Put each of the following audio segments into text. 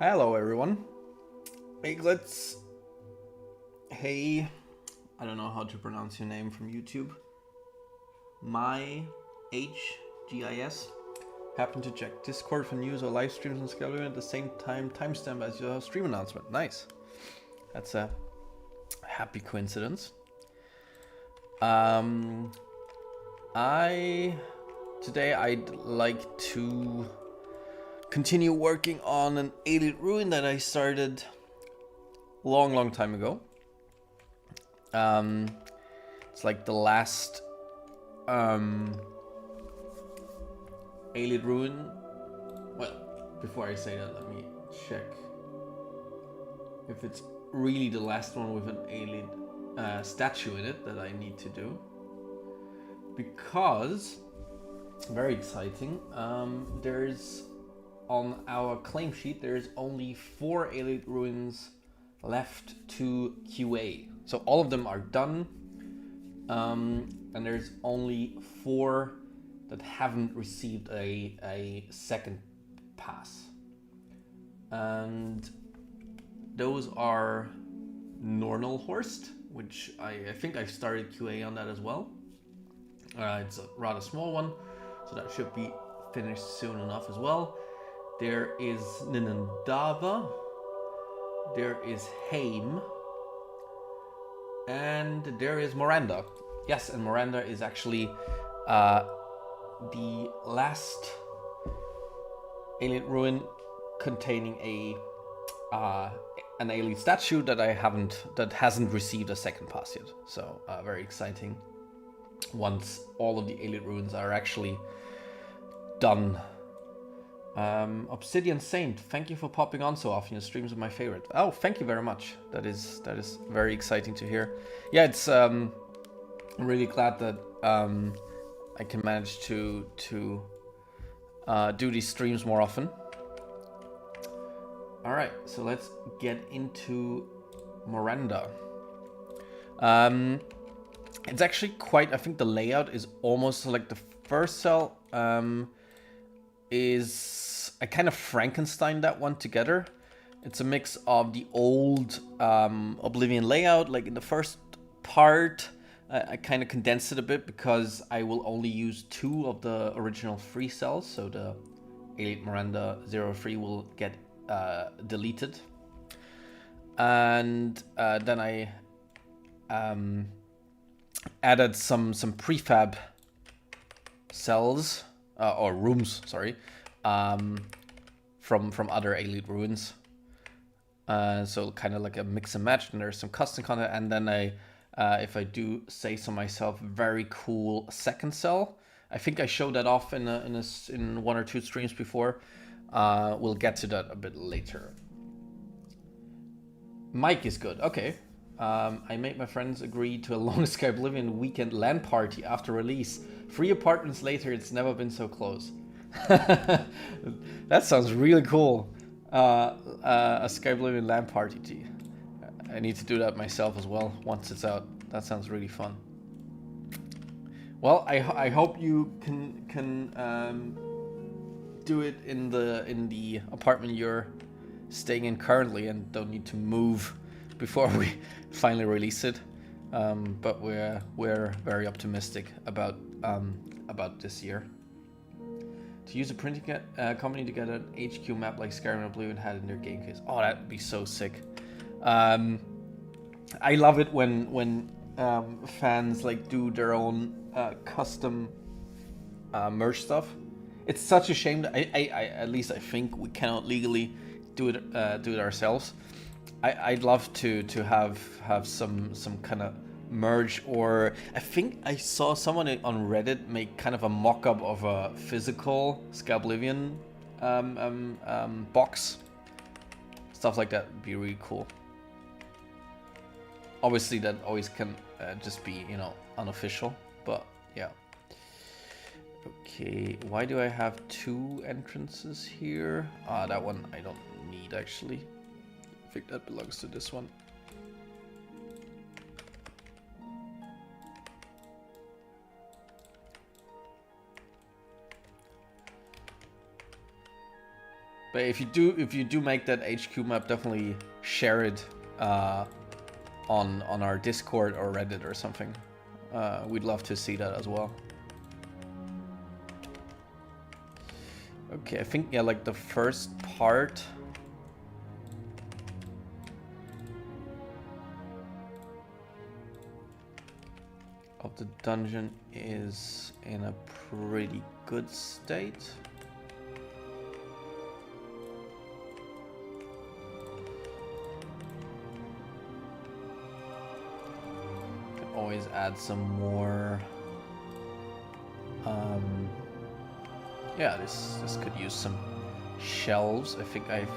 Hello everyone. Eaglets. Hey, I don't know how to pronounce your name from YouTube. My HGIS. Happen to check Discord for news or live streams on Skyblivion at the same timestamp as your stream announcement. Nice. That's a happy coincidence. Today I'd like to continue working on an Elite Ruin that I started long time ago. It's like the last Elite Ruin. Well, before I say that, let me check if it's really the last one with an Elite statue in it that I need to do. Because, very exciting, there's on our claim sheet, there's only 4 Elite Ruins left to QA. So all of them are done, and there's only 4 that haven't received a second pass. And those are Nornalhorst, which I think I started QA on that as well. It's a rather small one, so that should be finished soon enough as well. There is Ninandava, there is Haim, and there is Miranda. Yes, and Miranda is actually the last Elite Ruin containing an Elite statue that hasn't received a second pass yet. So very exciting. Once all of the Elite Ruins are actually done. Obsidian Saint, thank you for popping on so often. Your streams are my favorite. Oh, thank you very much. That is very exciting to hear. Yeah, it's I'm really glad that I can manage to do these streams more often. All right, so let's get into Miranda. It's actually quite. I think the layout is almost like the first cell. Is I kind of Frankenstein that one together. It's a mix of the old Oblivion layout, like in the first part. I kind of condensed it a bit because I will only use 2 of the original 3 cells, so the Elite Miranda 03 will get deleted. And then I added some prefab cells. Or rooms, sorry, from other Elite Ruins. So kind of like a mix and match, and there's some custom content, and then if I do say so myself, very cool second cell. I think I showed that off in 1 or 2 streams before. We'll get to that a bit later. Mike is good. Okay. I made my friends agree to a long Skyblivion weekend LAN party after release. 3 apartments later, it's never been so close. That sounds really cool. A Skyblivion LAN party. I need to do that myself as well once it's out. That sounds really fun. Well, I hope you can do it in the apartment you're staying in currently and don't need to move before we finally release it. But we're very optimistic about this year. To use a printing company to get an HQ map like Skyrim and Oblivion had in their game case. Oh, that'd be so sick. I love it when fans like do their own custom merch stuff. It's such a shame that I at least I think we cannot legally do it ourselves. I'd love to have some kind of merge, or I think I saw someone on Reddit make kind of a mock-up of a physical Skyblivion box. Stuff like that would be really cool. Obviously that always can just be, unofficial, but yeah. Okay, why do I have 2 entrances here? That one I don't need actually. I think that belongs to this one. But if you do make that HQ map, definitely share it on our Discord or Reddit or something. We'd love to see that as well. Okay, I think, yeah, like the first part of the dungeon is in a pretty good state. Can always add some more. Yeah, this could use some shelves. I think I've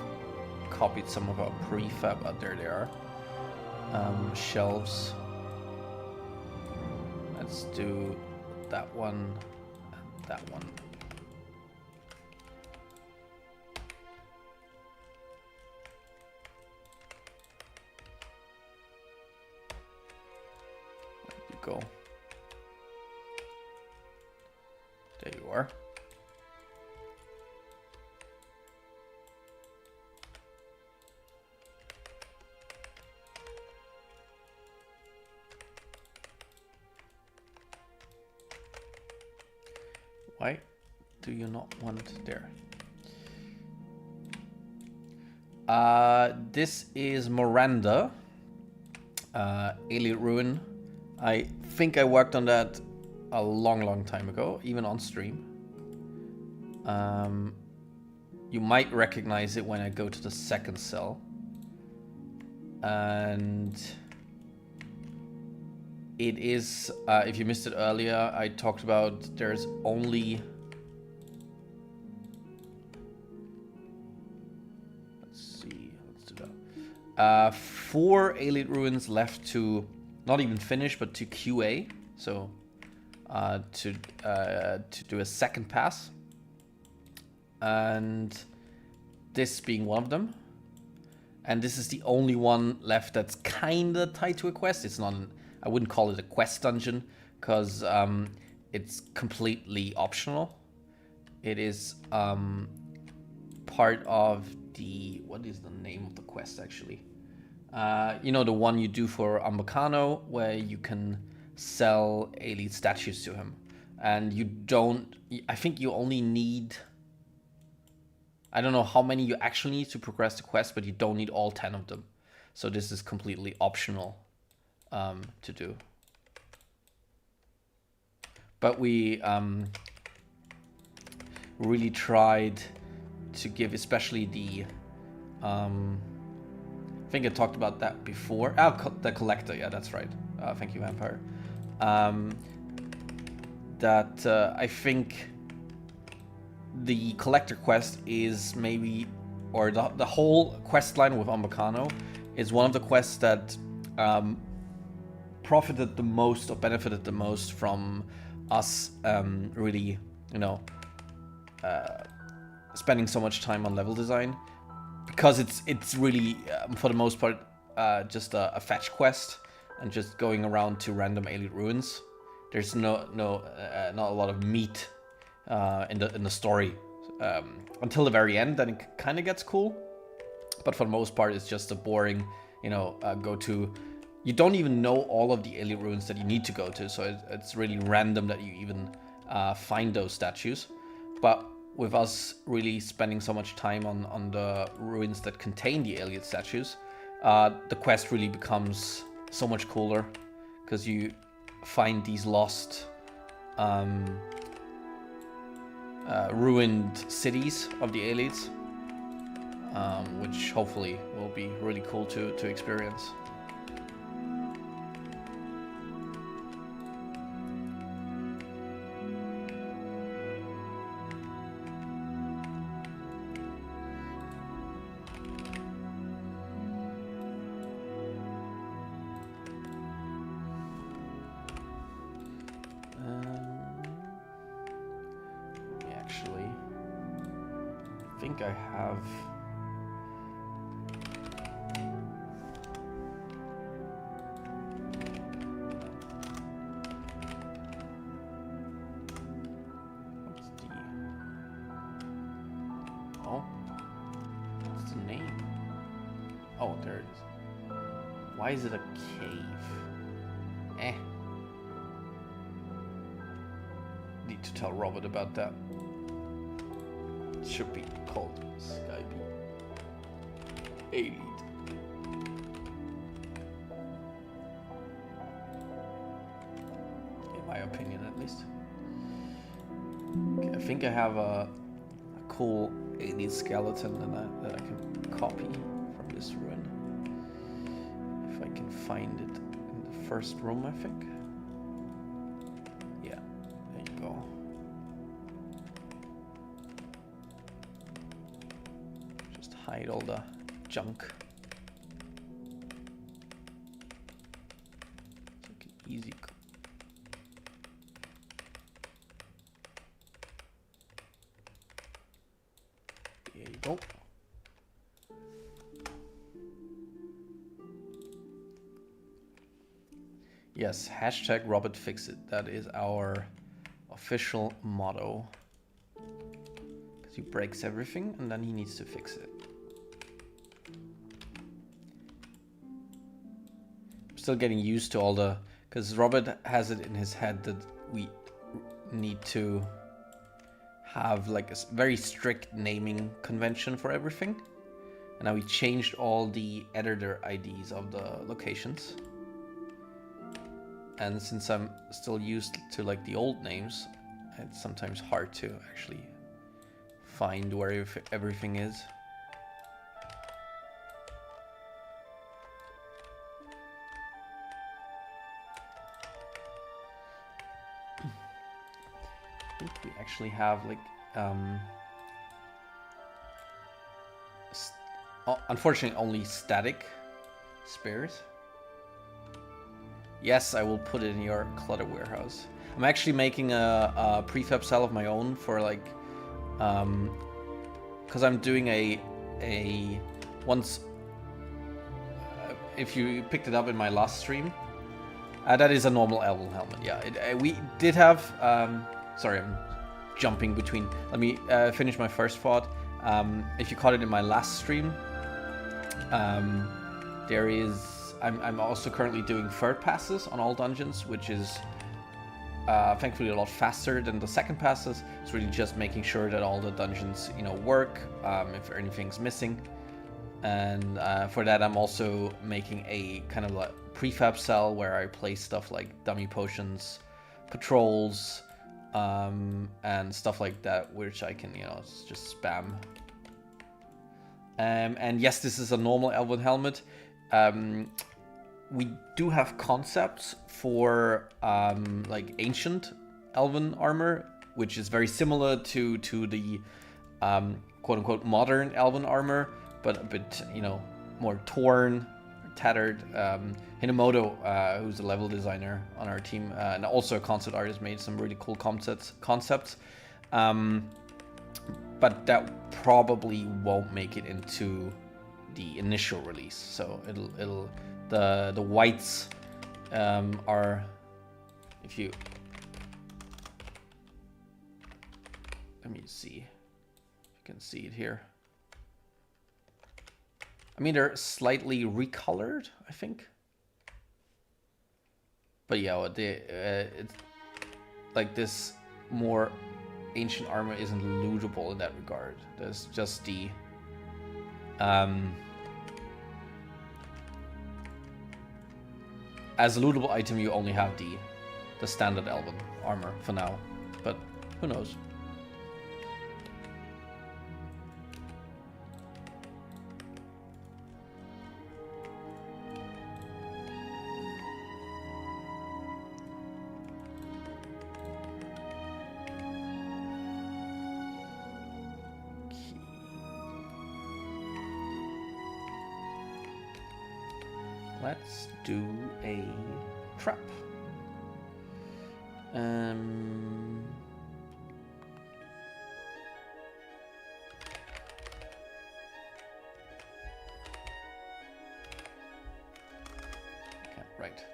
copied some of our prefab. There they are. Shelves. Let's do that one and that one. There you go. There you are. Why do you not want it there? This is Miranda, Elite Ruin. I think I worked on that a long time ago, even on stream. You might recognize it when I go to the second cell. And it is, if you missed it earlier, I talked about there's only... Let's see, let's do that. 4 Elite Ruins left to, not even finish, but to QA. So, to do a second pass. And this being one of them. And this is the only one left that's kinda tied to a quest. It's not an... I wouldn't call it a quest dungeon, because it's completely optional. It is part of the... What is the name of the quest, actually? You know, the one you do for Ambacano, where you can sell elite statues to him. And you don't... I think you only need... I don't know how many you actually need to progress the quest, but you don't need all 10 of them. So this is completely optional. To do. But we really tried to give, especially the I think I talked about that before. The collector, yeah, that's right. Thank you, Vampire. I think the collector quest is maybe, or the whole quest line with Ambacano is one of the quests that profited the most or benefited the most from us really, you know, spending so much time on level design, because it's really for the most part just a fetch quest and just going around to random elite ruins. There's not a lot of meat in the story until the very end. Then it kind of gets cool, but for the most part it's just a boring, you know, go to. You don't even know all of the elite ruins that you need to go to, so it's really random that you even find those statues. But with us really spending so much time on the ruins that contain the elite statues, the quest really becomes so much cooler, because you find these lost ruined cities of the elites, which hopefully will be really cool to experience. I have what's the Oh, there it is. Why is it a cave? Eh. Need to tell Robert about that. It should be called Skyblivion. Elite. In my opinion, at least. Okay, I think I have a cool alien skeleton that I can copy from this ruin. If I can find it in the first room, I think. Yeah, there you go. Just hide all the junk. It's like an easy. There you go. Yes, hashtag Robert fix it. That is our official motto. Because he breaks everything and then he needs to fix it. I'm still getting used to all the... Because Robert has it in his head that we need to have like a very strict naming convention for everything. And now we changed all the editor IDs of the locations. And since I'm still used to like the old names, it's sometimes hard to actually find where everything is. I think we actually have like unfortunately only static spares. Yes, I will put it in your clutter warehouse. I'm actually making a prefab cell of my own for like, because I'm doing a once. If you picked it up in my last stream, that is a normal elven helmet. Yeah, we did have. Sorry, I'm jumping between. Let me finish my first thought. If you caught it in my last stream, there is. I'm also currently doing third passes on all dungeons, which is thankfully a lot faster than the second passes. It's really just making sure that all the dungeons, you know, work, if anything's missing. And for that, I'm also making a kind of like prefab cell where I place stuff like dummy potions, patrols, and stuff like that, which I can, you know, just spam. And yes, this is a normal elven helmet. We do have concepts for like ancient elven armor, which is very similar to the quote-unquote modern elven armor, but a bit, you know, more torn, tattered. Hinamoto, who's a level designer on our team and also a concept artist, made some really cool concepts. But that probably won't make it into the initial release, so it'll the whites are, if you, let me see if you can see it here. I mean, they're slightly recolored, I think, but yeah, it's like this more ancient armor isn't lootable in that regard. There's just the as a lootable item, you only have the standard elven armor for now, but who knows? Let's do a trap. Okay, right.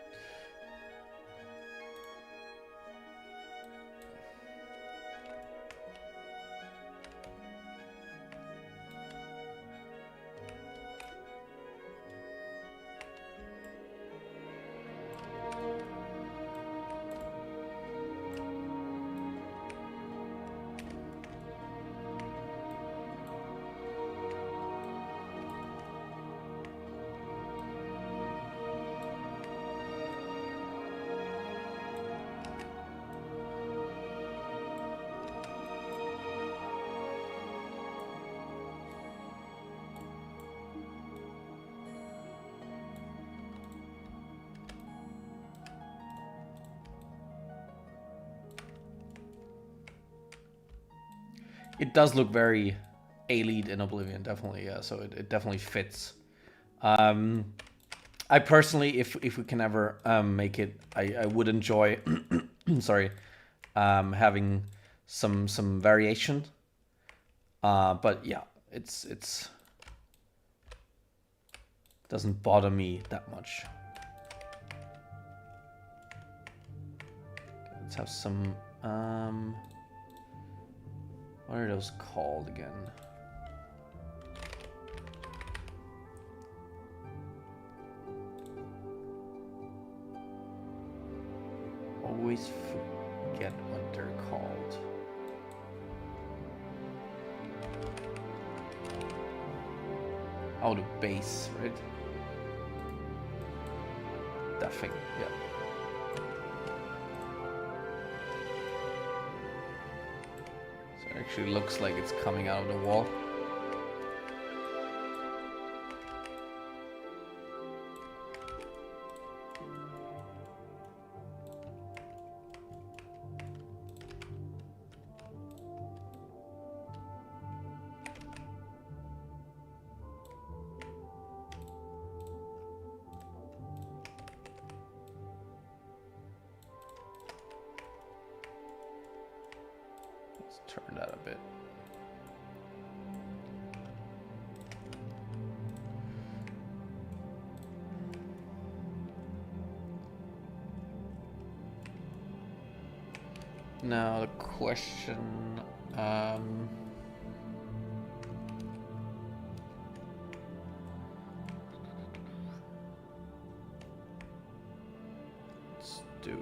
It does look very elite in Oblivion, definitely, yeah. So it definitely fits. I personally, if we can ever make it, I would enjoy, sorry, having some variation. But yeah, it's doesn't bother me that much. Let's have some. What are those called again? Always forget what they're called. Oh, the base, right? That thing, yeah. So it actually looks like it's coming out of the wall. Turn that a bit. Now the question, let's do.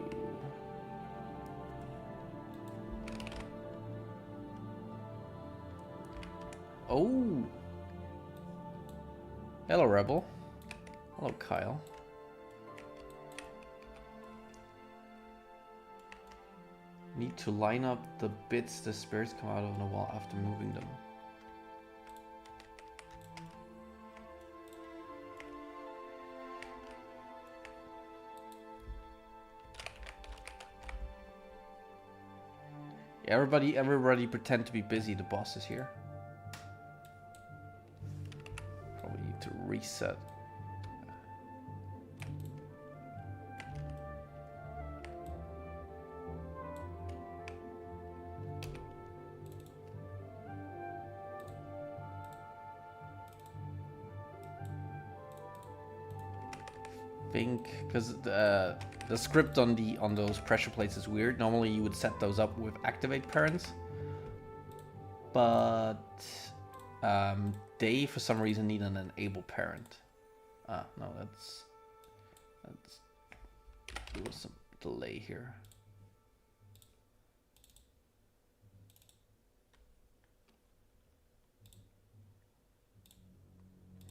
Oh! Hello, Rebel. Hello, Kyle. Need to line up the bits the spirits come out of the wall after moving them. Everybody pretend to be busy. The boss is here. Probably need to reset. Think because the script on those pressure plates is weird. Normally you would set those up with activate parents, but they for some reason need an enable parent. No, that's there was some delay here.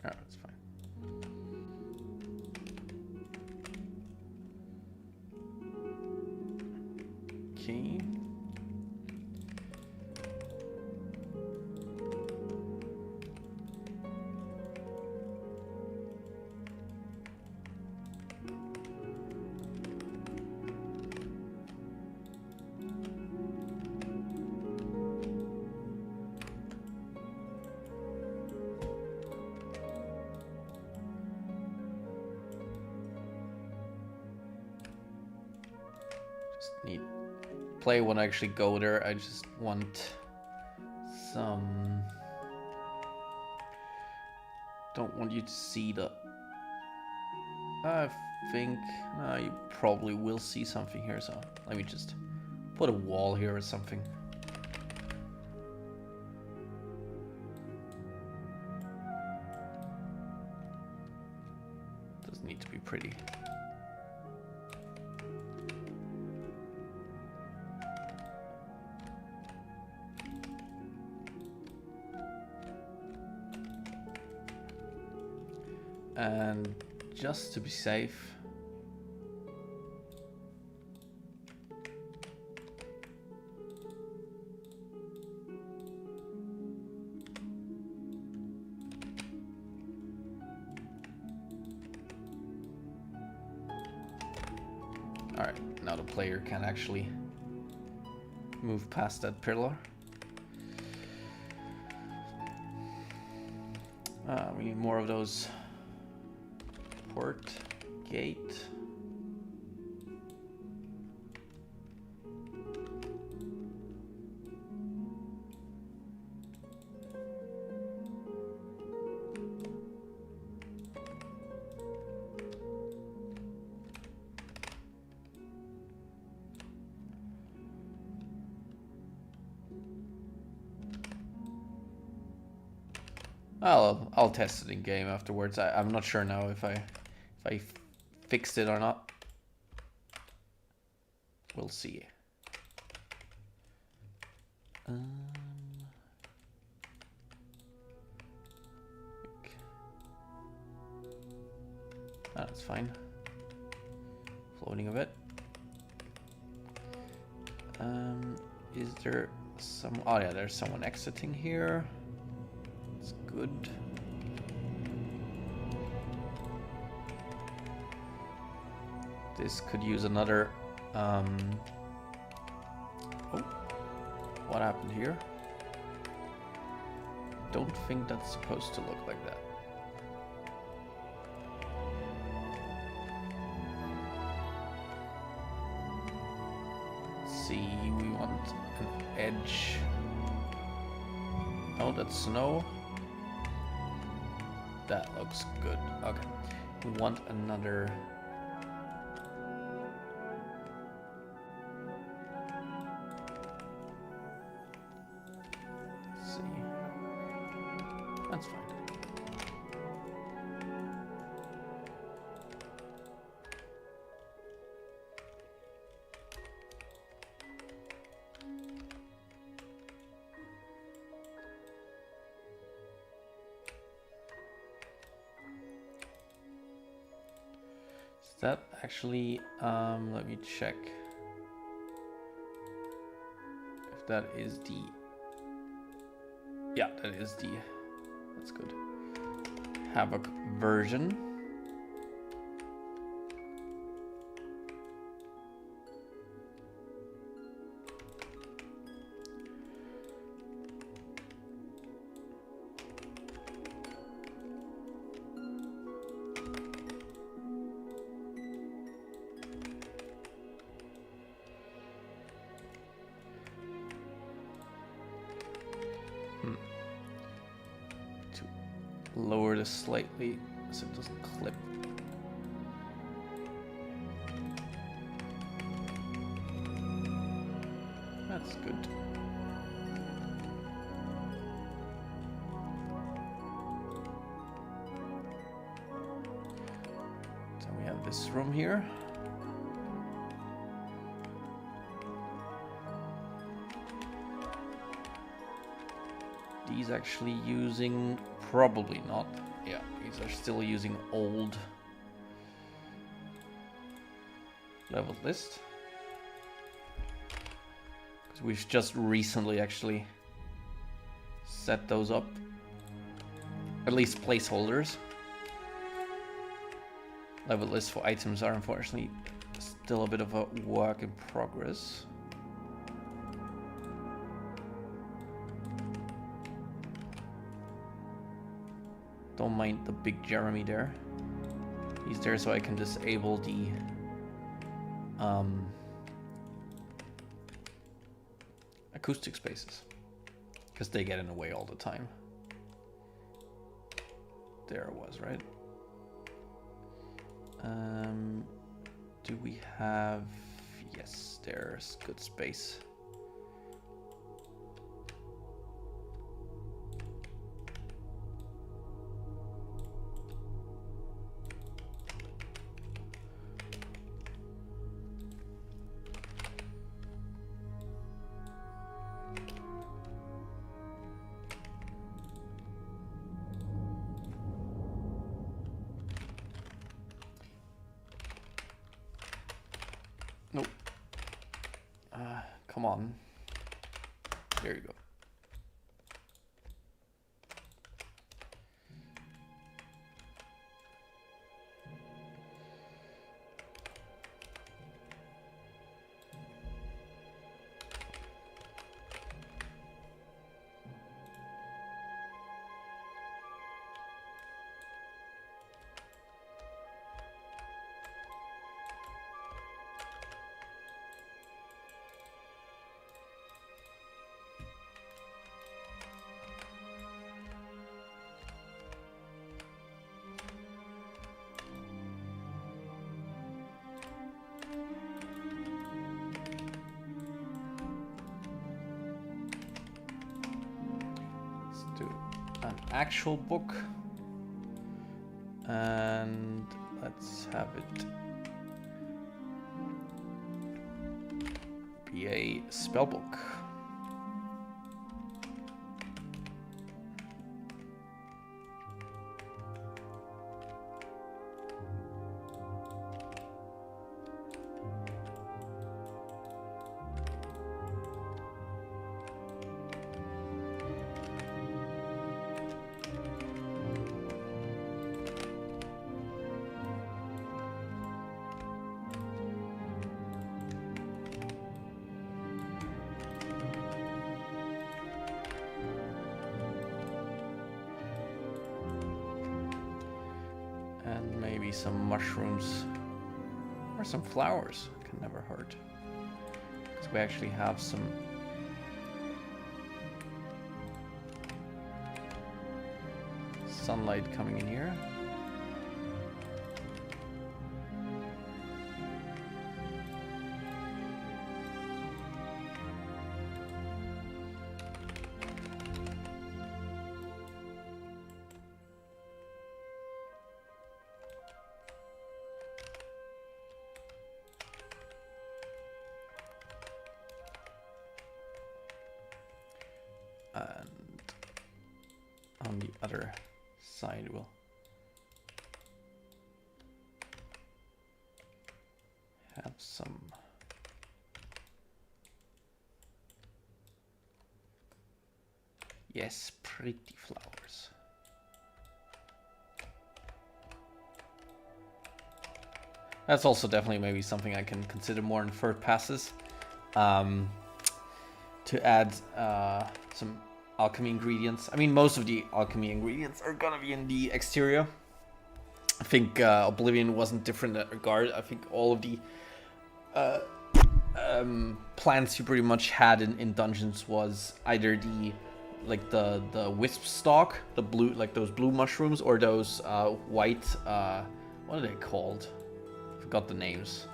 Oh, that's fine. Okay. Just need play when I actually go there. I just want some. Don't want you to see the. I think you probably will see something here, so let me just put a wall here or something. Doesn't need to be pretty. And just to be safe, all right, now the player can actually move past that pillar. We need more of those. Port gate. I'll test it in game afterwards. I'm not sure now if I fixed it or not. We'll see. That's fine. Floating a bit. Is there some? Oh yeah, there's someone exiting here. It's good. This could use another. Oh, what happened here? Don't think that's supposed to look like that. Let's see, we want an edge. Oh, that's snow. That looks good. Okay. We want another. Let's see. That's fine. That actually, let me check if that is the, yeah, that is the, that's good, Havoc version. Lower this slightly so it doesn't clip. That's good. So we have this room here. These actually using, probably not. Yeah, these are still using old leveled list. Because we've just recently actually set those up. At least placeholders. Leveled lists for items are unfortunately still a bit of a work in progress. Don't mind the big Jeremy there. He's there so I can disable the acoustic spaces, because they get in the way all the time. There it was, right? Do we have... Yes, there's good space. Nope. Come on. There you go. actual book. And let's have it be a spellbook. And maybe some mushrooms or some flowers can never hurt, because we actually have some sunlight coming in here. And on the other side we'll have some pretty flowers. That's also definitely maybe something I can consider more in third passes. To add some alchemy ingredients. I mean, most of the alchemy ingredients are gonna be in the exterior. I think Oblivion wasn't different in that regard. I think all of the plants you pretty much had in dungeons was either the wisp stalk, the blue, like those blue mushrooms, or those white, what are they called? Forgot the names.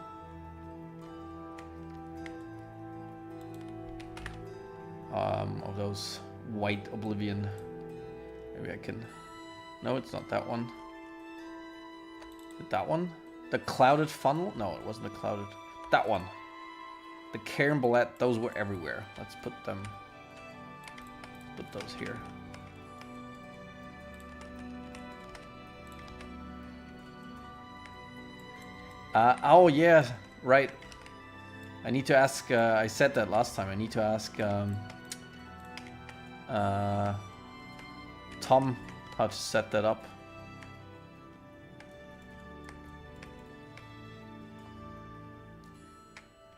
Of those white Oblivion. Maybe I can... No, it's not that one. Is it that one? The clouded funnel? No, it wasn't the clouded... That one. The carambolette, those were everywhere. Let's put them... Put those here. Oh yeah, right. I need to ask, I said that last time, I need to ask Tom how to set that up.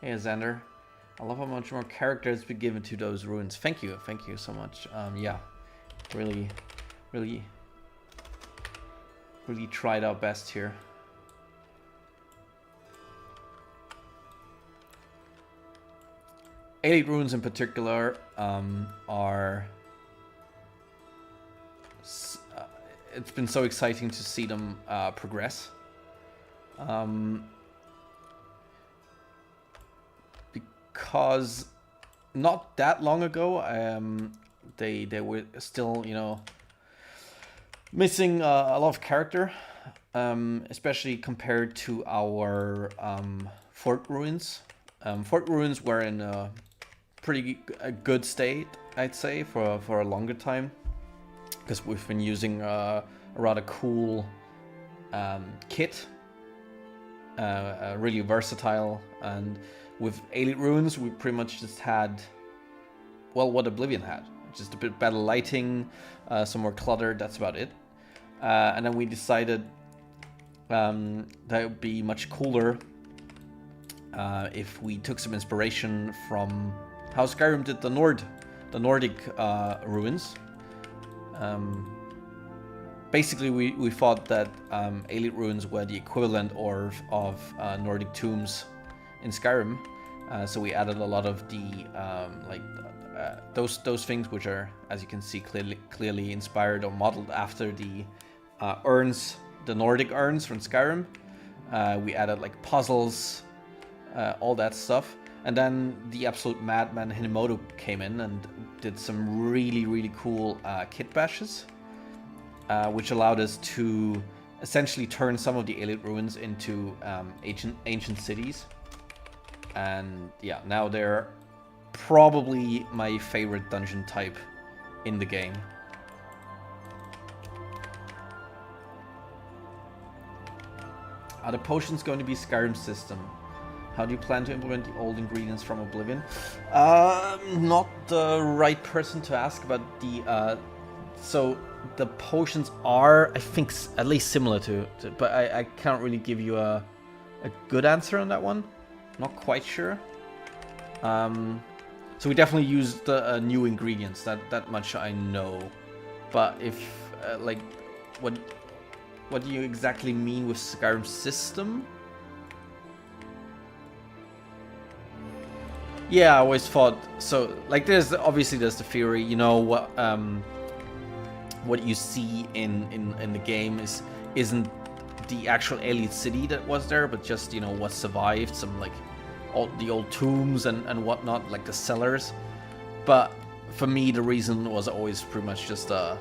Hey Xander, I love how much more character has been given to those ruins. Thank you so much. Yeah, really tried our best here. Elite runes in particular are... it's been so exciting to see them progress. Because not that long ago, they were still, you know, missing a lot of character, especially compared to our fort ruins. Fort ruins were in a pretty good state, I'd say, for a longer time, because we've been using a rather cool kit, really versatile. And with Elite runes, we pretty much just had, well, what Oblivion had, just a bit better lighting, some more clutter. That's about it. And then we decided that it would be much cooler if we took some inspiration from how Skyrim did the Nordic ruins. Basically, we thought that Elite ruins were the equivalent of Nordic tombs in Skyrim, so we added a lot of the those things which are, as you can see, clearly inspired or modeled after the urns, the Nordic urns from Skyrim. We added like puzzles, all that stuff. And then the absolute madman Hinimoto came in and did some really cool kit bashes. which allowed us to essentially turn some of the Alien ruins into ancient cities. And yeah, now they're probably my favorite dungeon type in the game. Are the potions going to be Skyrim system? How do you plan to implement the old ingredients from Oblivion? Not the right person to ask, but the so the potions are, I think, at least similar to but I can't really give you a good answer on that one. Not quite sure. So we definitely used the new ingredients. That much I know. But if like, what do you exactly mean with Skyrim system? Yeah, I always thought so. Like, there's the theory, you know, what you see in the game isn't the actual alien city that was there, but just, you know, what survived, some like the old tombs and whatnot, like the cellars. But for me, the reason was always pretty much just a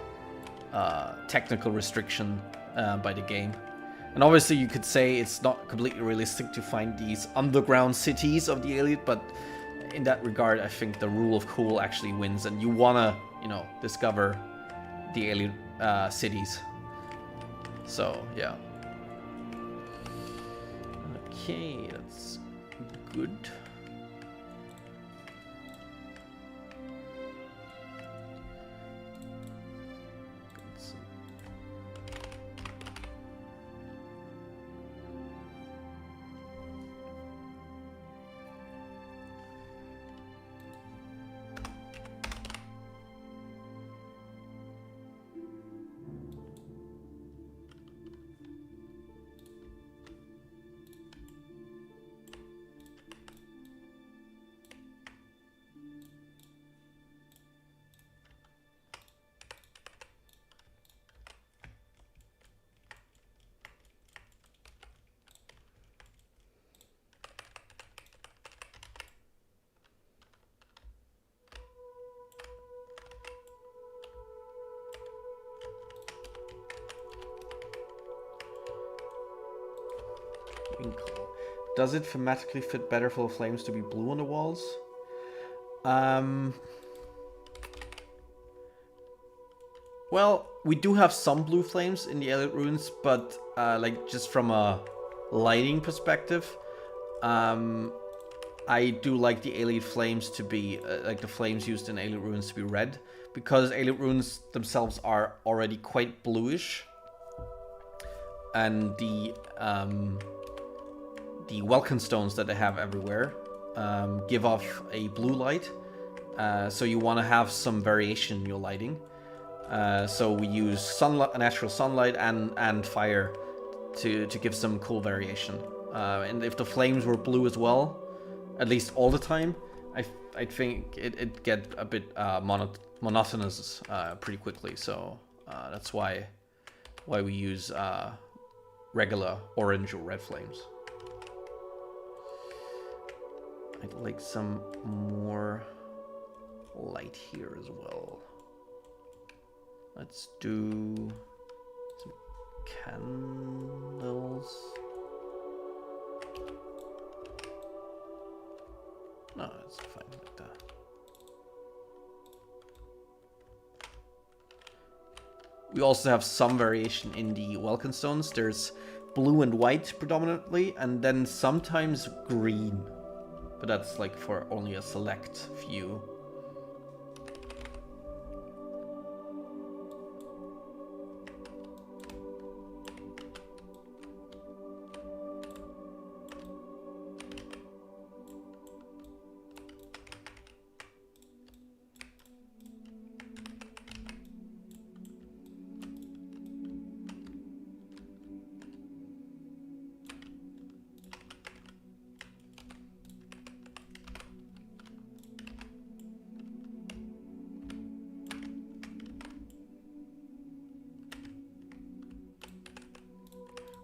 technical restriction by the game. And obviously you could say it's not completely realistic to find these underground cities of the alien, but in that regard, I think the rule of cool actually wins, and you wanna, you know, discover the alien cities. So yeah. Okay, that's good. Does it thematically fit better for flames to be blue on the walls? Well, we do have some blue flames in the Elite Ruins, but like just from a lighting perspective, I do like the Elite Flames to be, like the flames used in Elite Ruins to be red, because Elite Ruins themselves are already quite bluish, and the Welkin stones that they have everywhere give off a blue light, so you want to have some variation in your lighting. So we use sunlight, natural sunlight, and fire to give some cool variation. And if the flames were blue as well, at least all the time, I think it'd get a bit monotonous pretty quickly. So that's why we use regular orange or red flames. I'd like some more light here as well. Let's do some candles. No, it's fine like that. We also have some variation in the Welkin stones. There's blue and white predominantly, and then sometimes green. But that's like for only a select few.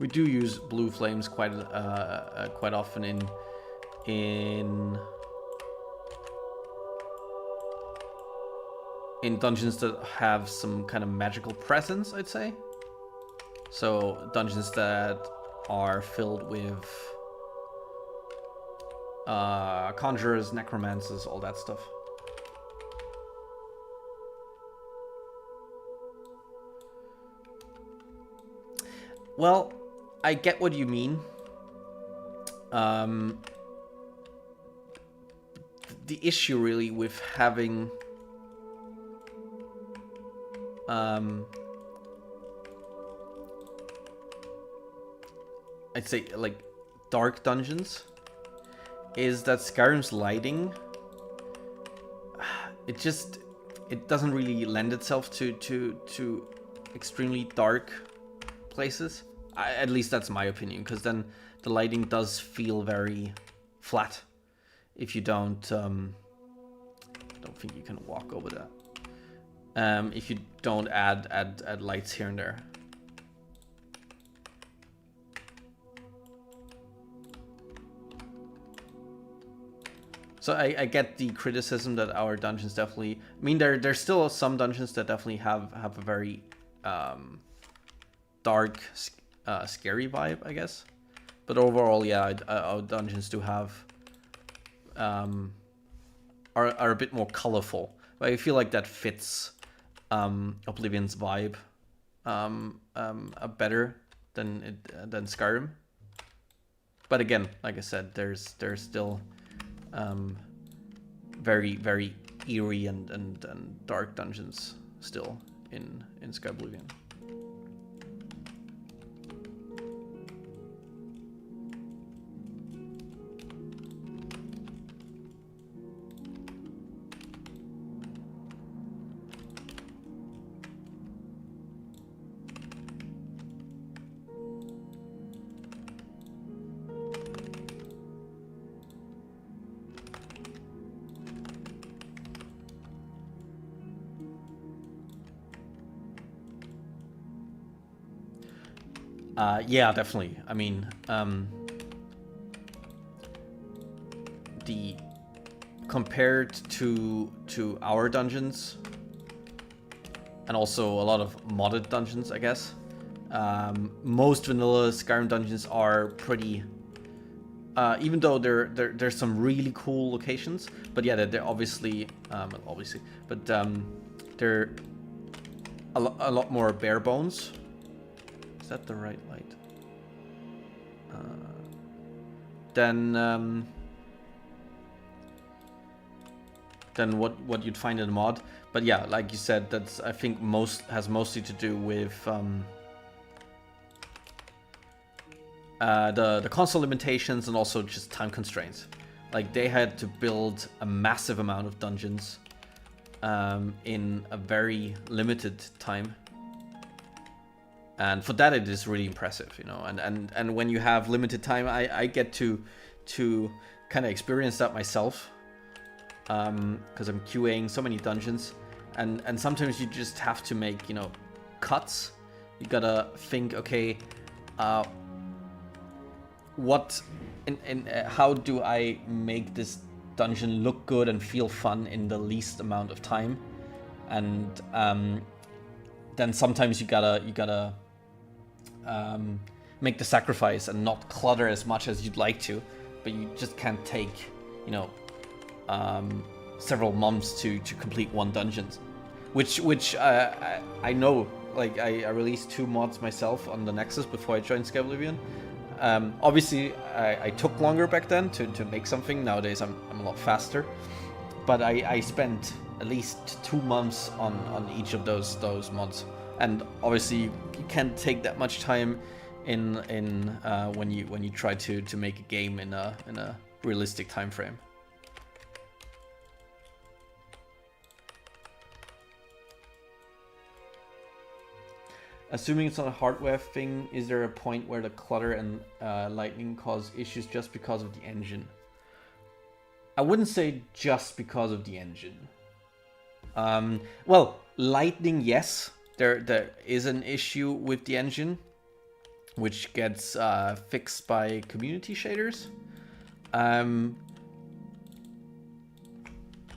We do use blue flames quite often in in dungeons that have some kind of magical presence, I'd say. So dungeons that are filled with conjurers, necromancers, all that stuff. Well, I get what you mean. The issue really with having I'd say like dark dungeons is that Skyrim's lighting, it doesn't really lend itself to extremely dark places. At least that's my opinion, because then the lighting does feel very flat if you don't think you can walk over that. If you don't add lights here and there. So I get the criticism that our dungeons definitely... I mean, there's still some dungeons that definitely have a very dark, scary vibe, I guess. But overall, yeah, our dungeons do have... are a bit more colorful. But I feel like that fits Oblivion's vibe better than Skyrim. But again, like I said, there's still very, very eerie and dark dungeons still in Skyblivion. Yeah, definitely. I mean, compared to our dungeons, and also a lot of modded dungeons, I guess. Most vanilla Skyrim dungeons are pretty. Even though there's some really cool locations, but yeah, they're obviously, but they're a lot more bare bones. Is that the right light? Than what you'd find in a mod. But yeah, like you said, that's I think has mostly to do with the console limitations and also just time constraints. Like they had to build a massive amount of dungeons in a very limited time. And for that, it is really impressive, you know. And when you have limited time, I get to kind of experience that myself, because I'm QAing so many dungeons, and sometimes you just have to make, you know, cuts. You gotta think, okay, what and how do I make this dungeon look good and feel fun in the least amount of time, and then sometimes you gotta make the sacrifice and not clutter as much as you'd like to, but you just can't take, you know, several months to complete one dungeon, which I know. Like I released 2 mods myself on the Nexus before I joined Skyblivion. Obviously, I took longer back then to make something. Nowadays, I'm a lot faster, but I spent at least 2 months on each of those mods. And obviously, you can't take that much time in when you try to make a game in a realistic time frame. Assuming it's not a hardware thing, is there a point where the clutter and lightning cause issues just because of the engine? I wouldn't say just because of the engine. Well, lightning, yes. There is an issue with the engine, which gets fixed by community shaders.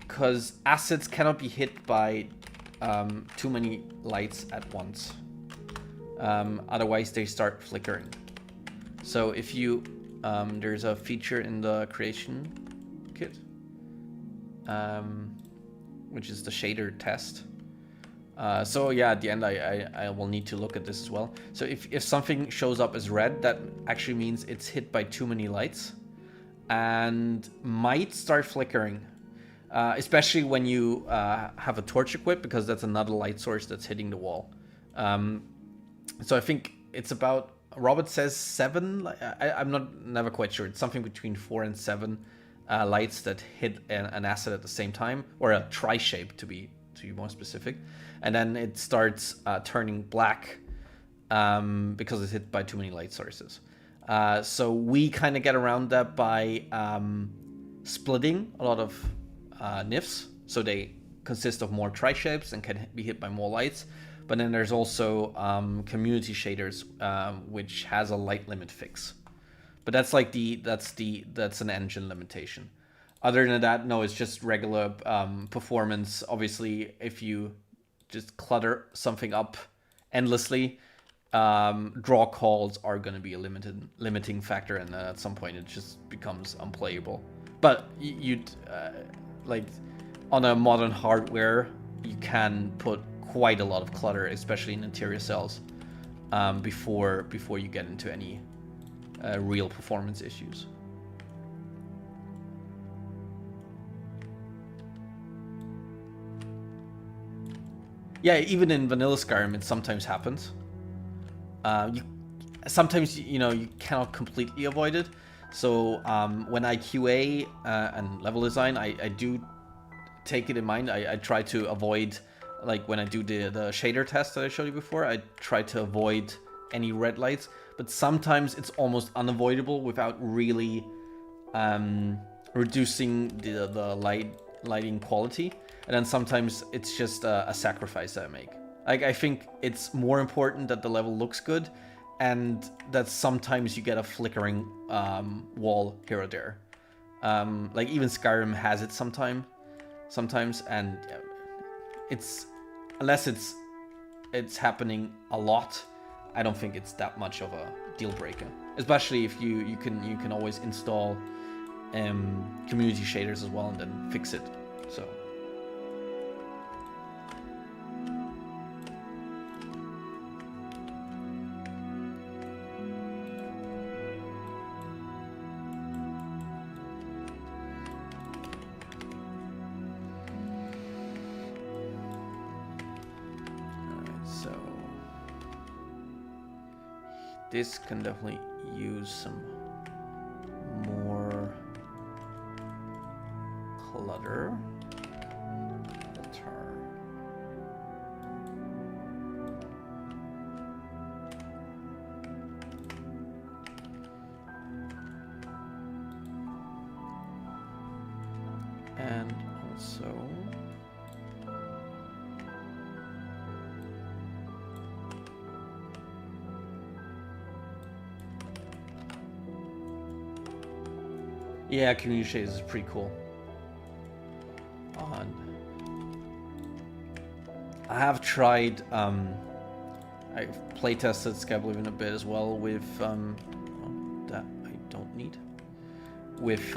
Because assets cannot be hit by too many lights at once. Otherwise they start flickering. So if you, there's a feature in the creation kit, which is the shader test. So yeah, at the end I will need to look at this as well. So if something shows up as red, that actually means it's hit by too many lights and might start flickering. Especially when you have a torch equipped, because that's another light source that's hitting the wall. So I think it's about, Robert says 7. I'm never quite sure. It's something between 4 and 7 lights that hit an asset at the same time, or a tri-shape to be more specific. And then it starts turning black because it's hit by too many light sources. So we kind of get around that by splitting a lot of nifs, so they consist of more tri-shapes and can be hit by more lights. But then there's also community shaders, which has a light limit fix. But that's like that's an engine limitation. Other than that, no, it's just regular performance. Obviously, if you just clutter something up endlessly, draw calls are going to be a limiting factor, and at some point it just becomes unplayable. But you'd like on a modern hardware, you can put quite a lot of clutter, especially in interior cells, before you get into any real performance issues. Yeah, even in vanilla Skyrim, it sometimes happens. Sometimes you cannot completely avoid it. So when I QA and level design, I do take it in mind. I try to avoid, like when I do the shader test that I showed you before, I try to avoid any red lights. But sometimes it's almost unavoidable without really reducing the lighting quality. And then sometimes it's just a sacrifice that I make. Like, I think it's more important that the level looks good, and that sometimes you get a flickering wall here or there. Like even Skyrim has it sometimes, and it's, unless it's happening a lot, I don't think it's that much of a deal breaker. Especially if you can always install community shaders as well and then fix it. So. This can definitely use some more clutter. And also yeah, community shades is pretty cool. I have tried, I've playtested Skyblivion a bit as well with, that I don't need, with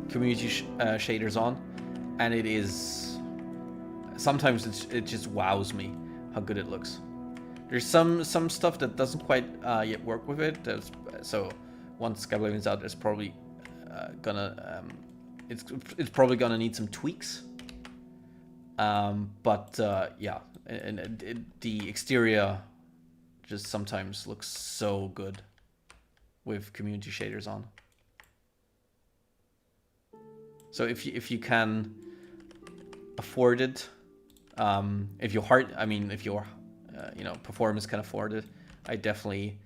community shaders on, and it is, sometimes it just wows me how good it looks. There's some stuff that doesn't quite yet work with it, so once Skyblivion's out, there's probably it's probably gonna need some tweaks. But yeah, and the exterior just sometimes looks so good with community shaders on. So if you can afford it, if your performance can afford it, I definitely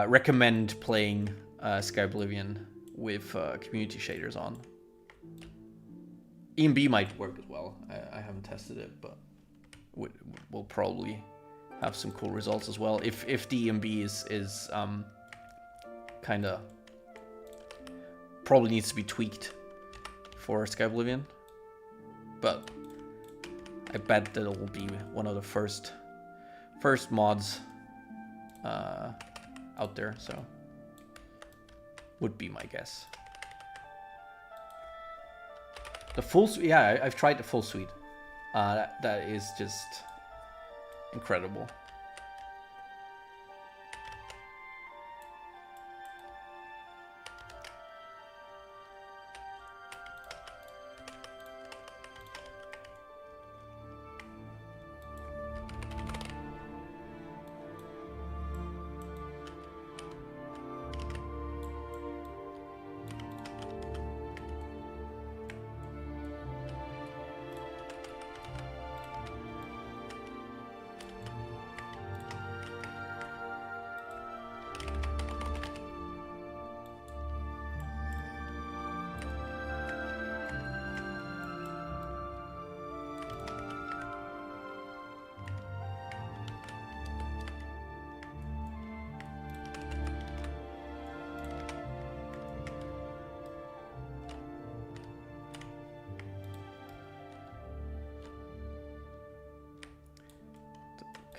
recommend playing Skyblivion with community shaders on. EMB might work as well. I haven't tested it, but we'll probably have some cool results as well. If the EMB is kind of probably needs to be tweaked for Skyblivion, but I bet that it will be one of the first mods out there, so would be my guess. The full suite, yeah, I've tried the full suite. That is just incredible.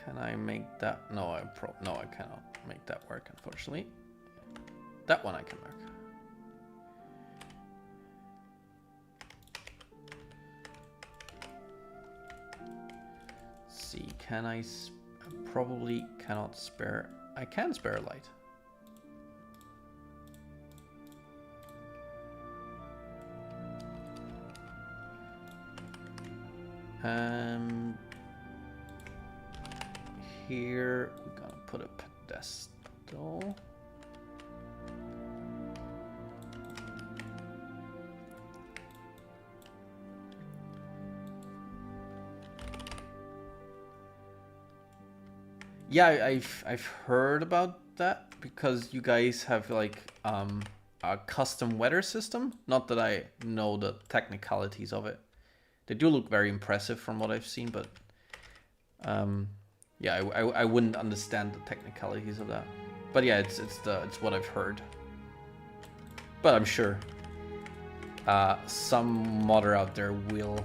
Can I make that? No, no, I cannot make that work, unfortunately. That one I can work. Let's see, can I probably cannot spare. I can spare a light. Here we're gonna put a pedestal. Yeah, I've heard about that because you guys have like a custom weather system. Not that I know the technicalities of it. They do look very impressive from what I've seen, but yeah, I wouldn't understand the technicalities of that. But yeah, it's what I've heard. But I'm sure some modder out there will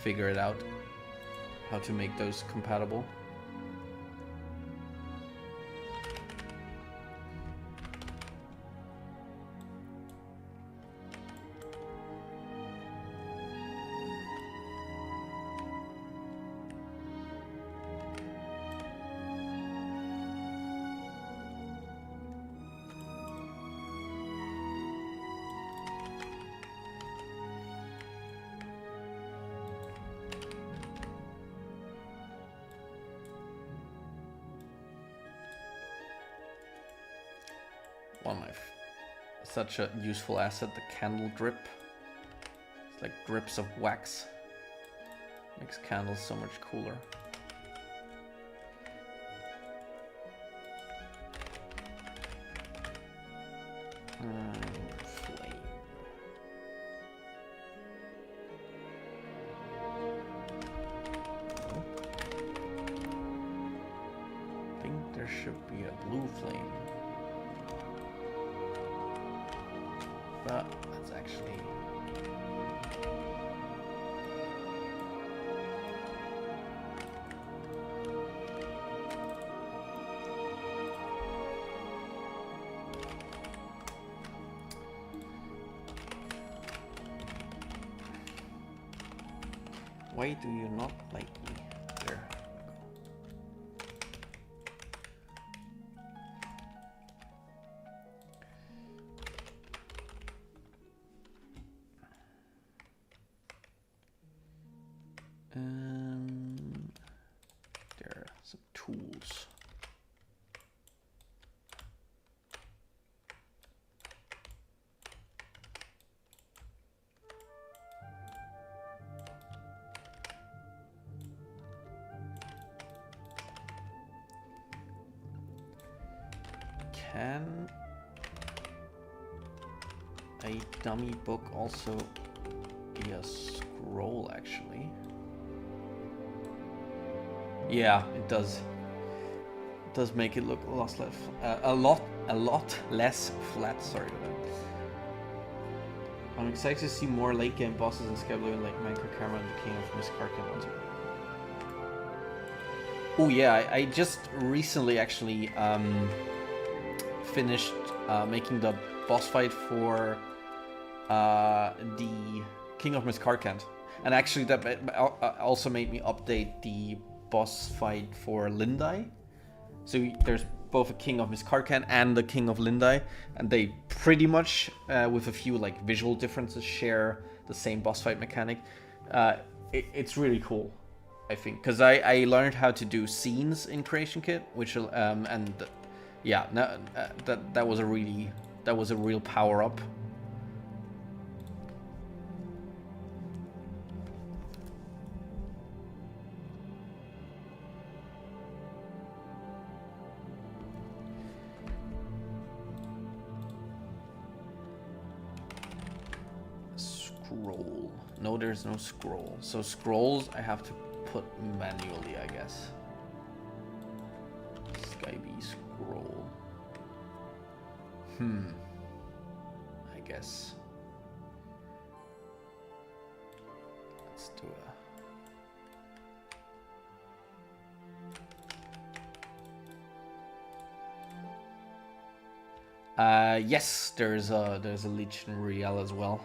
figure it out, how to make those compatible. Such a useful asset, the candle drip. It's like drips of wax. Makes candles so much cooler. Flame. I think there should be a blue flame. But that's actually why do you not like me? There. There are some tools. Can a dummy book also be a scroll, actually? Yeah, it does. It does make it look a lot less flat. Sorry about that. I'm excited to see more late game bosses in Skyblivion like Manker Karma and the King of Miskarkan ones. Oh yeah, I just recently actually finished making the boss fight for the King of Miskarkand. And actually that also made me update the boss fight for Lindai. So there's both a King of Miskarkand and the King of Lindai, and they pretty much, with a few like visual differences, share the same boss fight mechanic. It's really cool, I think, because I learned how to do scenes in Creation Kit, which yeah, that was a real power up. Scroll. No, there's no scroll. So scrolls I have to put manually, I guess. Skyb scroll. I guess. Let's do a... yes, there's a Leech in Riel as well.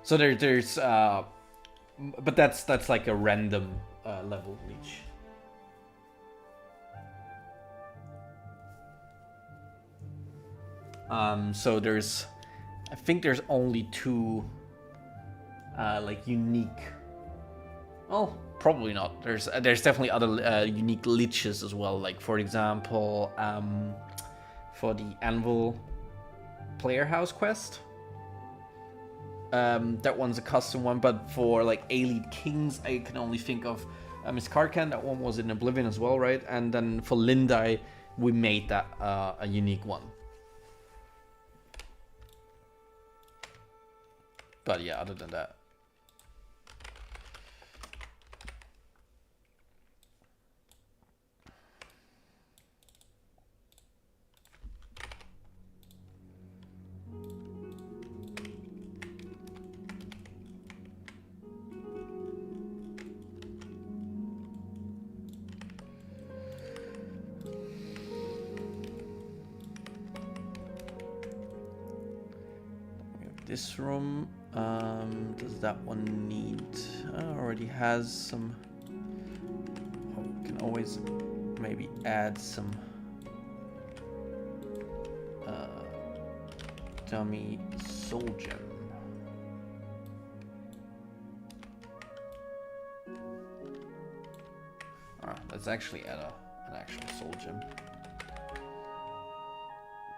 So there's but that's like a random level Leech. So I think there's only 2 like unique. Well, probably not. There's definitely other unique leeches as well. Like for example, for the Anvil Player House quest. That one's a custom one, but for like Elite Kings, I can only think of Miskarkan. That one was in Oblivion as well, right? And then for Lindai, we made that a unique one. But yeah, other than that. This room, does that one need... already has some... Oh, we can always maybe add some dummy soul gem. Let's actually add an actual soul gem.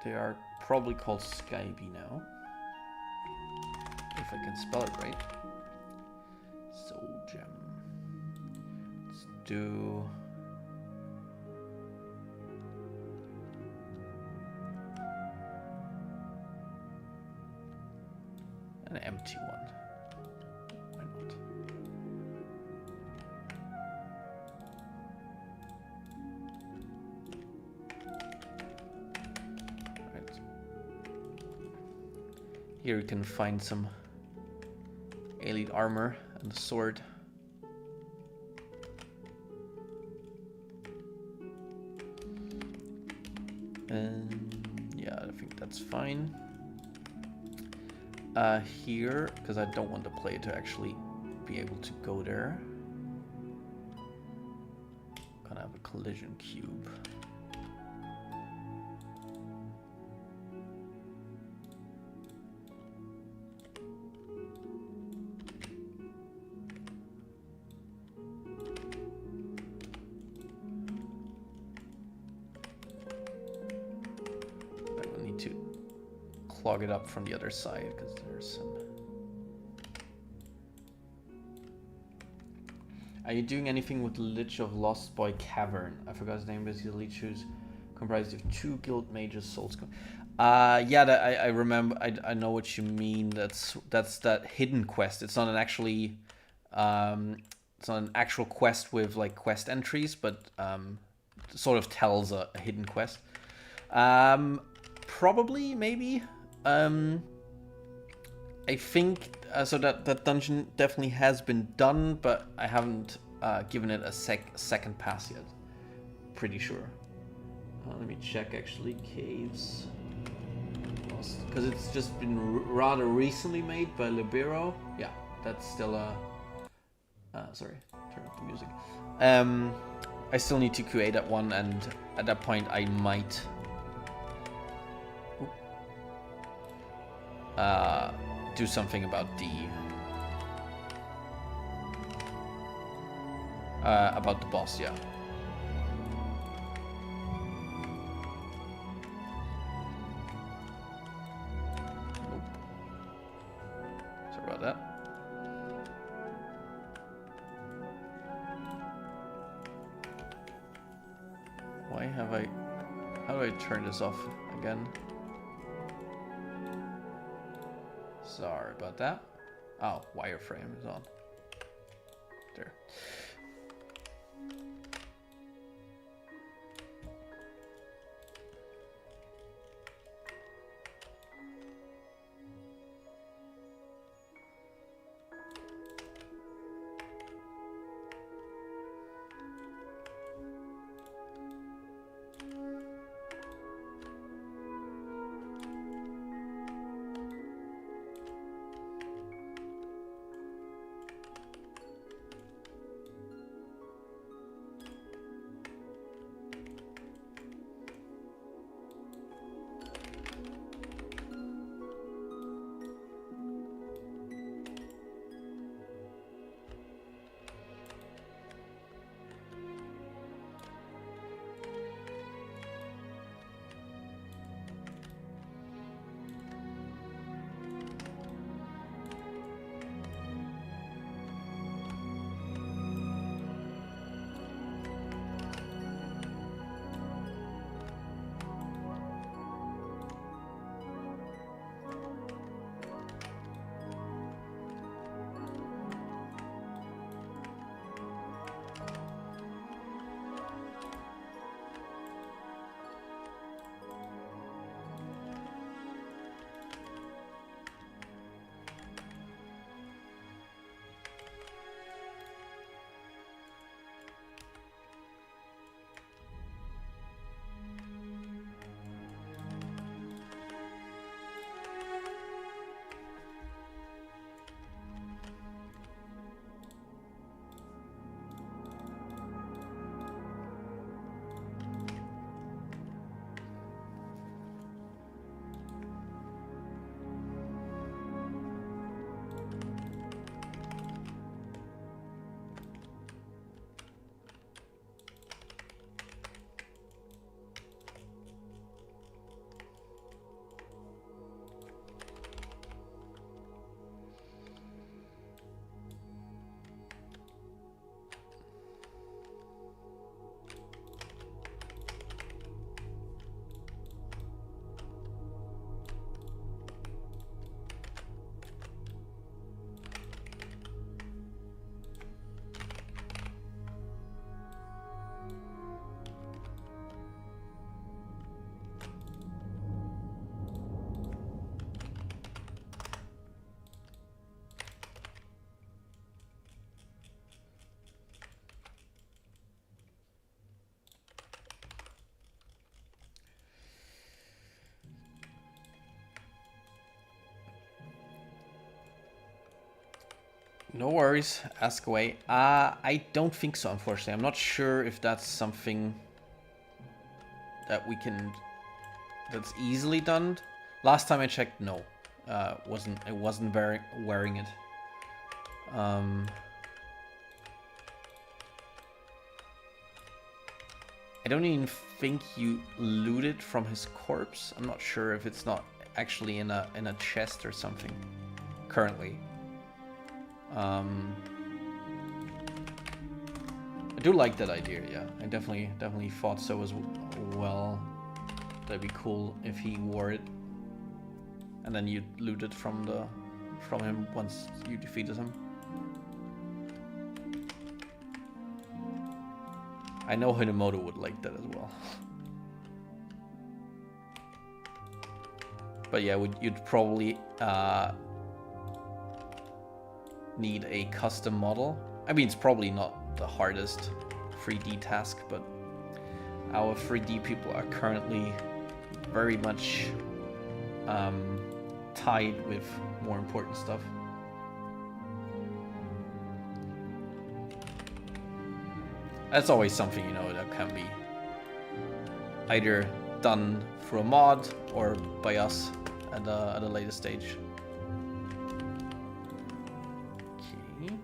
They are probably called Skyby now. If I can spell it right. Soul gem. Let's do... an empty one. Why not? Right. Here you can find some Elite armor and the sword. And yeah, I think that's fine. Here, because I don't want the player to actually be able to go there. Gonna have a collision cube. Clog it up from the other side because there's some. Are you doing anything with the Lich of Lost Boy Cavern? I forgot his name, but he's the Lich who's comprised of 2 guild mages, souls. Yeah, I remember. I know what you mean. That's that hidden quest. It's not an actually. It's not an actual quest with like quest entries, but sort of tells a hidden quest. Probably, maybe. I think so that dungeon definitely has been done, but I haven't given it a second pass yet. Pretty sure. Let me check actually. Caves. Because it's just been rather recently made by Libero. Yeah, that's still a. Sorry, turn up the music. I still need to QA that one, and at that point I might. Do something about the boss, yeah. Nope. Sorry about that. Why have I... How do I turn this off again? Sorry about that. Oh, wireframe is on. There. No worries, ask away. I don't think so, unfortunately. I'm not sure if that's something that we can... that's easily done. Last time I checked, no. I wasn't wearing it. I don't even think you looted from his corpse. I'm not sure if it's not actually in a chest or something currently. I do like that idea, yeah. I definitely thought so as well. That'd be cool if he wore it. And then you loot it from him once you defeated him. I know Hinomoto would like that as well. But yeah, you'd probably need a custom model. I mean, it's probably not the hardest 3D task, but our 3D people are currently very much tied with more important stuff. That's always something, you know, that can be either done through a mod or by us at a later stage. Okay.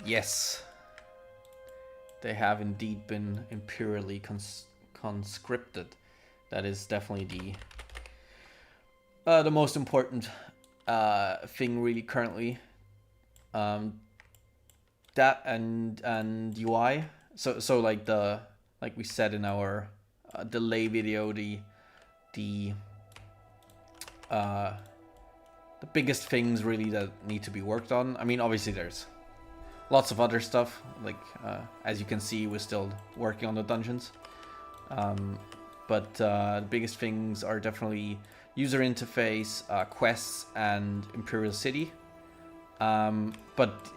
Yes, they have indeed been imperially conscripted. That is definitely the most important thing really currently. That and UI. So like we said in our delay video, the biggest things really that need to be worked on. I mean, obviously there's lots of other stuff, like as you can see, we're still working on the dungeons. But the biggest things are definitely user interface, quests, and Imperial City. But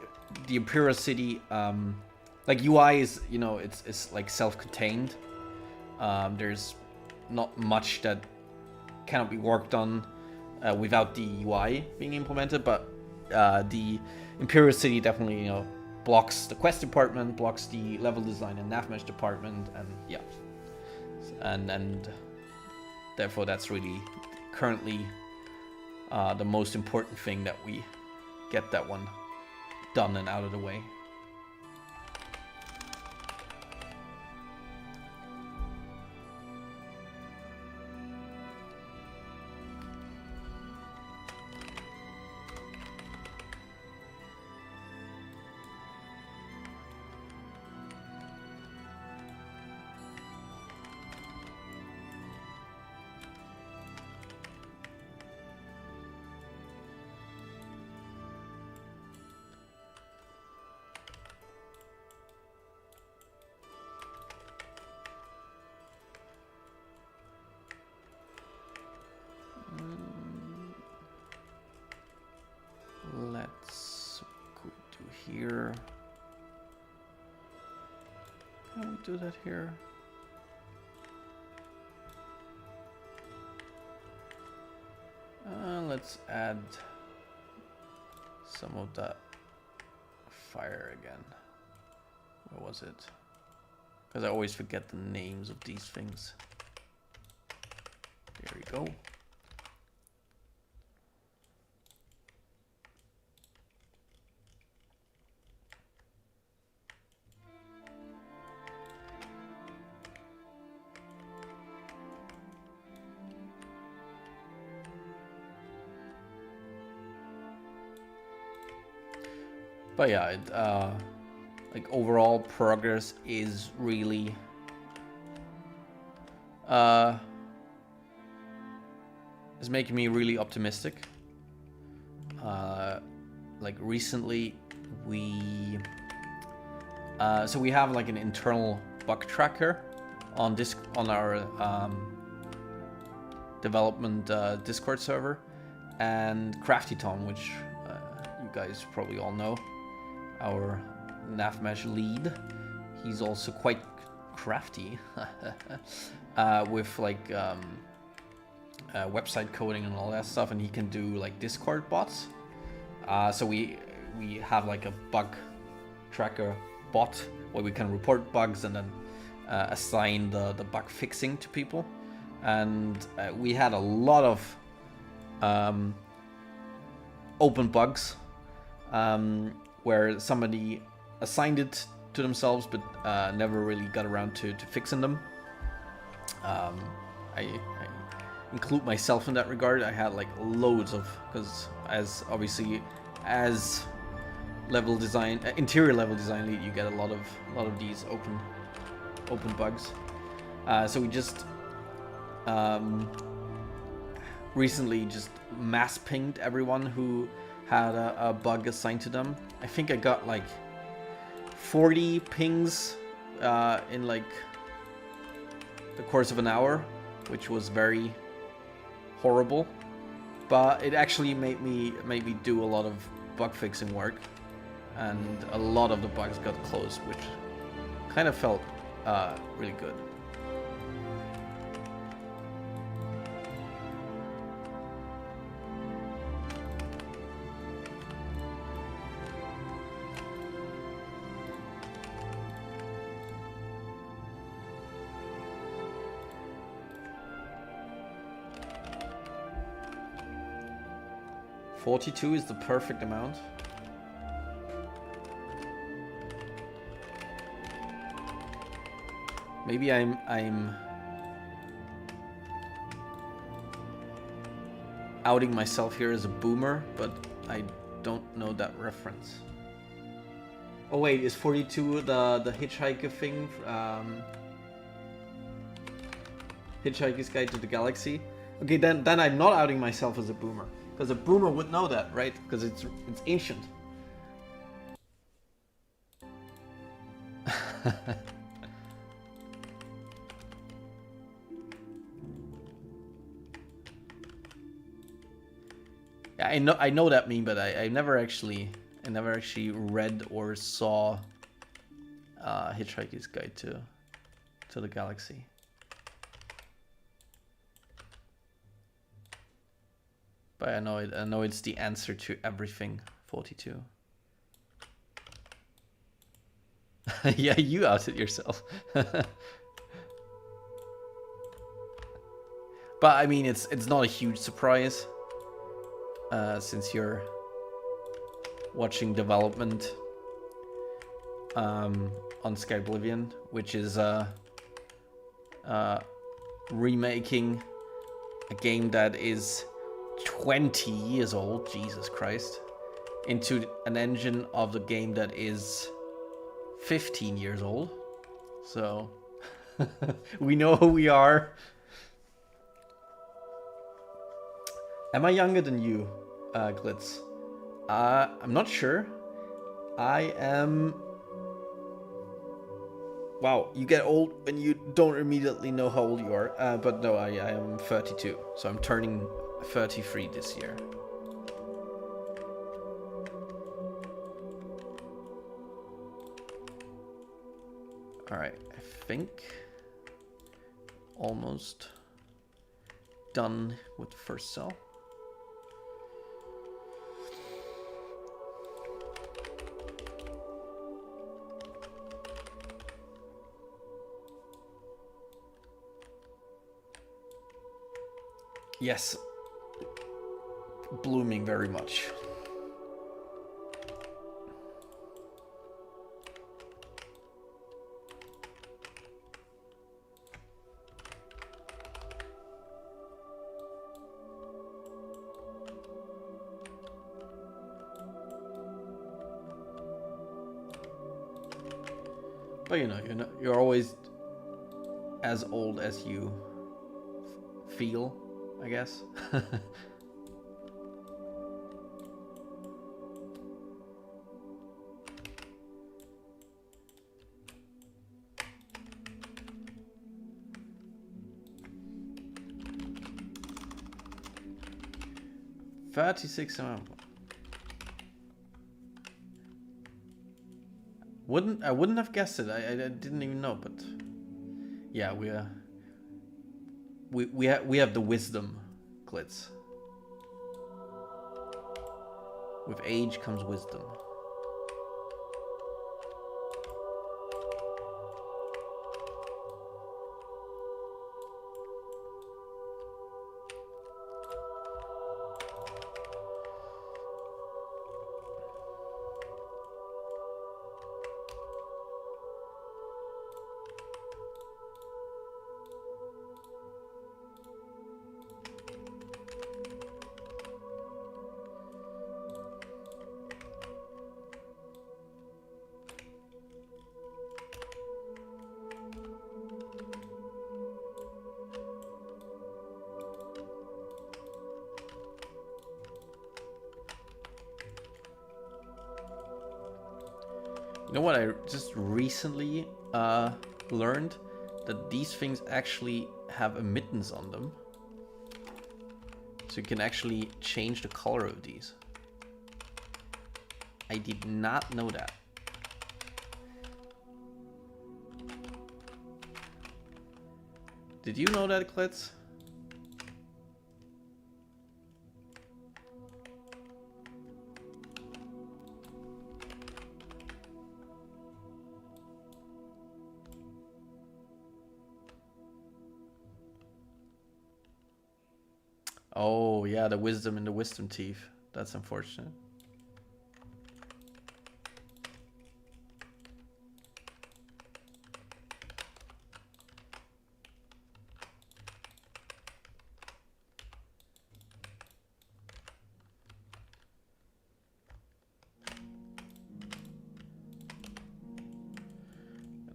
the Imperial City, like UI is, you know, it's like self-contained. There's not much that cannot be worked on without the UI being implemented, but the Imperial City definitely, you know, blocks the quest department, blocks the level design and nav mesh department, and yeah, and therefore that's really currently the most important thing, that we get that one done and out of the way. Let's go to here. Can we do that here? Let's add some of that fire again. Where was it? Because I always forget the names of these things. There we go. But yeah, like overall progress is really is making me really optimistic. Like recently we so we have like an internal bug tracker on our development Discord server, and Crafty Tom, which you guys probably all know, our NavMesh lead. He's also quite crafty with like website coding and all that stuff, and he can do like Discord bots. So we have like a bug tracker bot where we can report bugs and then assign the bug fixing to people. And we had a lot of open bugs where somebody assigned it to themselves but include myself in that regard. I had like loads of, because as level design, interior level design lead, you get a lot of these open bugs. So we just recently just mass pinged everyone who had a bug assigned to them. I think I got like 40 pings in like the course of an hour, which was very horrible. But it actually made me do a lot of bug fixing work, and a lot of the bugs got closed, which kind of felt really good. $42 is the perfect amount. Maybe I'm outing myself here as a boomer, but I don't know that reference. Oh wait, is 42 the hitchhiker thing? Hitchhiker's Guide to the Galaxy? Okay, then I'm not outing myself as a boomer, because a boomer would know that, right? Because it's ancient. Yeah, I know that meme, but I never actually read or saw Hitchhiker's Guide to the Galaxy. But I know it's the answer to everything. 42. Yeah, you outed yourself. But I mean, it's not a huge surprise, since you're watching development on Skyblivion, which is remaking a game that is 20 years old, Jesus Christ, into an engine of the game that is 15 years old. So we know who we are. Am I younger than you, Glitz? I'm not sure. I am... Wow, you get old when you don't immediately know how old you are. But no, I am 32, so I'm turning 33 this year. Alright, I think almost done with the first cell. Yes, blooming very much. But you know, you're always as old as you feel, I guess. $36 amount. I wouldn't have guessed it. I didn't even know, but yeah, we have the wisdom, Glitz. With age comes wisdom. You know what I just recently learned? That these things actually have emittance on them. So you can actually change the color of these. I did not know that. Did you know that, Klitz? Oh, yeah, the wisdom in the wisdom teeth. That's unfortunate.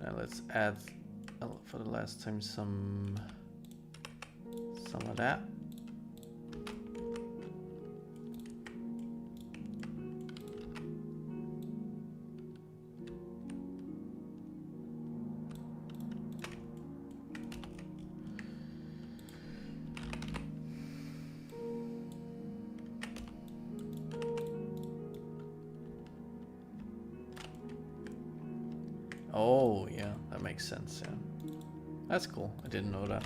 Now let's add, for the last time, some of that. Oh, yeah, that makes sense, yeah. That's cool. I didn't know that.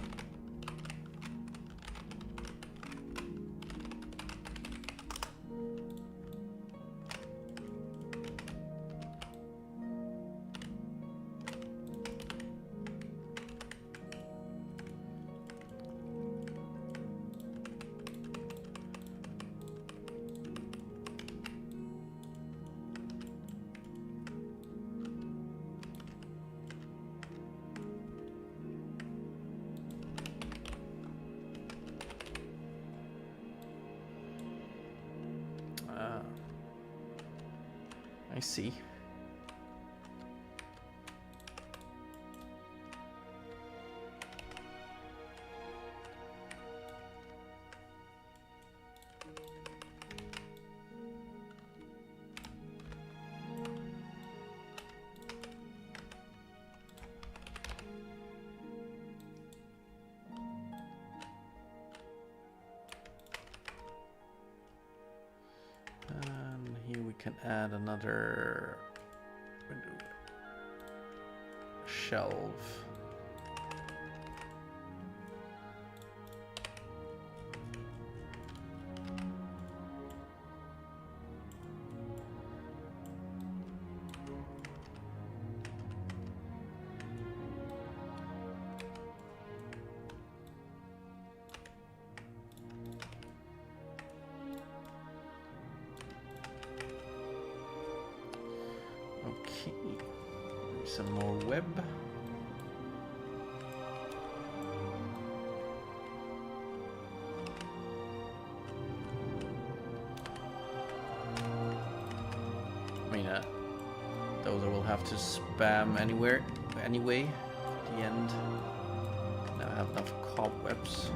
I see. And here we can add another shelf. Okay, some more web. I mean, those I will have to spam anyway. At the end, now I have enough cobwebs.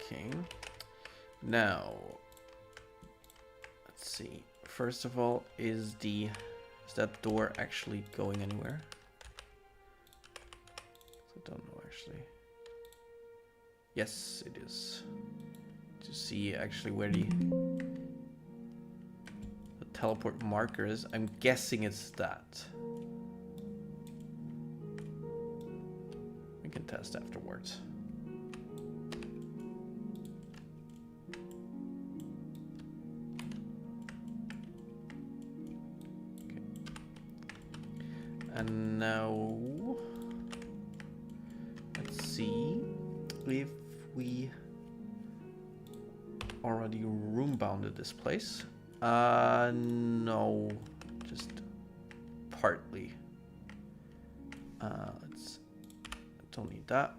Okay, now let's see. First of all, is that door actually going anywhere? I don't know actually. Yes, it is. To see actually where the teleport marker is. I'm guessing it's that. We can test afterwards. And now, let's see if we already room bounded this place. No, just partly. Don't need that.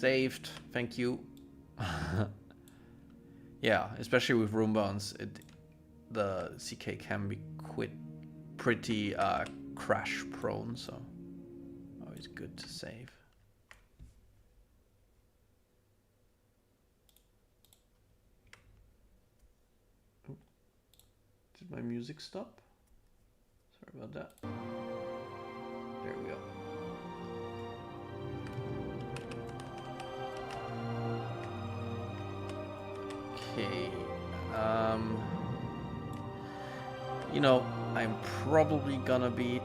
Saved. Thank you. Yeah, especially with room bounds, the CK can be pretty crash prone, so always good to save. Did my music stop? Sorry about that. There we go. Okay. You know, I'm probably gonna be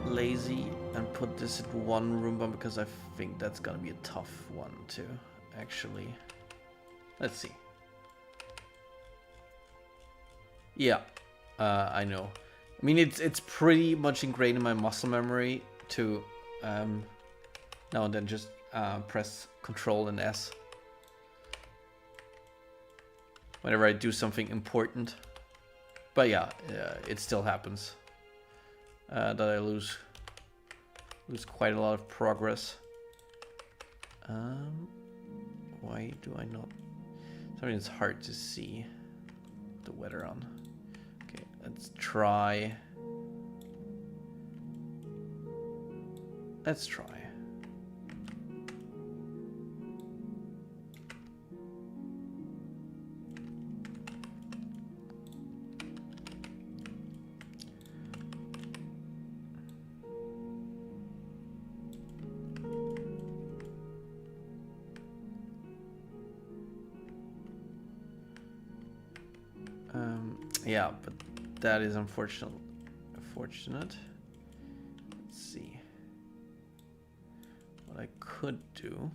lazy and put this at one room bomb because I think that's gonna be a tough one to actually. Let's see. Yeah, I know. I mean, it's pretty much ingrained in my muscle memory to now and then just press Control and S whenever I do something important. But yeah, it still happens that I lose quite a lot of progress. Why do I not? Something it's hard to see the weather on. Okay, let's try. Let's try. Yeah, but that is unfortunate. Let's see what I could do.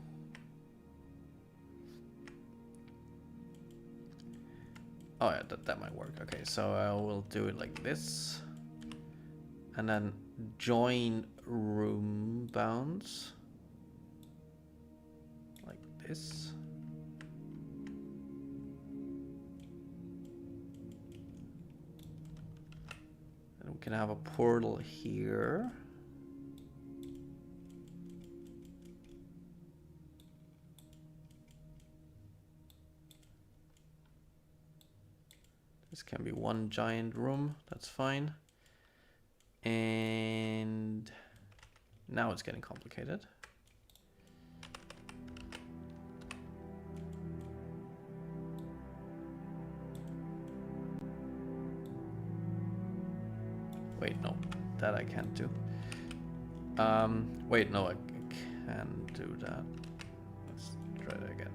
Oh yeah, that might work. Okay, so I will do it like this, and then join room bounds like this. And we can have a portal here. This can be one giant room, that's fine. And now it's getting complicated. Wait, no, that I can't do. Wait, no, I can do that. Let's try that again.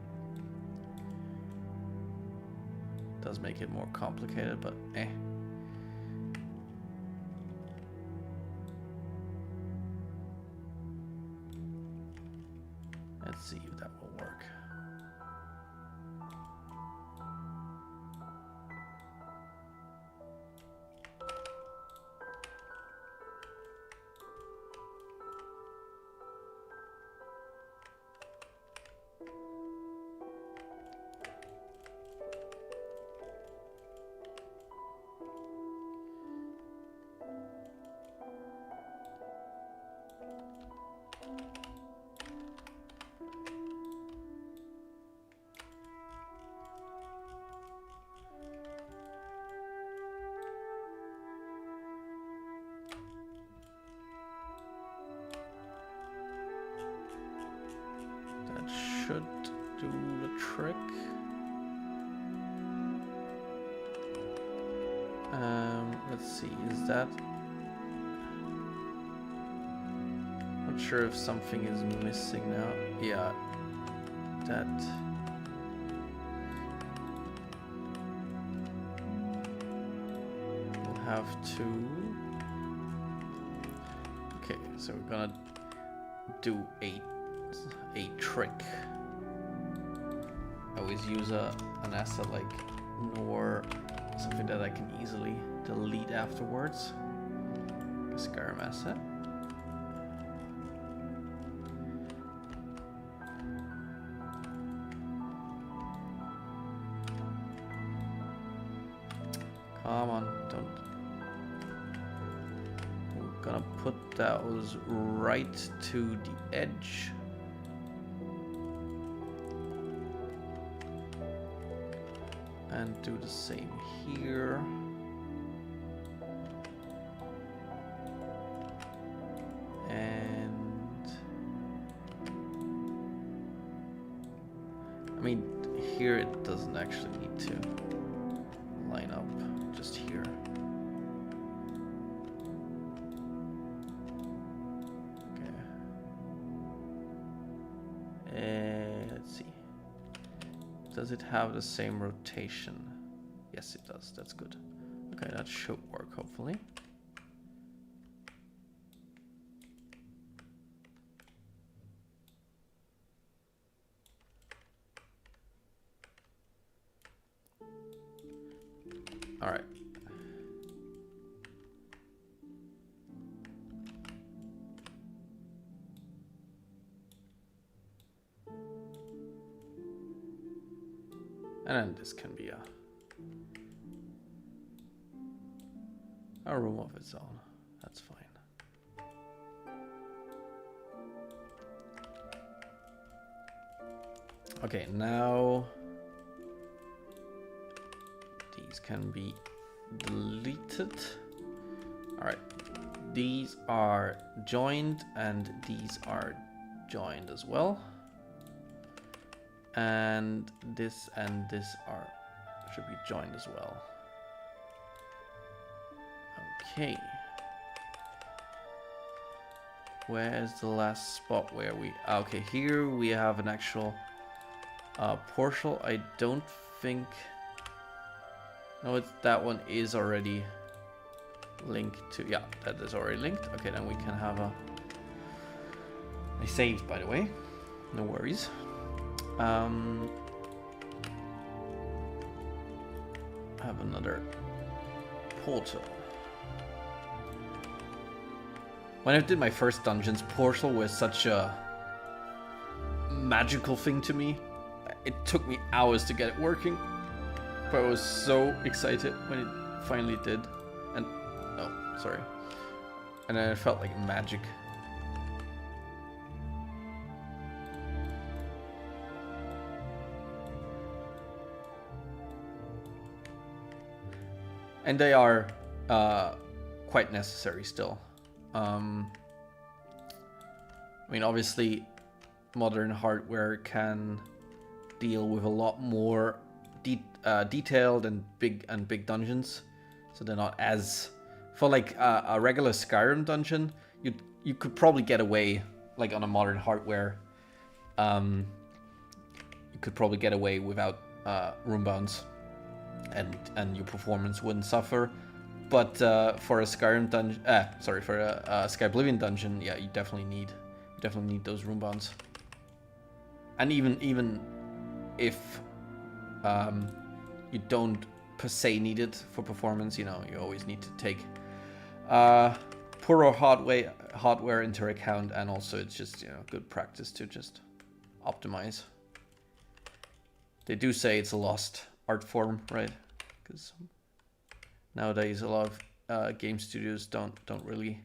Does make it more complicated, but eh. Let's see if that will work. Should do the trick. Let's see, is that... Not sure if something is missing now. Yeah, that... We'll have to... Okay, so we're gonna do a trick. I always use an asset like nor something that I can easily delete afterwards. A Skyrim asset. Come on, don't. We're gonna put those right to the edge. And do the same here. And I mean, here it doesn't actually need to line up, just here. Okay. Let's see. Does it have the same rotation? Yes, it does. That's good. Okay, that should work, hopefully. All right. And then this can be a room of its own. That's fine. Okay, now these can be deleted. All right, these are joined and these are joined as well. And this are should be joined as well. Okay. Where's the last spot where we... Okay, here we have an actual portal. I don't think... No, that one is already linked to... Yeah, that is already linked. Okay, then we can have a... I saved, by the way. No worries. Have another portal. When I did my first dungeons, portal was such a magical thing to me. It took me hours to get it working, but I was so excited when it finally did. And oh, sorry. And then it felt like magic. And they are quite necessary still. I mean, obviously, modern hardware can deal with a lot more detailed and big dungeons, so they're not as... For like a regular Skyrim dungeon, you could probably get away, like on a modern hardware. You could probably get away without room bounds. And your performance wouldn't suffer, but for a Skyrim dungeon, for a Skyblivion dungeon, yeah, you definitely need those room bounds. And even if you don't per se need it for performance, you know, you always need to take poorer hardware into account, and also it's just, you know, good practice to just optimize. They do say it's a lost art form, right? Because nowadays a lot of game studios don't really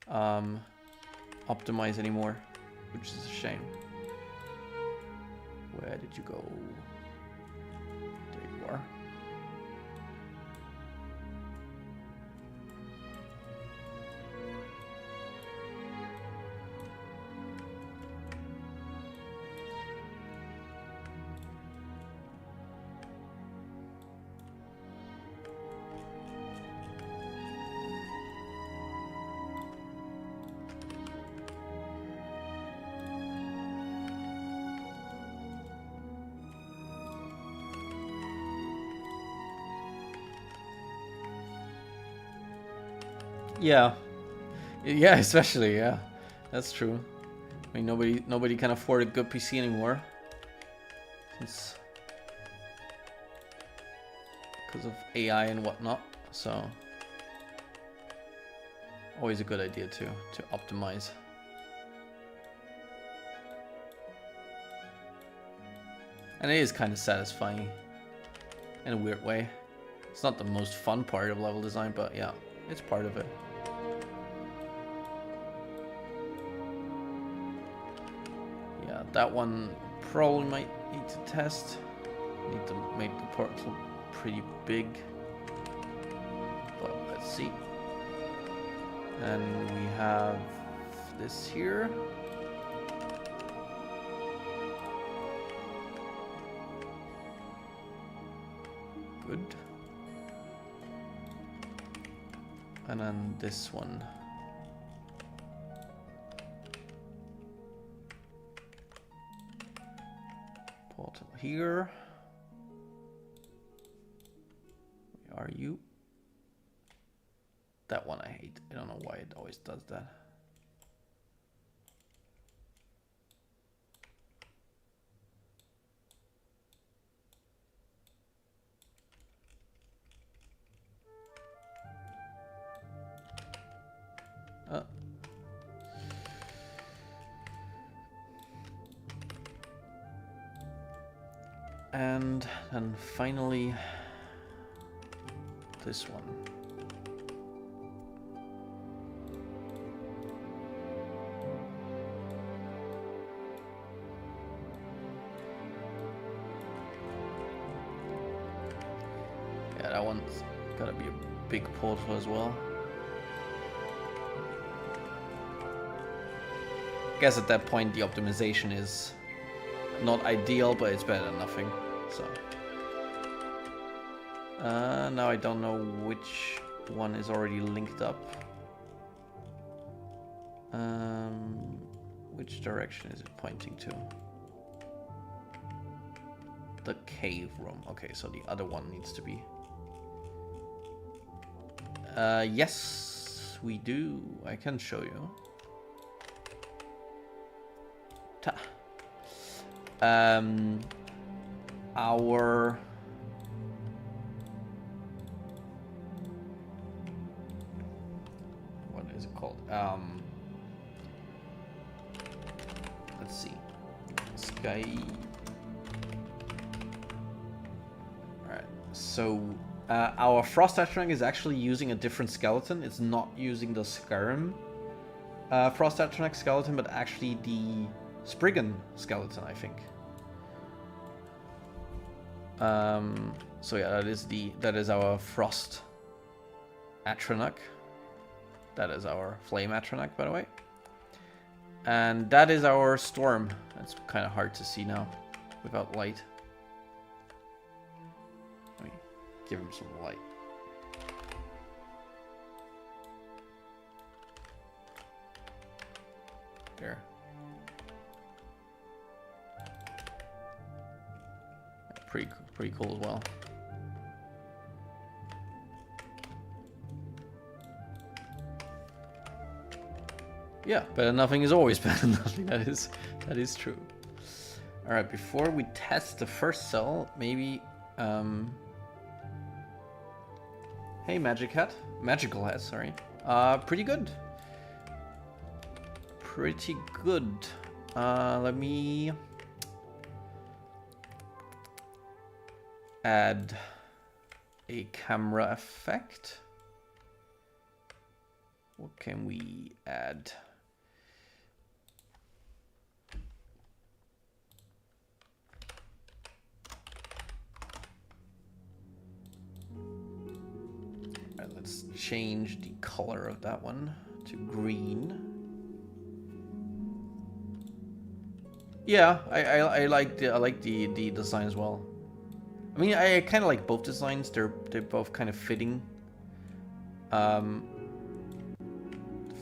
optimize anymore, which is a shame. Where did you go? There you are. Yeah, especially, yeah, that's true. I mean, nobody can afford a good PC anymore, since because of AI and whatnot. So, always a good idea to optimize. And it is kind of satisfying in a weird way. It's not the most fun part of level design, but yeah, it's part of it. Yeah, that one probably might need to test. Need to make the portal pretty big. But let's see. And we have this here. Good. And then this one. Portal here. Where are you? That one I hate. I don't know why it always does that. And then finally this one. Yeah, that one's gotta be a big portal as well. I guess at that point the optimization is not ideal, but it's better than nothing. So now I don't know which one is already linked up. Which direction is it pointing to? The cave room. Okay, so the other one needs to be. Yes, we do. I can show you. Ta. Our what is it called? Let's see. Sky. Alright, so our Frost Atronach is actually using a different skeleton. It's not using the Skyrim Frost Atronach skeleton, but actually the Spriggan skeleton, I think. So yeah, that is our Frost Atronach. That is our Flame Atronach, by the way. And that is our Storm. That's kind of hard to see now without light. Let me give him some light. There. Pretty cool as well. Yeah, better than nothing is always better than nothing. That is true. All right, before we test the first cell, maybe hey, magical hat, sorry. Pretty good. Pretty good. Let me add a camera effect. What can we add? Alright, let's change the color of that one to green. Yeah, I like the design as well. I mean, I kind of like both designs. They're both kind of fitting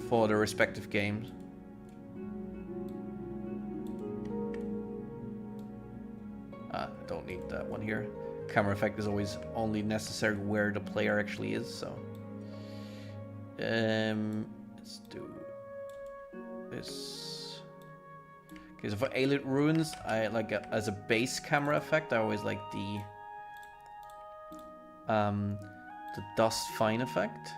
for the respective games. Don't need that one here. Camera effect is always only necessary where the player actually is. So let's do this. Okay, so for Aelid Ruins, I like as a base camera effect. I always like the dust fine effect.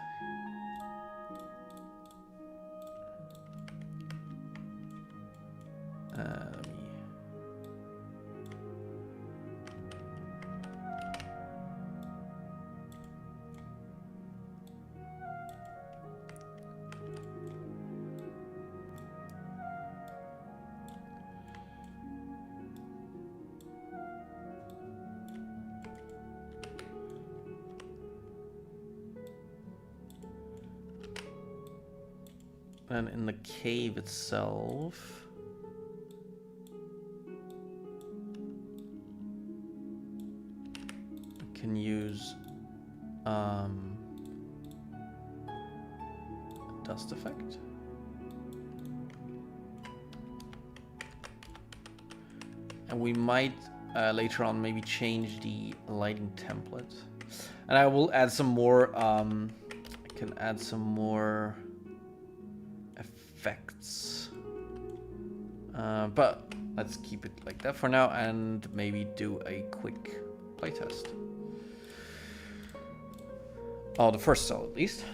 Let me... then in the cave itself, we can use a dust effect. And we might later on maybe change the lighting template. And I will add some more, I can add some more effects. But let's keep it like that for now and maybe do a quick playtest. Oh, the first cell at least.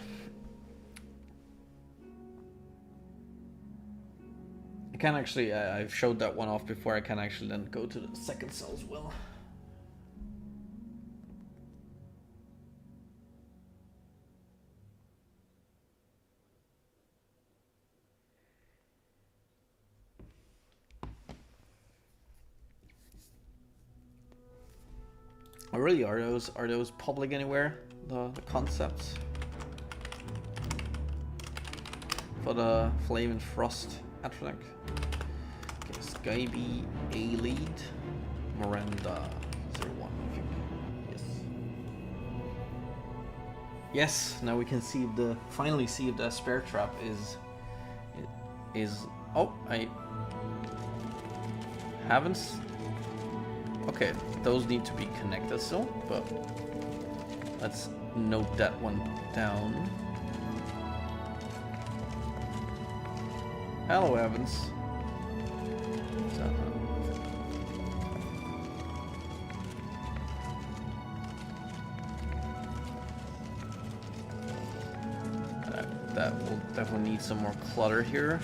I can actually, I've showed that one off before, I can actually then go to the second cell as well. Oh, really? Are those public anywhere? The concepts for the Flame and Frost Atronach. Okay, Skyby A lead, Miranda 01. I think. Yes. Yes. Now we can see if the finally see if the spare trap is. Oh, I haven't. Okay, those need to be connected still, but let's note that one down. Hello, Evans. That will definitely need some more clutter here.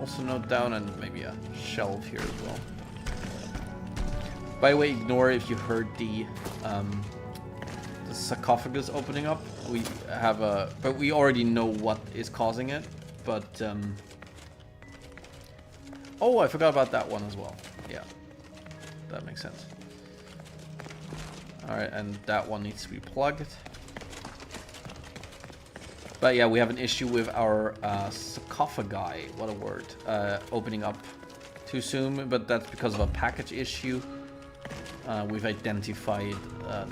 Also note down and maybe a shelf here as well. By the way, ignore if you heard the sarcophagus opening up. We have but we already know what is causing it. But oh, I forgot about that one as well. Yeah, that makes sense. All right, and that one needs to be plugged. But yeah, we have an issue with our sarcophagi. What a word! Opening up too soon, but that's because of a package issue. We've identified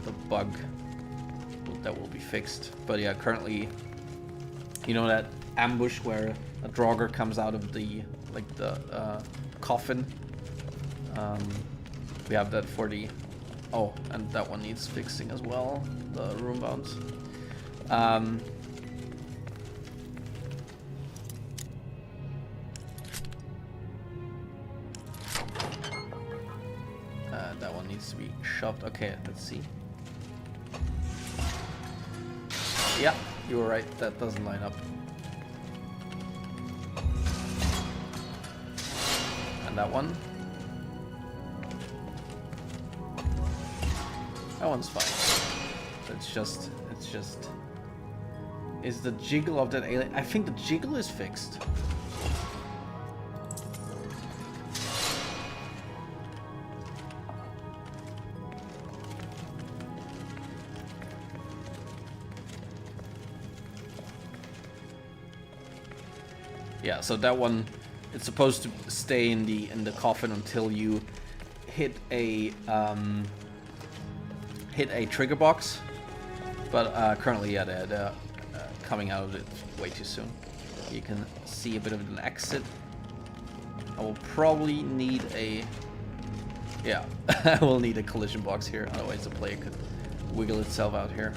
the bug that will be fixed. But yeah, currently, you know that ambush where a Draugr comes out of the coffin. We have that for the. Oh, and that one needs fixing as well. The room bounce. That one needs to be shoved. Okay, let's see. Yeah, you were right. That doesn't line up. And that one. That one's fine. It's just. Is the jiggle of that alien? I think the jiggle is fixed. Yeah, so that one, it's supposed to stay in the coffin until you hit a trigger box, but currently, yeah, they're coming out of it way too soon. You can see a bit of an exit. I will probably need a, yeah, I will need a collision box here, otherwise the player could wiggle itself out here.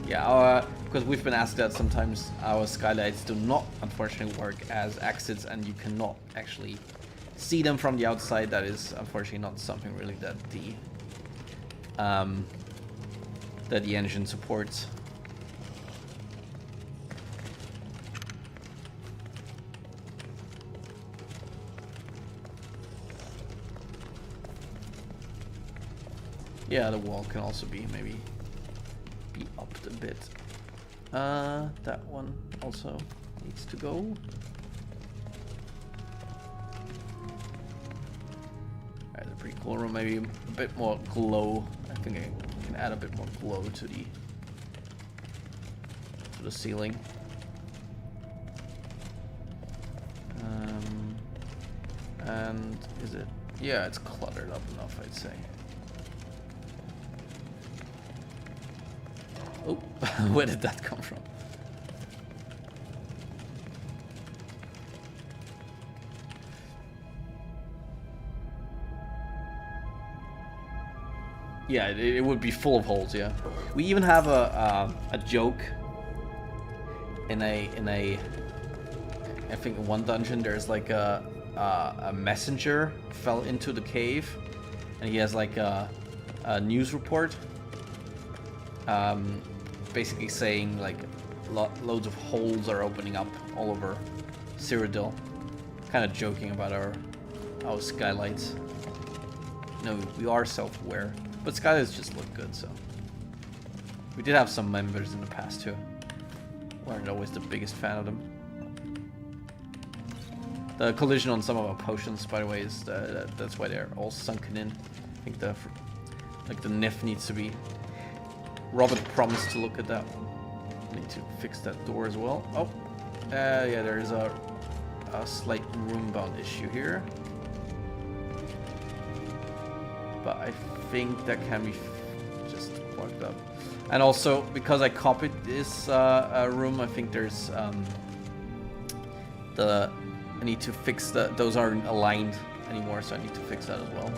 Yeah, because we've been asked that sometimes our skylights do not, unfortunately, work as exits, and you cannot actually see them from the outside. That is, unfortunately, not something really that the engine supports. Yeah, the wall can also be maybe upped a bit. That one also needs to go. Alright, a pretty cool room. Maybe a bit more glow. I think I can add a bit more glow to the ceiling. And is it? Yeah, it's cluttered up enough, I'd say. Oh, where did that come from? Yeah, it would be full of holes. Yeah, we even have a joke in a. I think in one dungeon there's like a messenger fell into the cave, and he has like a news report, basically saying like loads of holes are opening up all over Cyrodiil, kind of joking about our skylights. No, we are self-aware. But skylights just look good, so. We did have some members in the past too. Weren't always the biggest fan of them. The collision on some of our potions, by the way, is that's why they're all sunken in. I think the NIF needs to be. Robert promised to look at that. Need to fix that door as well. Oh, yeah, there's a slight room-bound issue here. But I think that can be just plugged up. And also, because I copied this room, I think there's I need to fix those aren't aligned anymore, so I need to fix that as well.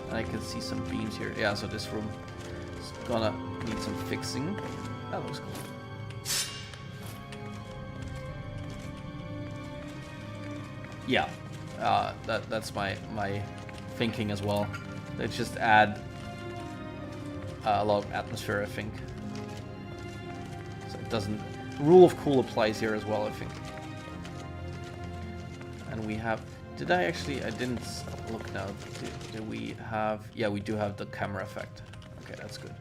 And I can see some beams here. Yeah, so this room is gonna need some fixing. That looks cool. Yeah, that's my thinking as well. They just add a lot of atmosphere, I think. So it doesn't. Rule of cool applies here as well, I think. And we have. Did I actually? I didn't look now. Do we have? Yeah, we do have the camera effect. Okay, that's good.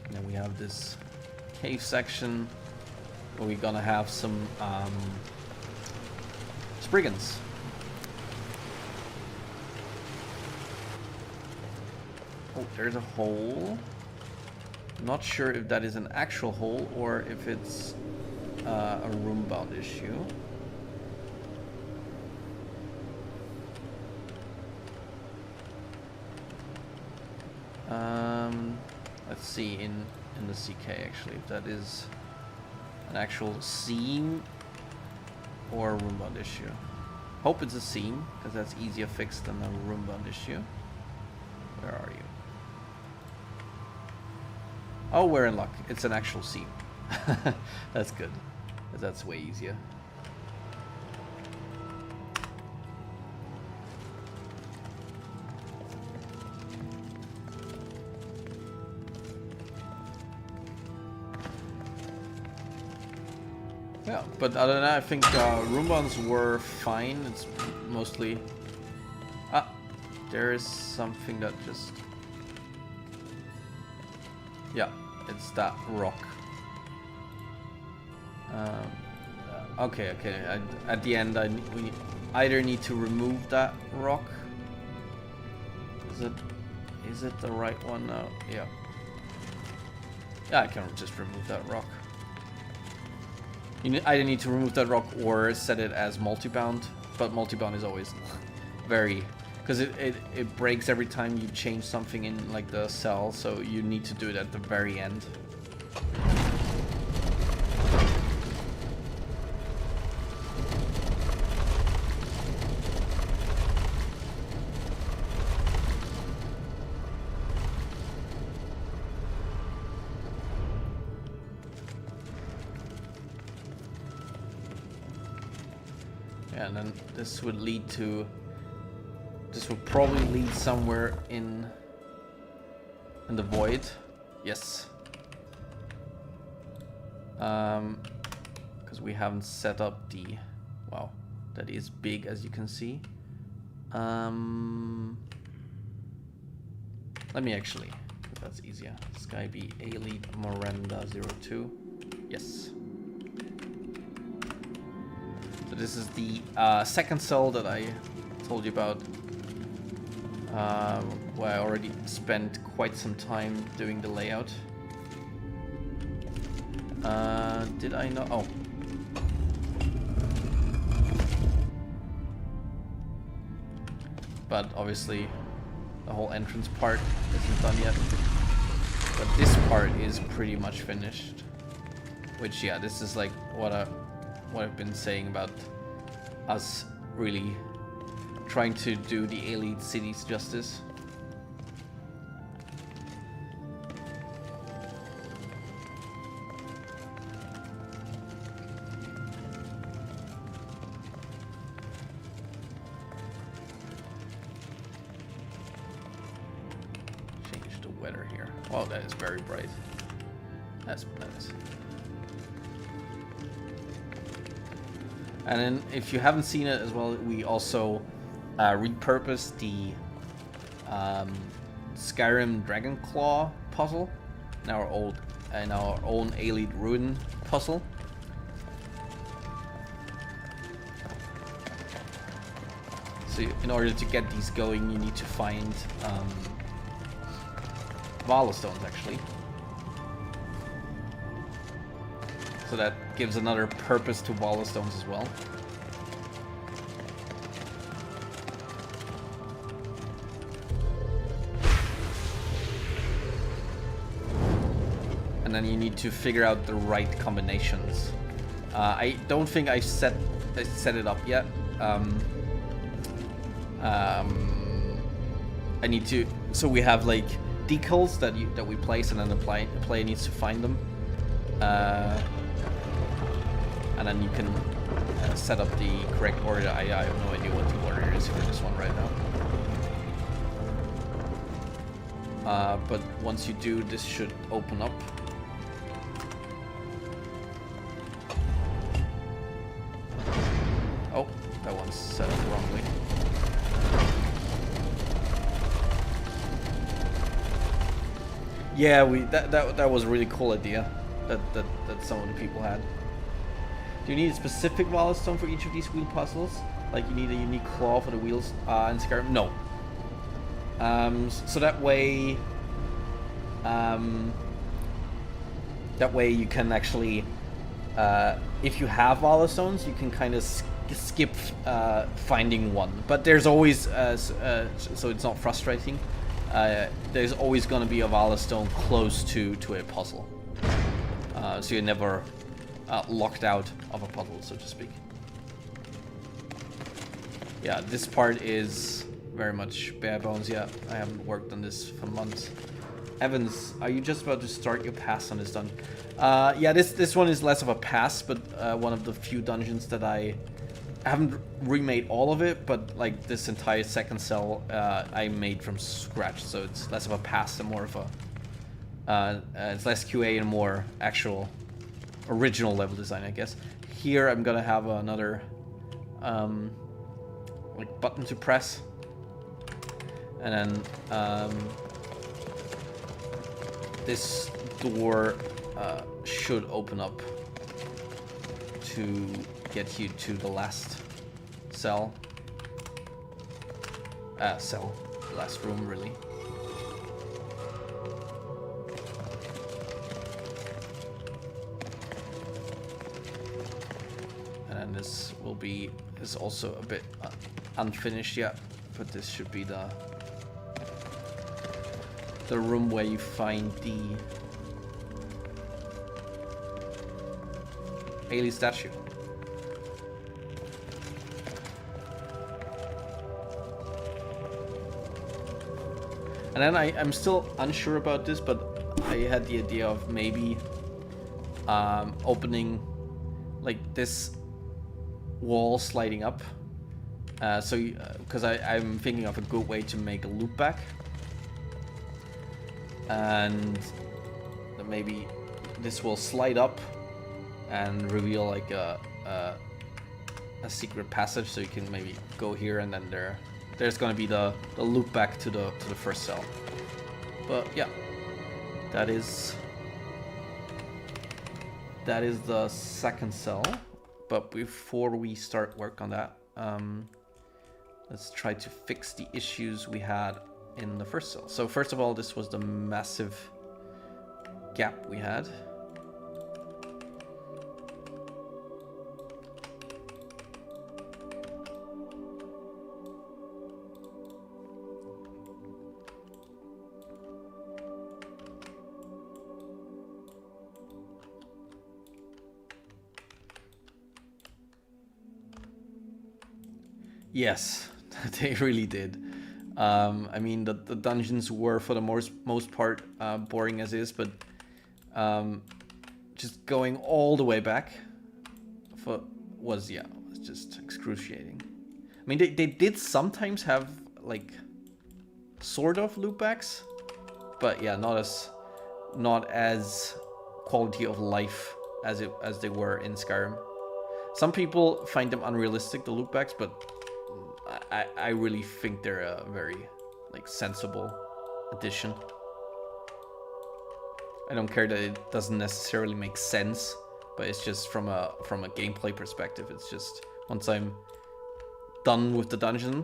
And then we have this cave section where we're gonna have some Spriggans. Oh, there's a hole. Not sure if that is an actual hole or if it's a room-bound issue. Let's see in the CK actually if that is an actual seam or a room-bound issue. Hope it's a seam because that's easier fixed than a room-bound issue. Where are you? Oh, we're in luck. It's an actual seam. That's good. That's way easier. Yeah, but other than that, I think room bounds were fine. It's mostly... Ah, there is something that just... Yeah, it's that rock. Okay. At the end, we either need to remove that rock. Is it the right one now? Yeah. Yeah, I can just remove that rock. You either need to remove that rock or set it as multi-bound, but multi-bound is always very... Because it breaks every time you change something in like the cell, so you need to do it at the very end. Yeah, and then this would lead to... This will probably lead somewhere in the void. Yes. Because we haven't set up the... Wow, that is big as you can see. Let me actually, if that's easier. Skyb A-Lead Miranda 02. Yes. So this is the second cell that I told you about. Where I already spent quite some time doing the layout. Did I not? Oh. But obviously the whole entrance part isn't done yet. But this part is pretty much finished. Which, yeah, this is like what I've been saying about us really trying to do the elite cities justice. Change the weather here. Oh, that is very bright. That's nice. And then, if you haven't seen it as well, we also repurposed the Skyrim Dragonclaw puzzle in our own Elite Ruin puzzle. So, in order to get these going, you need to find Vala stones, actually. So that gives another purpose to Vala stones as well. And then you need to figure out the right combinations. I don't think I set it up yet. I need to. So we have like decals that we place, and then the player needs to find them. And then you can set up the correct order. I have no idea what the order is for this one right now. But once you do, this should open up. Oh, that one's set up wrongly. Yeah, that was a really cool idea that some of the people had. Do you need a specific Vala stone for each of these wheel puzzles? Like you need a unique claw for the wheels in Skyrim? No. So that way you can actually, if you have Vala stones, you can kind of skip finding one. But there's always, so it's not frustrating. There's always going to be a Vala stone close to a puzzle, so you're never locked out of a puzzle, so to speak. Yeah, this part is very much bare bones. Yeah, I haven't worked on this for months. Evans, are you just about to start your pass on this dungeon? Yeah, this one is less of a pass, but one of the few dungeons that I haven't remade all of it, but like this entire second cell I made from scratch, so it's less of a pass and more of a it's less QA and more actual original level design, I guess. Here I'm gonna have another like button to press, and then this door should open up to get you to the last cell. The last room, really. And then this is also a bit unfinished yet, but this should be the room where you find the Ailey statue. And then I'm still unsure about this, but I had the idea of maybe opening like this wall sliding up. Because I'm thinking of a good way to make a loop back. And maybe this will slide up and reveal like a secret passage, so you can maybe go here, and then there's gonna be the loop back to the first cell. But yeah, that is the second cell. But before we start work on that, let's try to fix the issues we had in the first cell. So first of all, this was the massive gap we had. Yes, they really did. I mean, the dungeons were for the most part boring as is, but just going all the way back was just excruciating. I mean, they did sometimes have like sort of loopbacks, but yeah, not as quality of life as they were in Skyrim. Some people find them unrealistic, the loopbacks, but I really think they're a very like sensible addition. I don't care that it doesn't necessarily make sense, but it's just from a gameplay perspective. It's just once I'm done with the dungeon,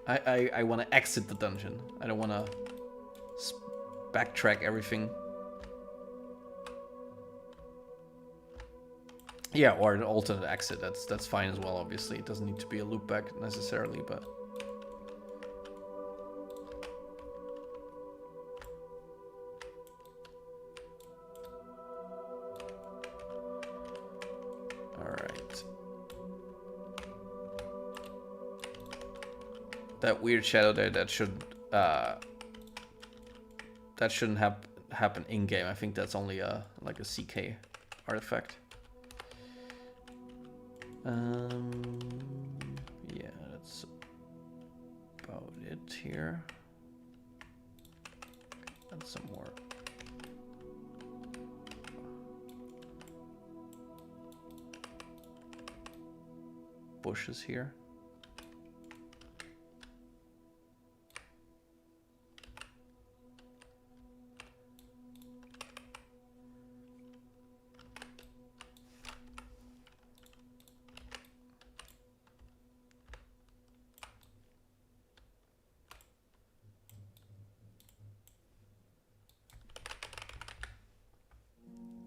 I want to exit the dungeon. I don't want to backtrack everything. Yeah, or an alternate exit. That's fine as well. Obviously, it doesn't need to be a loop back necessarily, but. All right. That weird shadow there, that shouldn't happen in game. I think that's only like a CK artifact. Yeah, that's about it here. And some more bushes here.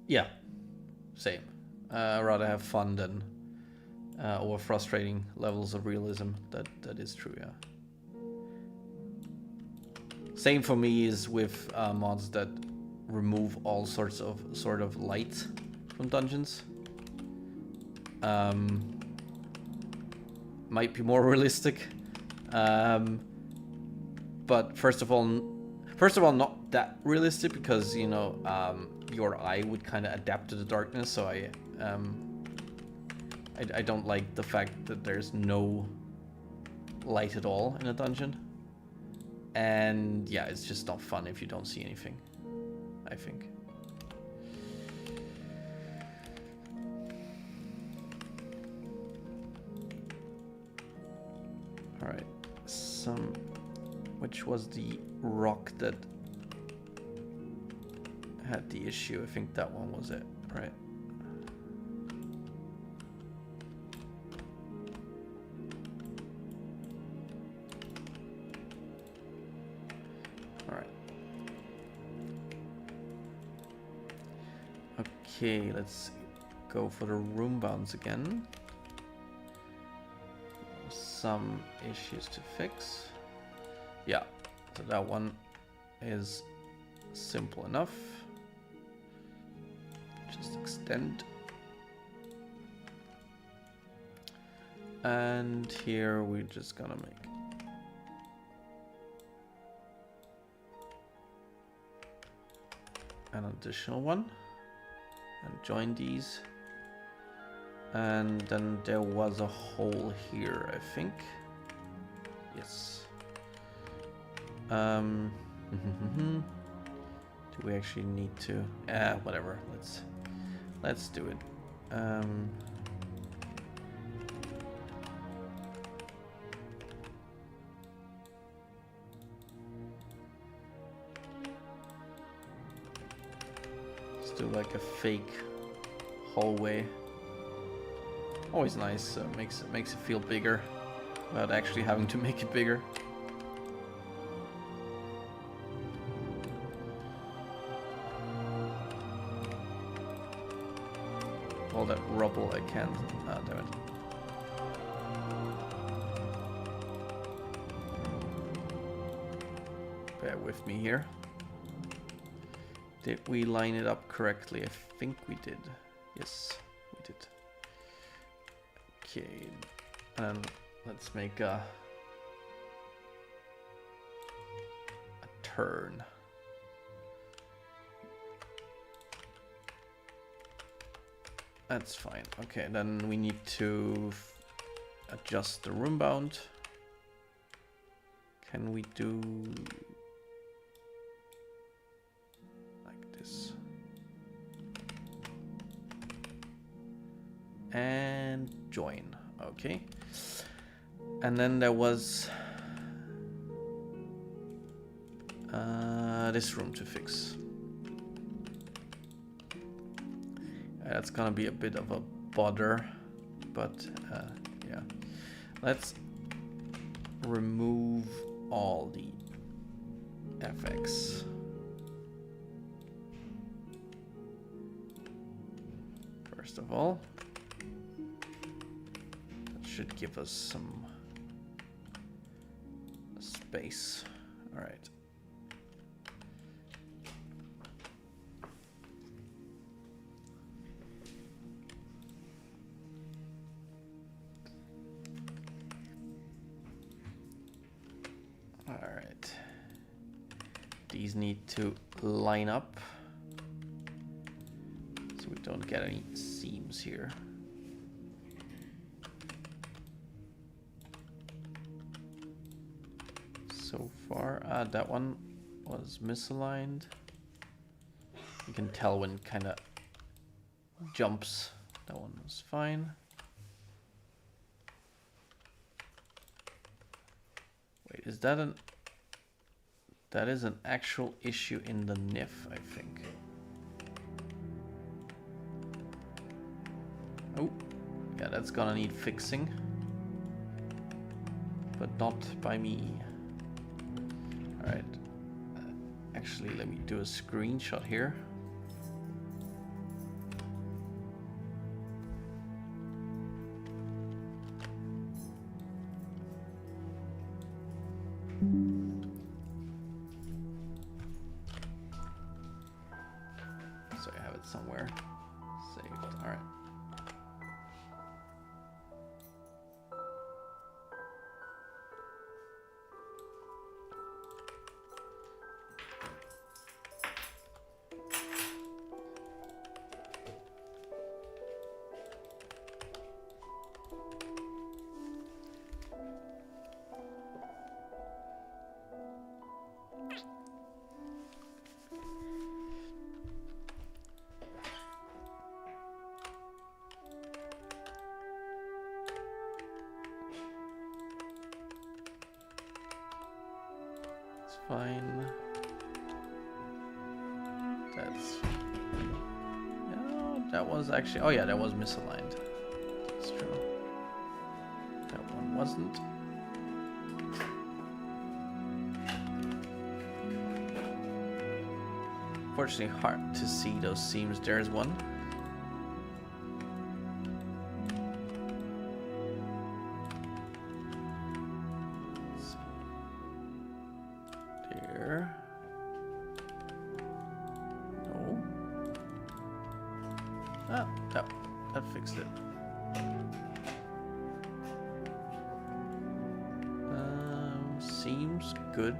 Yeah, same. Rather have fun than over frustrating levels of realism. That is true, yeah. Same for me is with mods that remove all sorts of sort of light from dungeons. Might be more realistic, but first of all, not that realistic because you know your eye would kind of adapt to the darkness. So I don't like the fact that there's no light at all in a dungeon. And yeah, it's just not fun if you don't see anything, I think. All right, which was the rock that had the issue? I think that one was it, right? All right. Okay, let's go for the room bounds again. Some issues to fix. Yeah, so that one is simple enough. Just extend. And here we're just gonna make an additional one and join these. And then there was a hole here, I think. Yes. Do we actually need to? Whatever. Let's do it. Let's do like a fake hallway. Always nice. Makes it feel bigger without actually having to make it bigger. All that rubble I can't. Damn it. Bear with me here. Did we line it up correctly? I think we did. Yes, we did. Okay, and Let's make a turn. That's fine. Okay, then we need to adjust the room bound. Can we do like this? And join. Okay. And then there was this room to fix. That's gonna be a bit of a bother, but yeah. Let's remove all the FX. First of all, that should give us some space. All right. These need to line up so we don't get any seams here. So far, that one was misaligned. You can tell when it kind of jumps. That one was fine. Wait, is that an... That is an actual issue in the NIF, I think. Oh, yeah, that's gonna need fixing. But not by me. Alright. Actually, let me do a screenshot here. Somewhere saved. All right. Fine. That's... No, that was actually... Oh yeah, that was misaligned. That's true. That one wasn't. Fortunately, hard to see those seams. There's one. That fixed it. Seems good.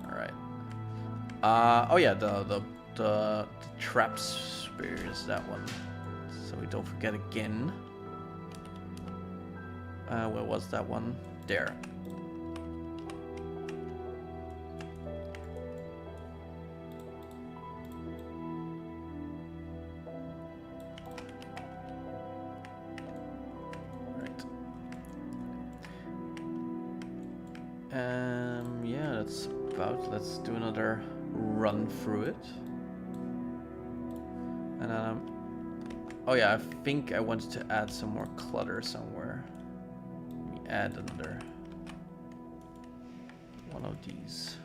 All right. Oh yeah, the trap spear is that one. So we don't forget again. Where was that one? There. Yeah, that's about. Let's do another run through it. And oh yeah, I think I wanted to add some more clutter somewhere. Let me add another one of these.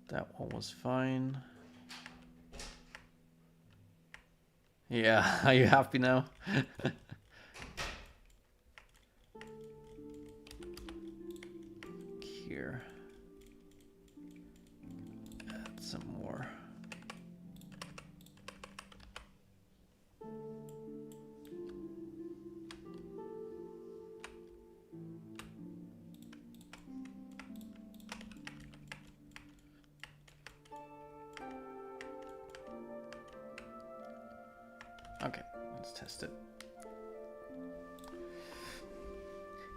That one was fine. Yeah, are you happy now? Here. Okay, let's test it.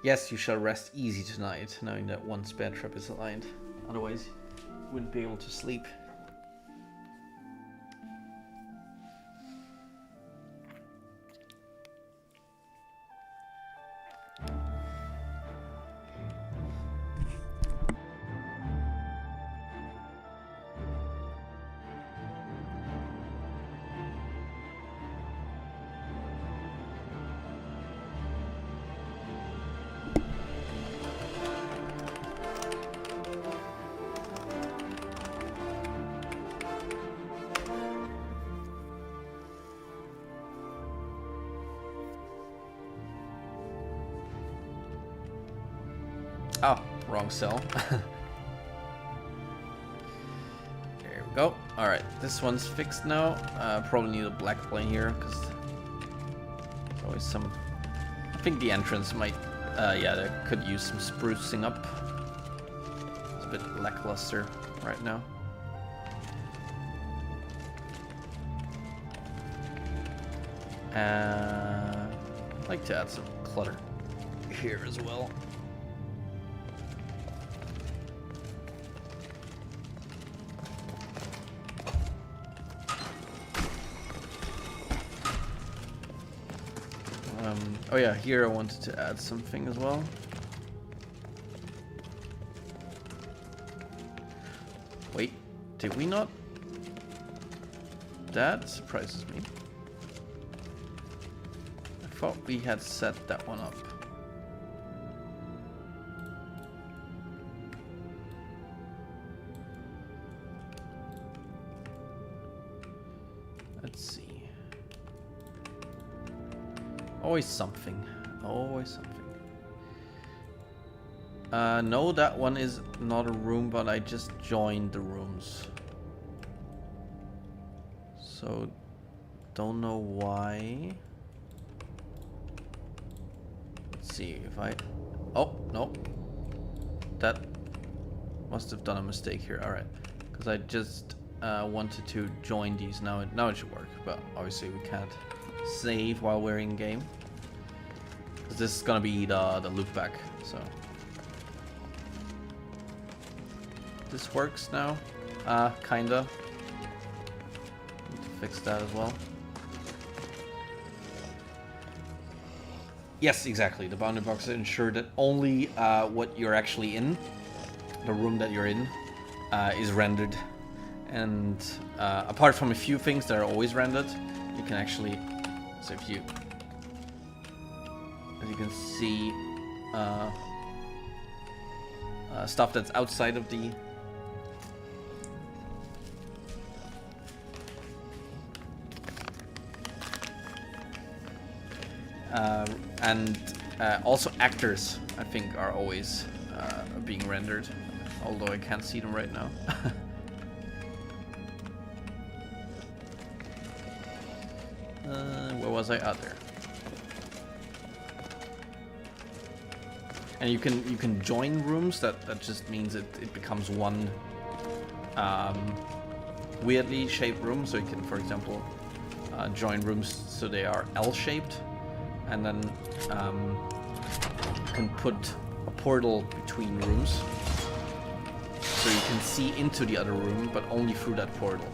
Yes, you shall rest easy tonight, knowing that one spare trap is aligned. Otherwise, you wouldn't be able to sleep. Oh, wrong cell. There we go. Alright, this one's fixed now. Probably need a black plane here, because there's always some... I think the entrance might... yeah, they could use some sprucing up. It's a bit lackluster right now. I'd like to add some clutter here as well. Oh yeah, here I wanted to add something as well. Wait, did we not? That surprises me. I thought we had set that one up. Let's see. Always something. Always something. No, that one is not a room, but I just joined the rooms. So, don't know why. Let's see if I... Oh, no. That must have done a mistake here. Alright. Because I just wanted to join these. Now it should work, but obviously we can't save while we're in game. Because this is gonna be the loop back, so. This works now. Kinda. Need to fix that as well. Yes, exactly. The boundary boxes ensure that only what you're actually in, the room that you're in, is rendered. And apart from a few things that are always rendered, you can actually, so if you, as you can see, stuff that's outside of the and also actors, I think, are always being rendered, although I can't see them right now. Where was I? Out there. And you can join rooms. That just means it becomes one weirdly shaped room. So you can, for example, join rooms so they are L-shaped, and then you can put a portal between rooms, so you can see into the other room, but only through that portal.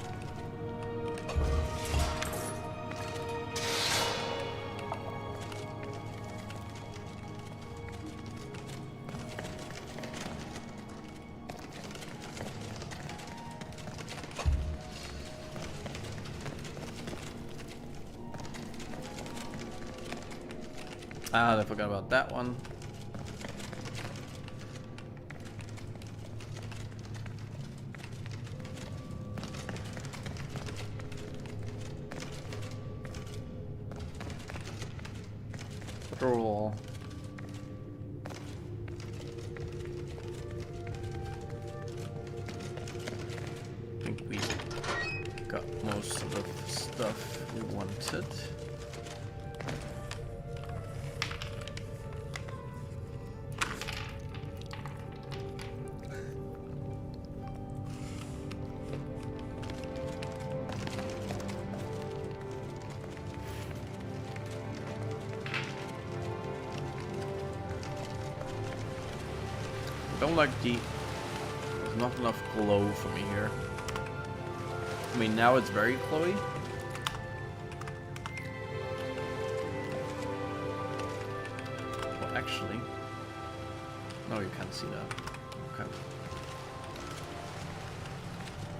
I forgot about that one. Roll. I think we got most of the stuff we wanted. don't like the... There's not enough glow for me here. I mean, now it's very glowy. Well, actually... No, you can't see that. Okay.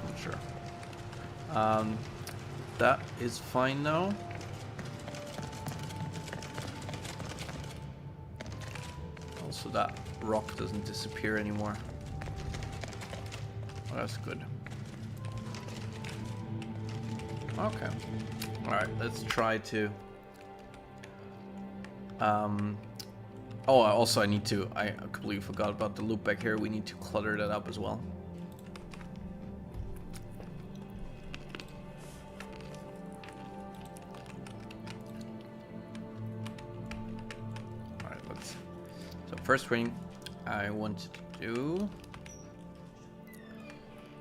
Not sure. That is fine now. Also, that rock doesn't disappear anymore. Oh, that's good. Okay. Alright, let's try to... Oh, also I need to... I completely forgot about the loop back here. We need to clutter that up as well. Alright, let's... So first thing I want to do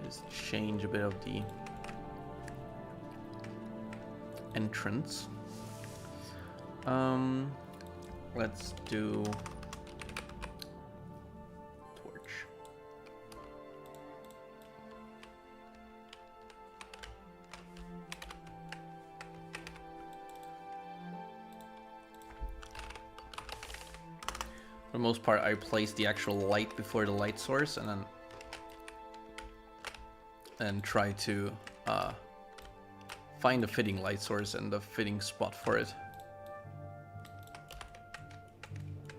is change a bit of the entrance. Let's do torch. For the most part, I place the actual light before the light source, and then try to find a fitting light source and the fitting spot for it.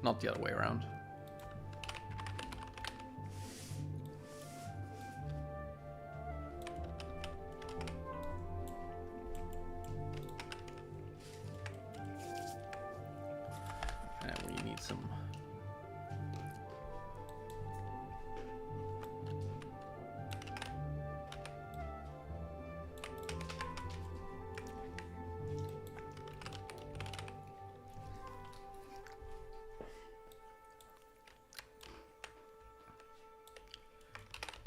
Not the other way around. And we need some...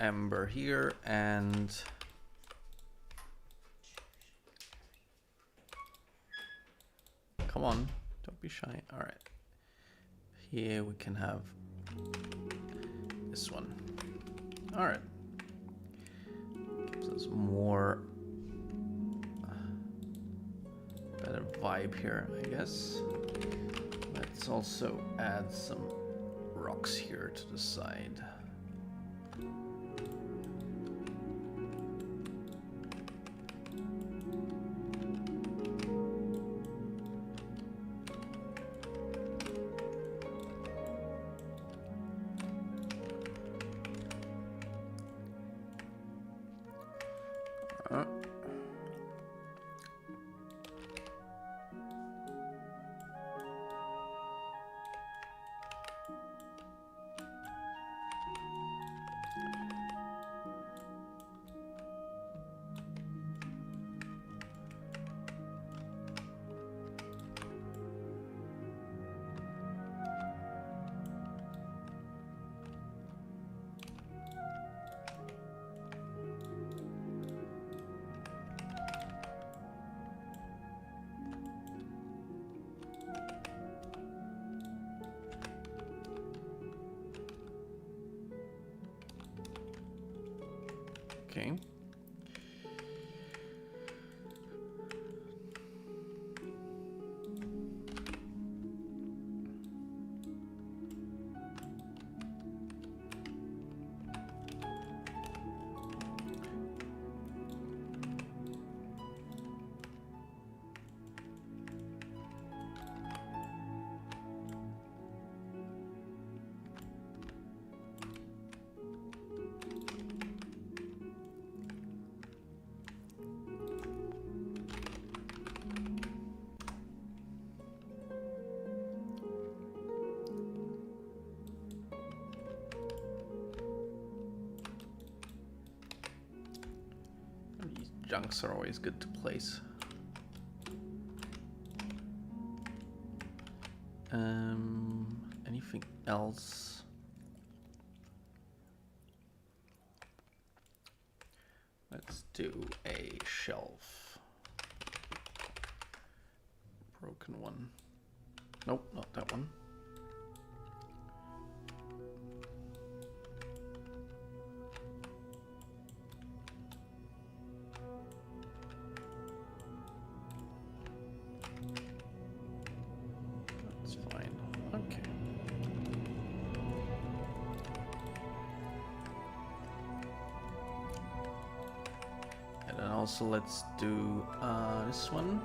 ember here, and come on, don't be shy. All right, here we can have this one. All right, gives us more better vibe here, I guess. Let's also add some rocks here to the side. Okay. Junks are always good to place. Anything else? Let's do a shelf. Broken one. Nope, not that one. so let's do this one.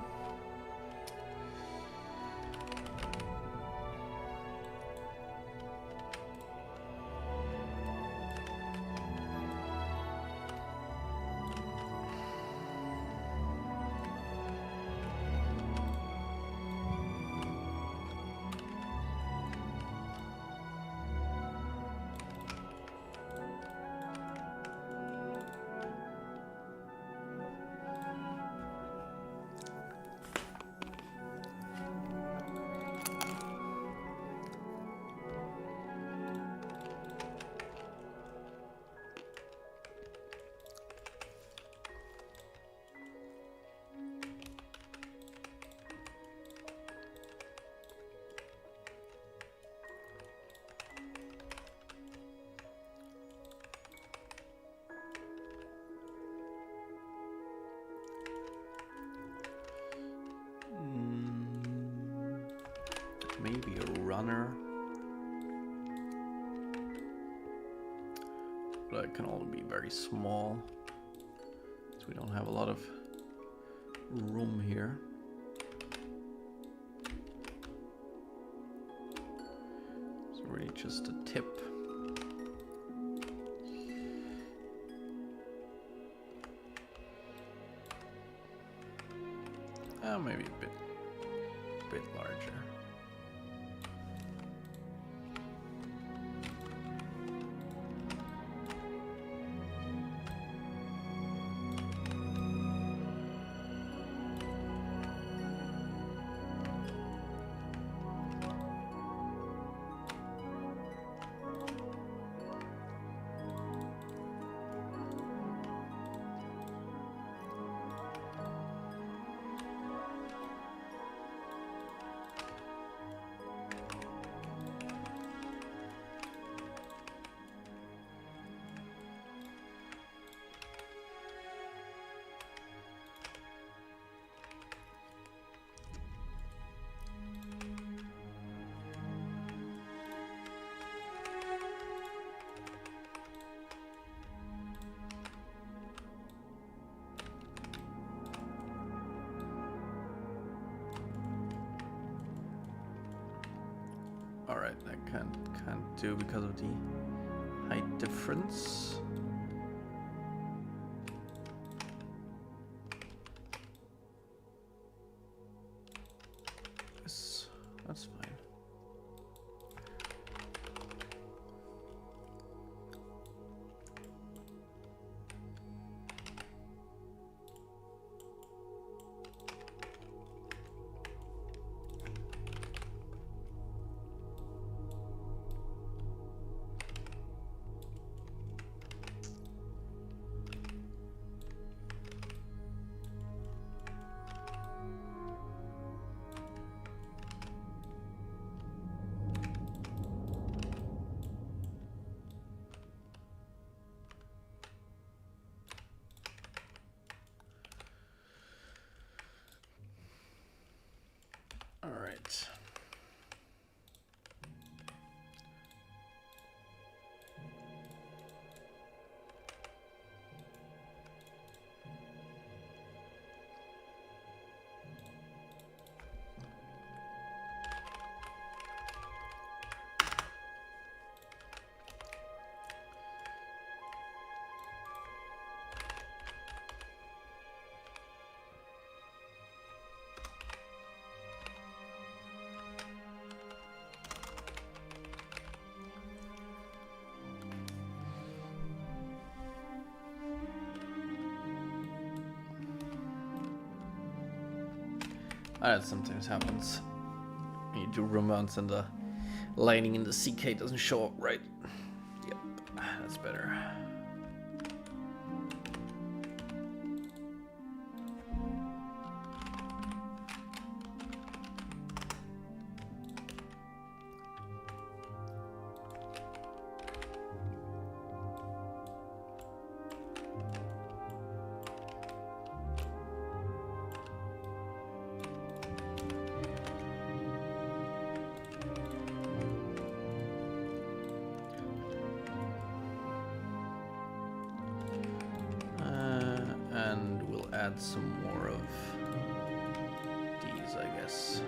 Maybe a runner, but it can all be very small, so we don't have a lot of room here. So really just a tip. Maybe a bit larger. Alright, I can't do because of the height difference. Yes, that's fine. All right. That sometimes happens. You do room mounts and the lining in the CK doesn't show up right. Yep, that's better. add some more of these, I guess.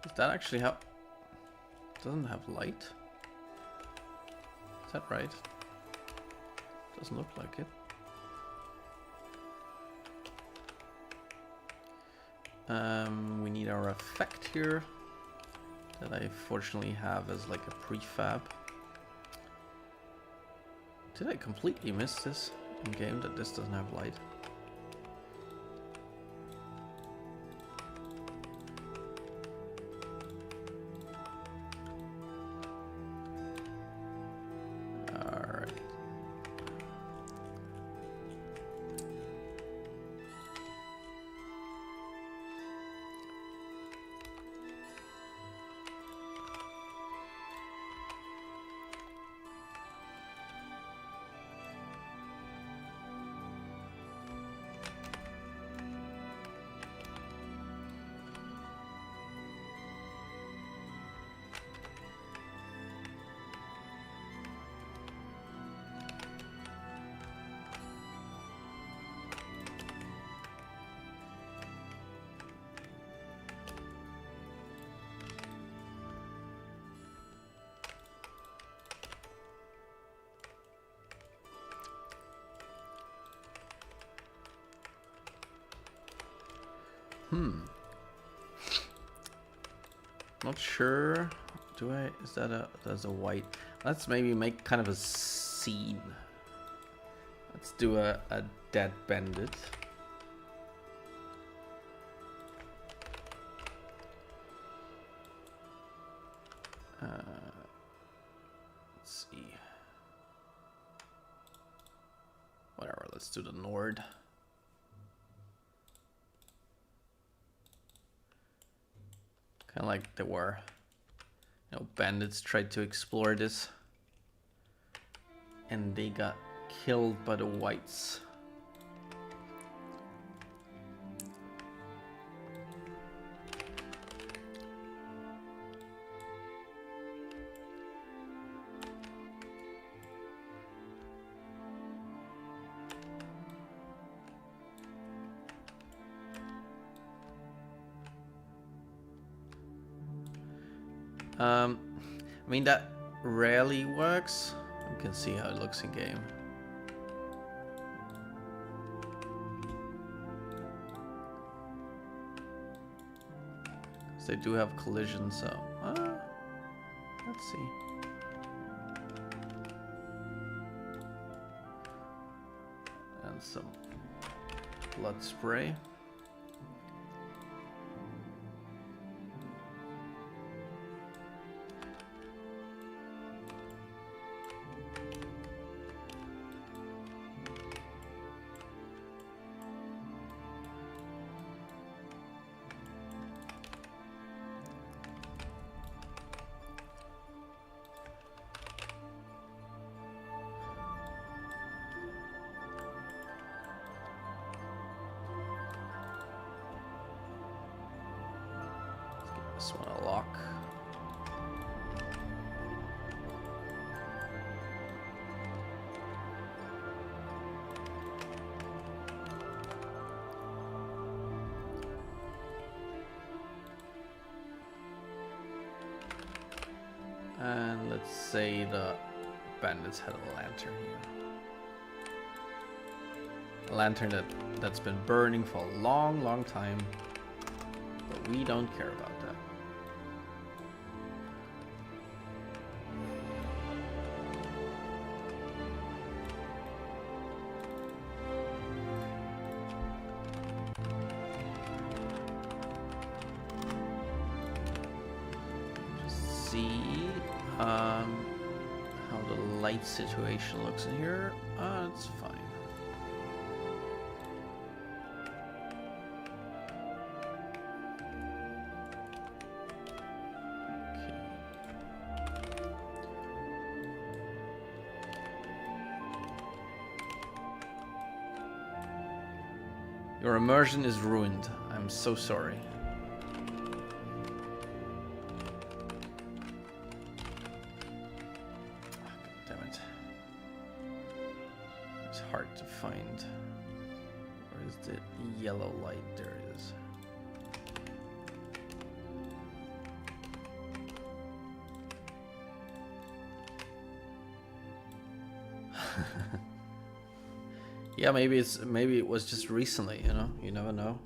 Does that actually have... doesn't have light? Is that right? Doesn't look like it. We need our effect here that I fortunately have as like a prefab. Did I completely miss this in game that this doesn't have light? Not sure. Do I? Is that that's a white? Let's maybe make kind of a scene. Let's do a dead bandit. Let's see. Whatever. Let's do the Nord. Kind of like there were, you know, bandits tried to explore this and they got killed by the whites. I mean, that rarely works. You can see how it looks in game. They do have collision, so let's see. And some blood spray. This one a lock. And let's say the bandits had a lantern here. A lantern that's been burning for a long, long time. But we don't care about that. Just see how the light situation looks in here. It's fine. Your immersion is ruined. I'm so sorry. Oh, God damn it. It's hard to find. Where is the yellow light? There it is. Yeah, maybe it was just recently, you know? You never know.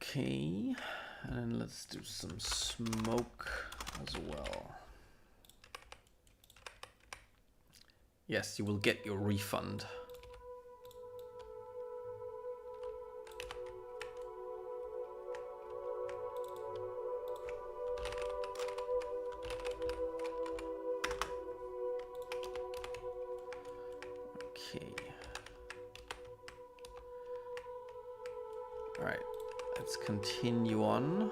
Okay, and then let's do some smoke as well. Yes, you will get your refund. Okay. All right, let's continue on.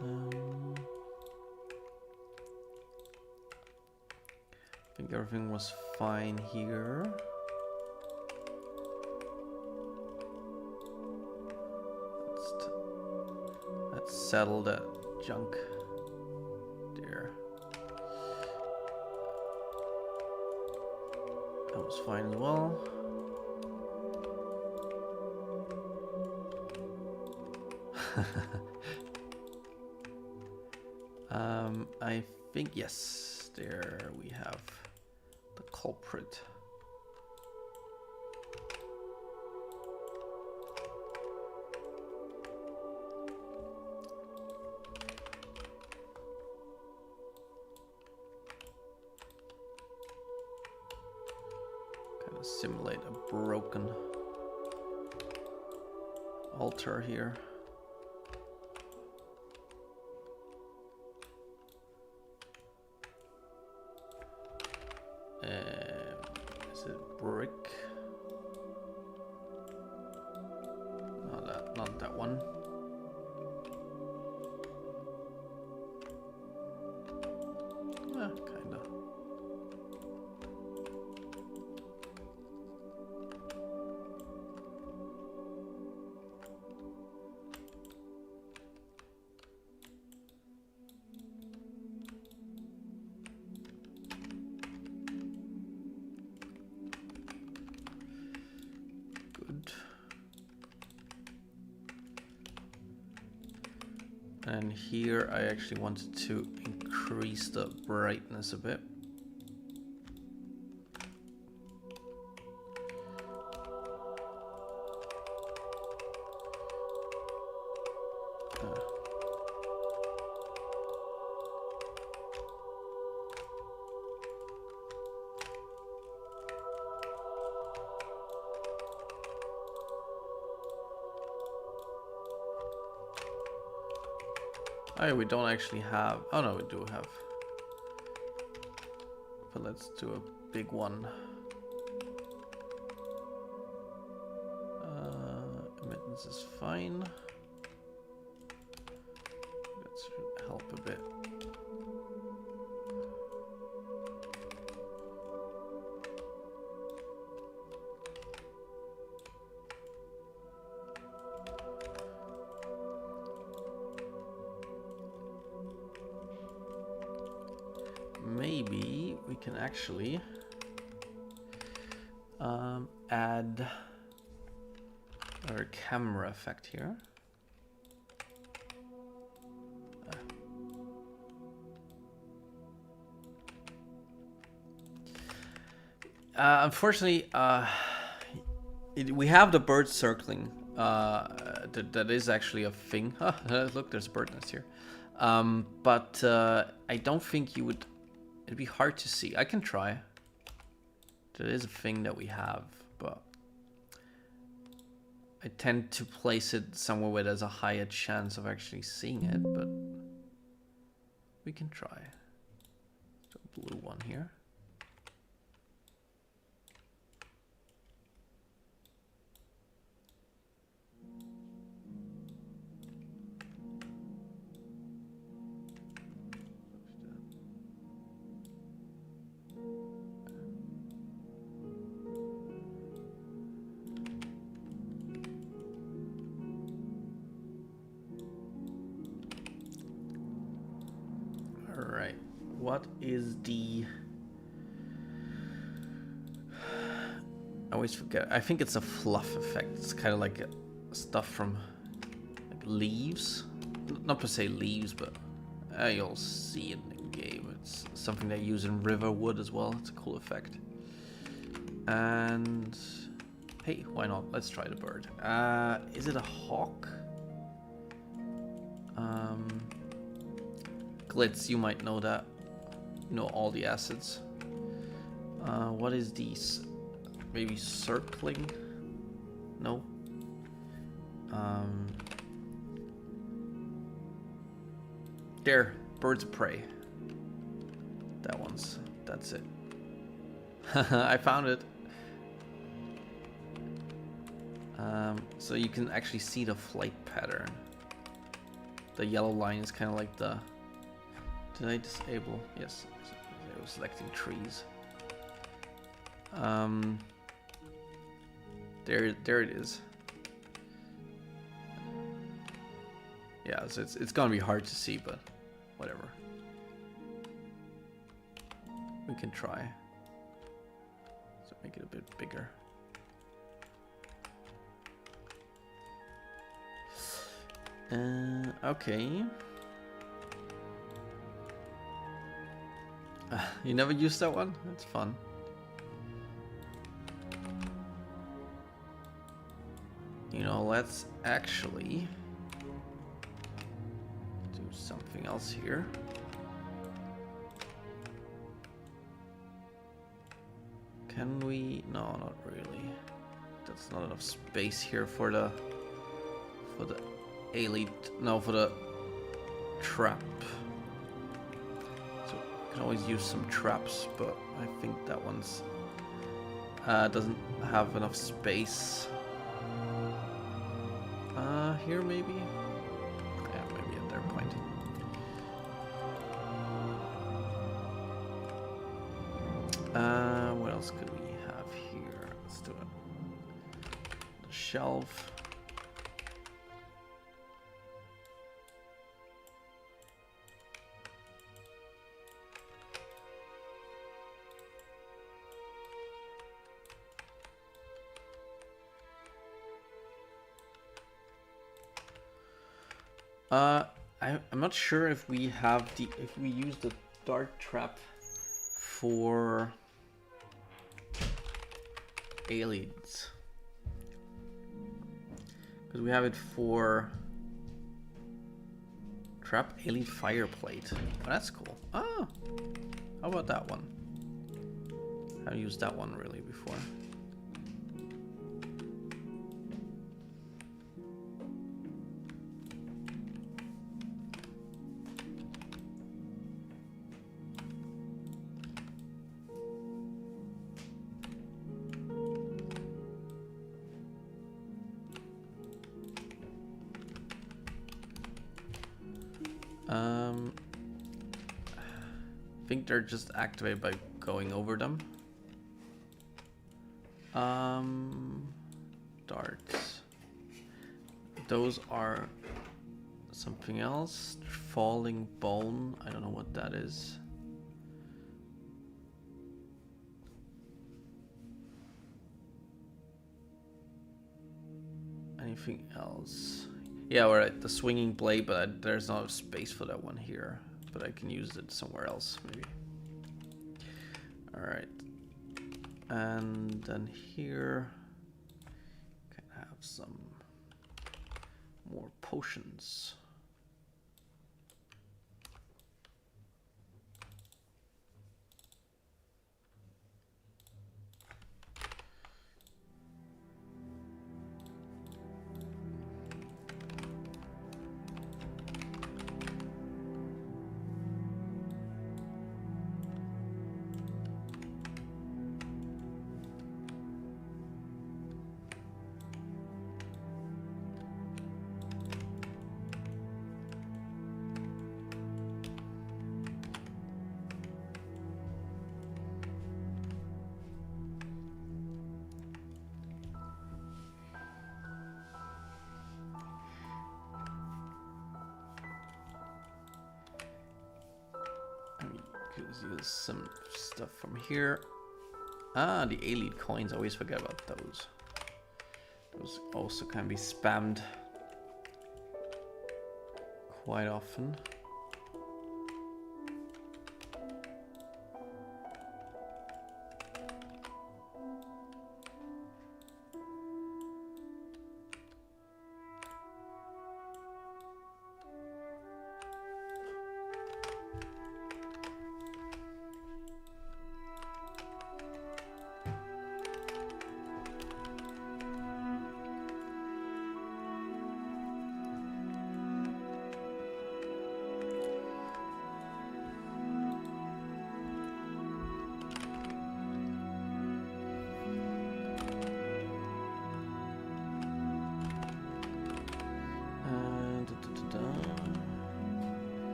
I think everything was fine here. Let's settle that junk there. That was fine as well. I think, yes, there we have the culprit. Kind of simulate a broken altar here. Is it brick? No, not that one. Kinda. And here I actually wanted to increase the brightness a bit. Oh, we don't actually have... Oh no, we do have. But let's do a big one. Emittance is fine. That should help a bit. maybe we can actually add our camera effect here. Unfortunately, we have the bird circling. That is actually a thing. Look, there's a bird nest here. But I don't think you would. It'd be hard to see. I can try. That is a thing that we have, but I tend to place it somewhere where there's a higher chance of actually seeing it. But we can try. The blue one here. What is the... I always forget. I think it's a fluff effect. It's kind of like stuff from like leaves. Not per se leaves, but you'll see it in the game. It's something they use in Riverwood as well. It's a cool effect. And hey, why not? Let's try the bird. Is it a hawk? Glitz, you might know that. You know all the assets. What is these? Maybe circling? No. There, birds of prey. That's it. I found it. So you can actually see the flight pattern. The yellow line is kind of like the... Did I disable? Yes, I was selecting trees. There it is. Yeah, so it's gonna be hard to see, but whatever. We can try. So make it a bit bigger. Okay. You never used that one? That's fun. You know, let's actually do something else here. Can we? No, not really. That's not enough space here for the elite. No, for the trap. So we can always use some traps, but I think that one's doesn't have enough space. Here maybe? Yeah, maybe at their point. What else could we have here? Let's do it. The shelf. I'm not sure if we have if we use the dart trap for aliens, because we have it for trap alien fireplate. Oh, that's cool. Ah, how about that one? I haven't used that one really before. I think they're just activated by going over them. Darts. Those are something else. Falling bone. I don't know what that is. anything else? Yeah, alright, the swinging blade, but there's not space for that one here. But I can use it somewhere else, maybe. Alright. And then here, can have some more potions. Use some stuff from here. Ah, the elite coins. I always forget about those. Those also can be spammed quite often.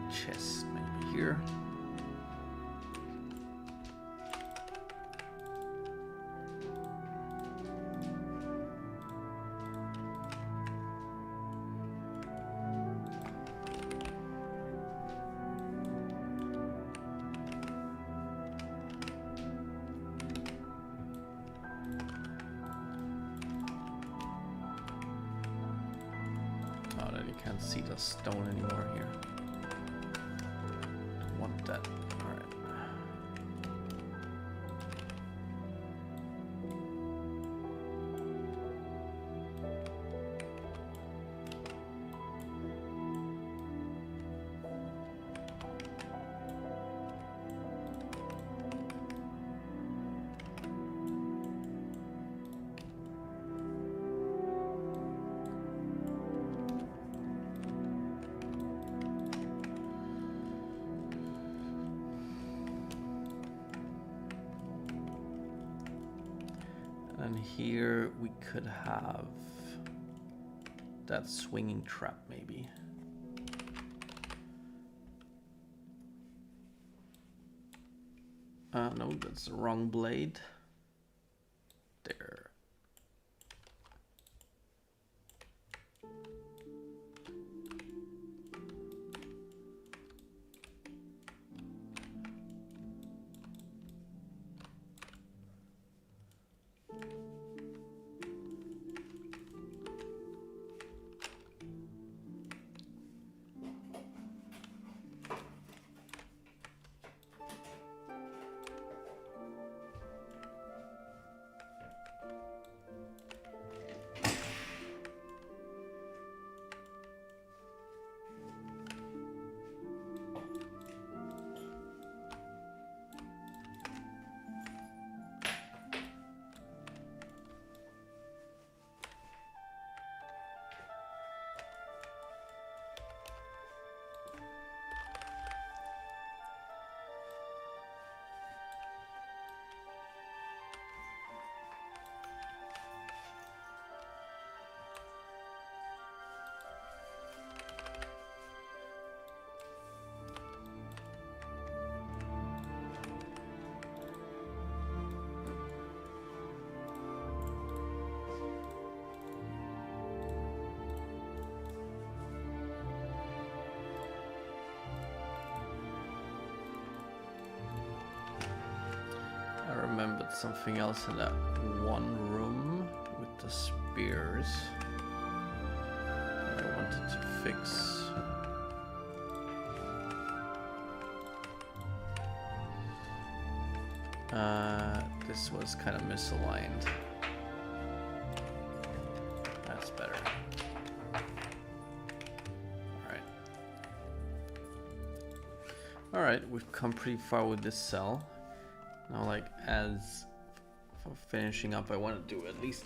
Chest maybe here. Oh, then you can't see the stone anymore here. Want that. All right. And here we could have that swinging trap maybe. No, that's the wrong blade. There. I remembered something else in that one room with the spears that I wanted to fix. This was kind of misaligned. That's better. Alright, we've come pretty far with this cell. Now, like, as for finishing up, I want to do at least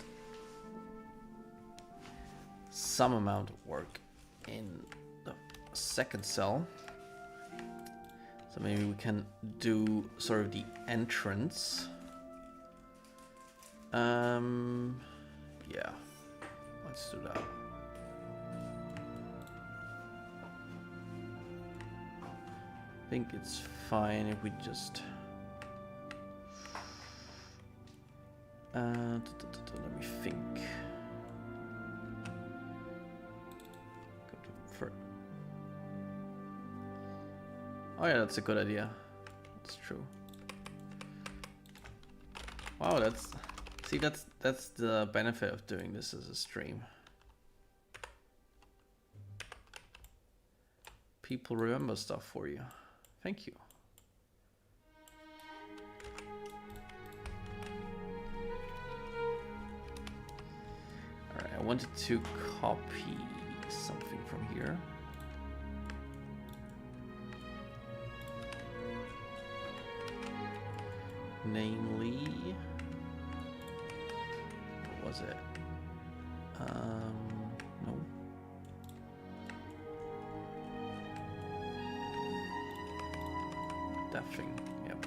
some amount of work in the second cell. So maybe we can do sort of the entrance. Yeah, let's do that. I think it's fine if we just let me think. Oh yeah, that's a good idea. That's true. Wow, that's the benefit of doing this as a stream. People remember stuff for you. Thank you. Alright, I wanted to copy something from here. Namely, what was it? No. That thing, yep.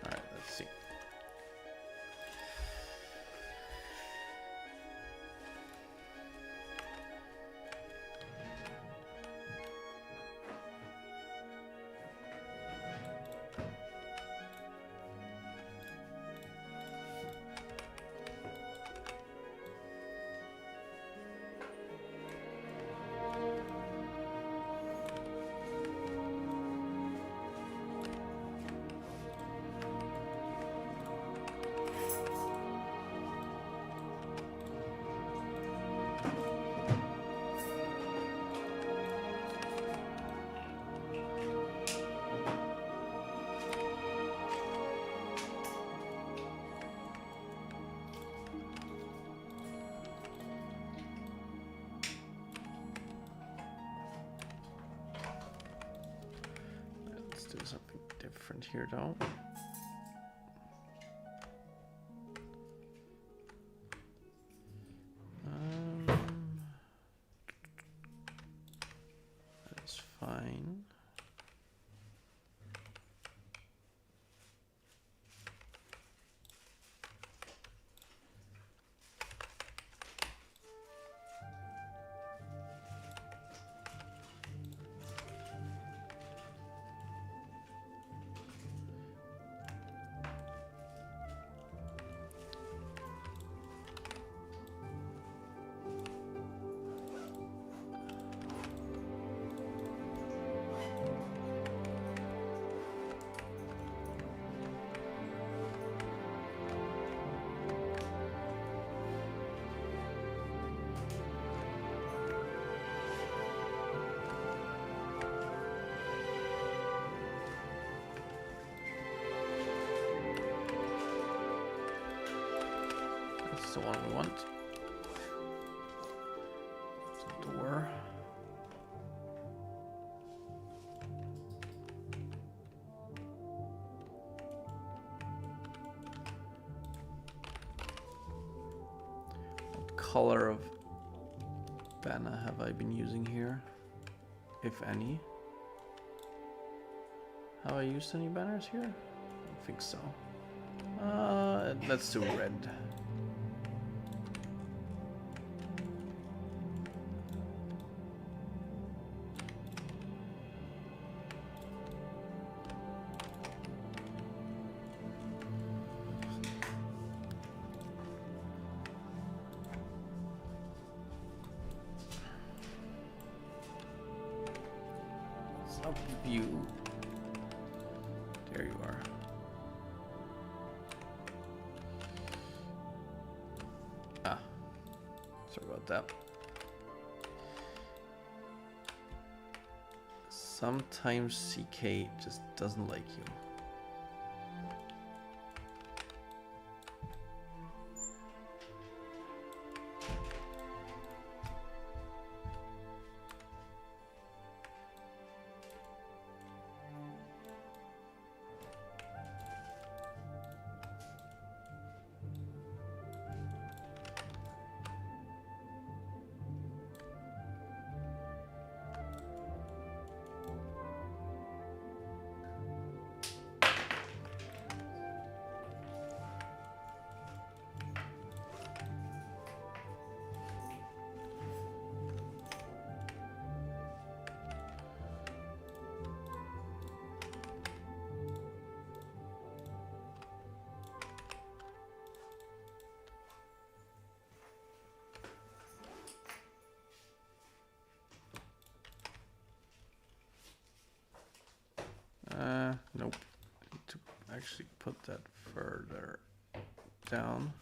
Alright, let's see. Let's do something different here, though. That's fine. That's the one we want. The door. What color of banner have I been using here, if any? Have I used any banners here? I don't think so. Let's do red. I'll give you... There you are. Ah, sorry about that. Sometimes CK just doesn't like you. Nope. Need to actually put that further down.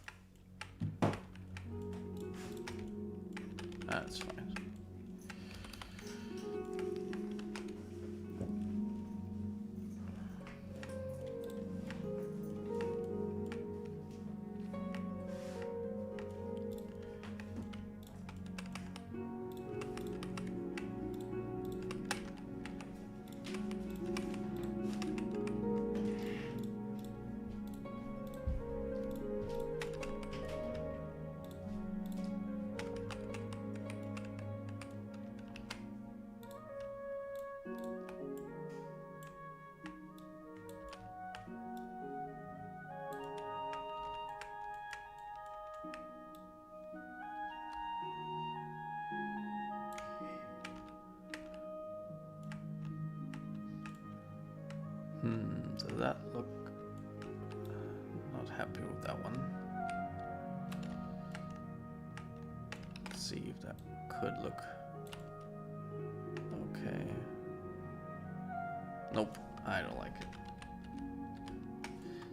That's fine. Does that look... Not happy with that one. Let's see if that could look... Okay. Nope, I don't like it.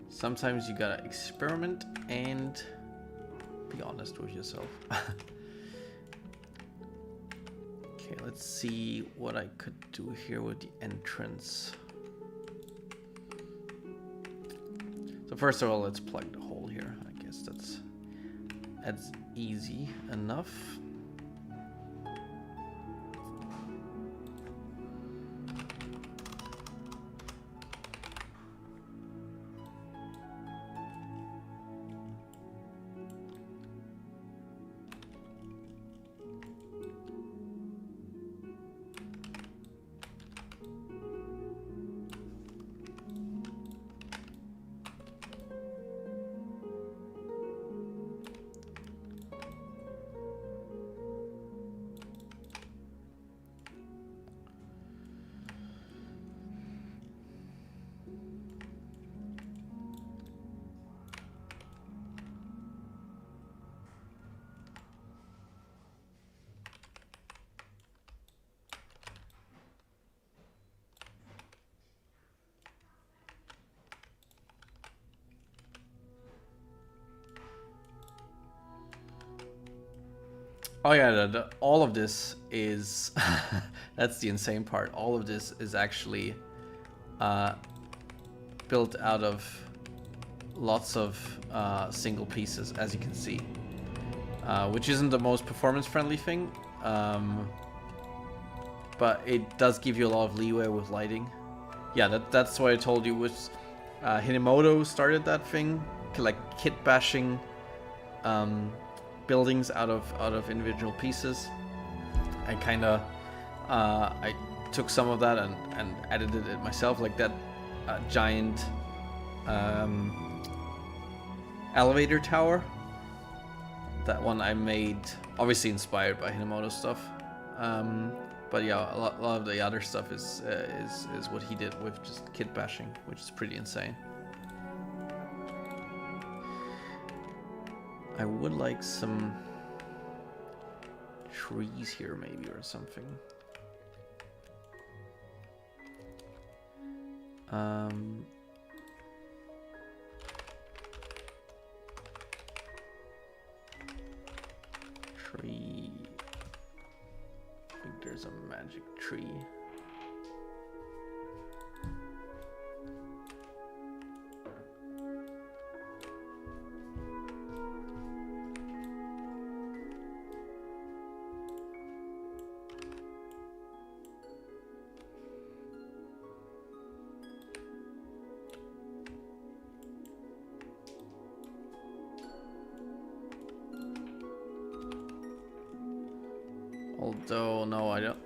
Sometimes you gotta experiment and be honest with yourself. Okay, let's see what I could do here with the entrance. So first of all, let's plug the hole here. I guess that's easy enough. Oh yeah, all of this is, that's the insane part. All of this is actually built out of lots of single pieces, as you can see, which isn't the most performance-friendly thing, but it does give you a lot of leeway with lighting. Yeah, that's what I told you. Was Hinimoto started that thing, like kit bashing buildings out of individual pieces. I kind of I took some of that and edited it myself, like that giant elevator tower. That one I made, obviously inspired by Hinimoto stuff, but yeah, a lot of the other stuff is what he did with just kit bashing, which is pretty insane. I would like some trees here maybe or something. Tree. I think there's a magic tree. Although, no, I don't.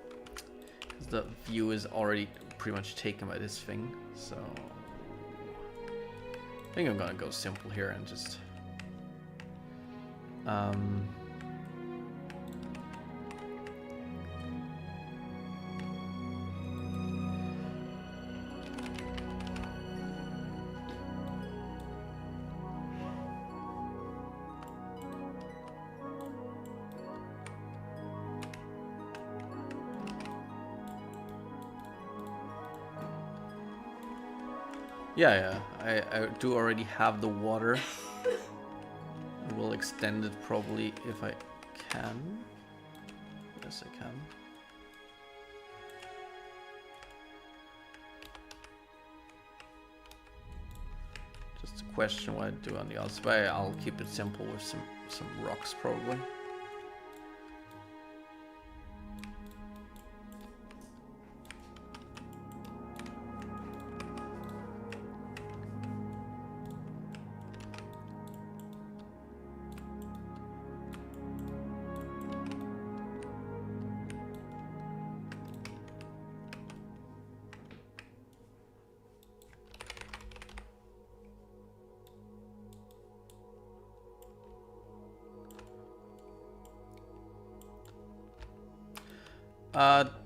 Because the view is already pretty much taken by this thing. So, I think I'm gonna go simple here and just... Yeah, I do already have the water. I will extend it probably if I can. Yes, I can. Just a question what I do on the outside. I'll keep it simple with some rocks probably.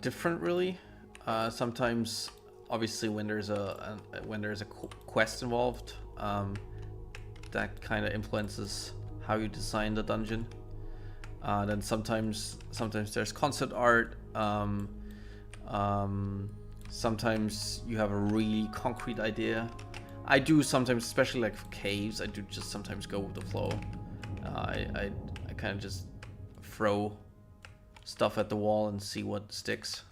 Different really. Sometimes, obviously, when there's a quest involved, that kind of influences how you design the dungeon. Then sometimes there's concept art. Sometimes you have a really concrete idea. I do sometimes, especially like for caves, I do just sometimes go with the flow. I kind of just throw stuff at the wall and see what sticks.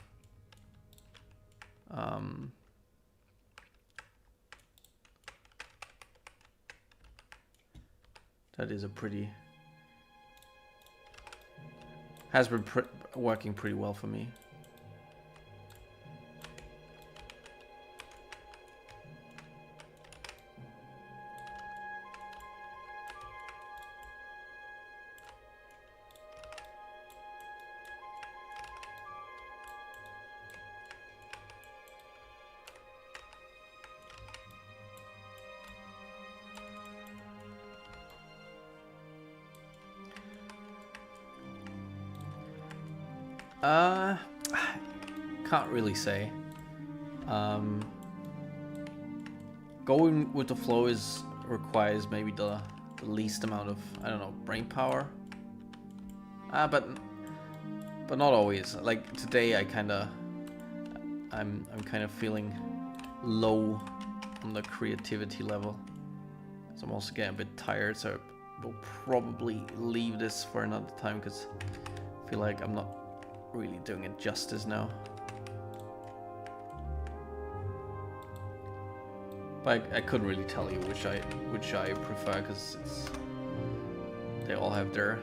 That is a pretty... has been working pretty well for me. Can't really say. Going with the flow requires maybe the least amount of, I don't know, brain power. But not always. Like today, I'm kind of feeling low on the creativity level, so I'm also getting a bit tired. So we'll probably leave this for another time because I feel like I'm not really doing it justice now. But I couldn't really tell you which I prefer because they all have their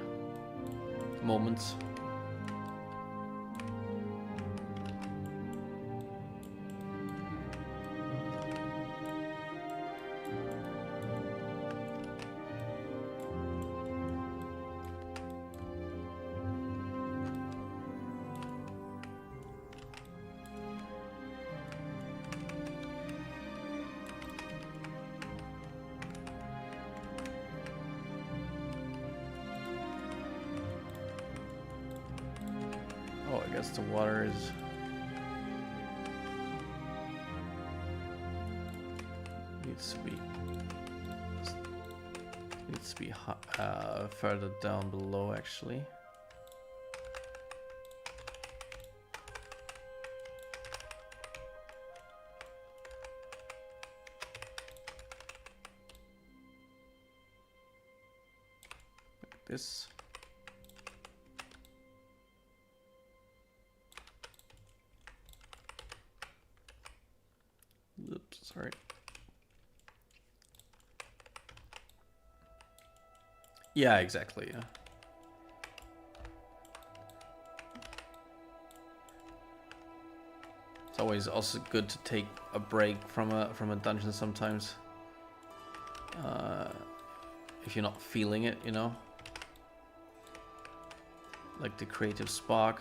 moments. Oh, I guess the water is... needs to be further down below, actually. this. Oops, sorry. Yeah, exactly, yeah. It's always also good to take a break from a dungeon sometimes. If you're not feeling it, you know? Like the creative spark.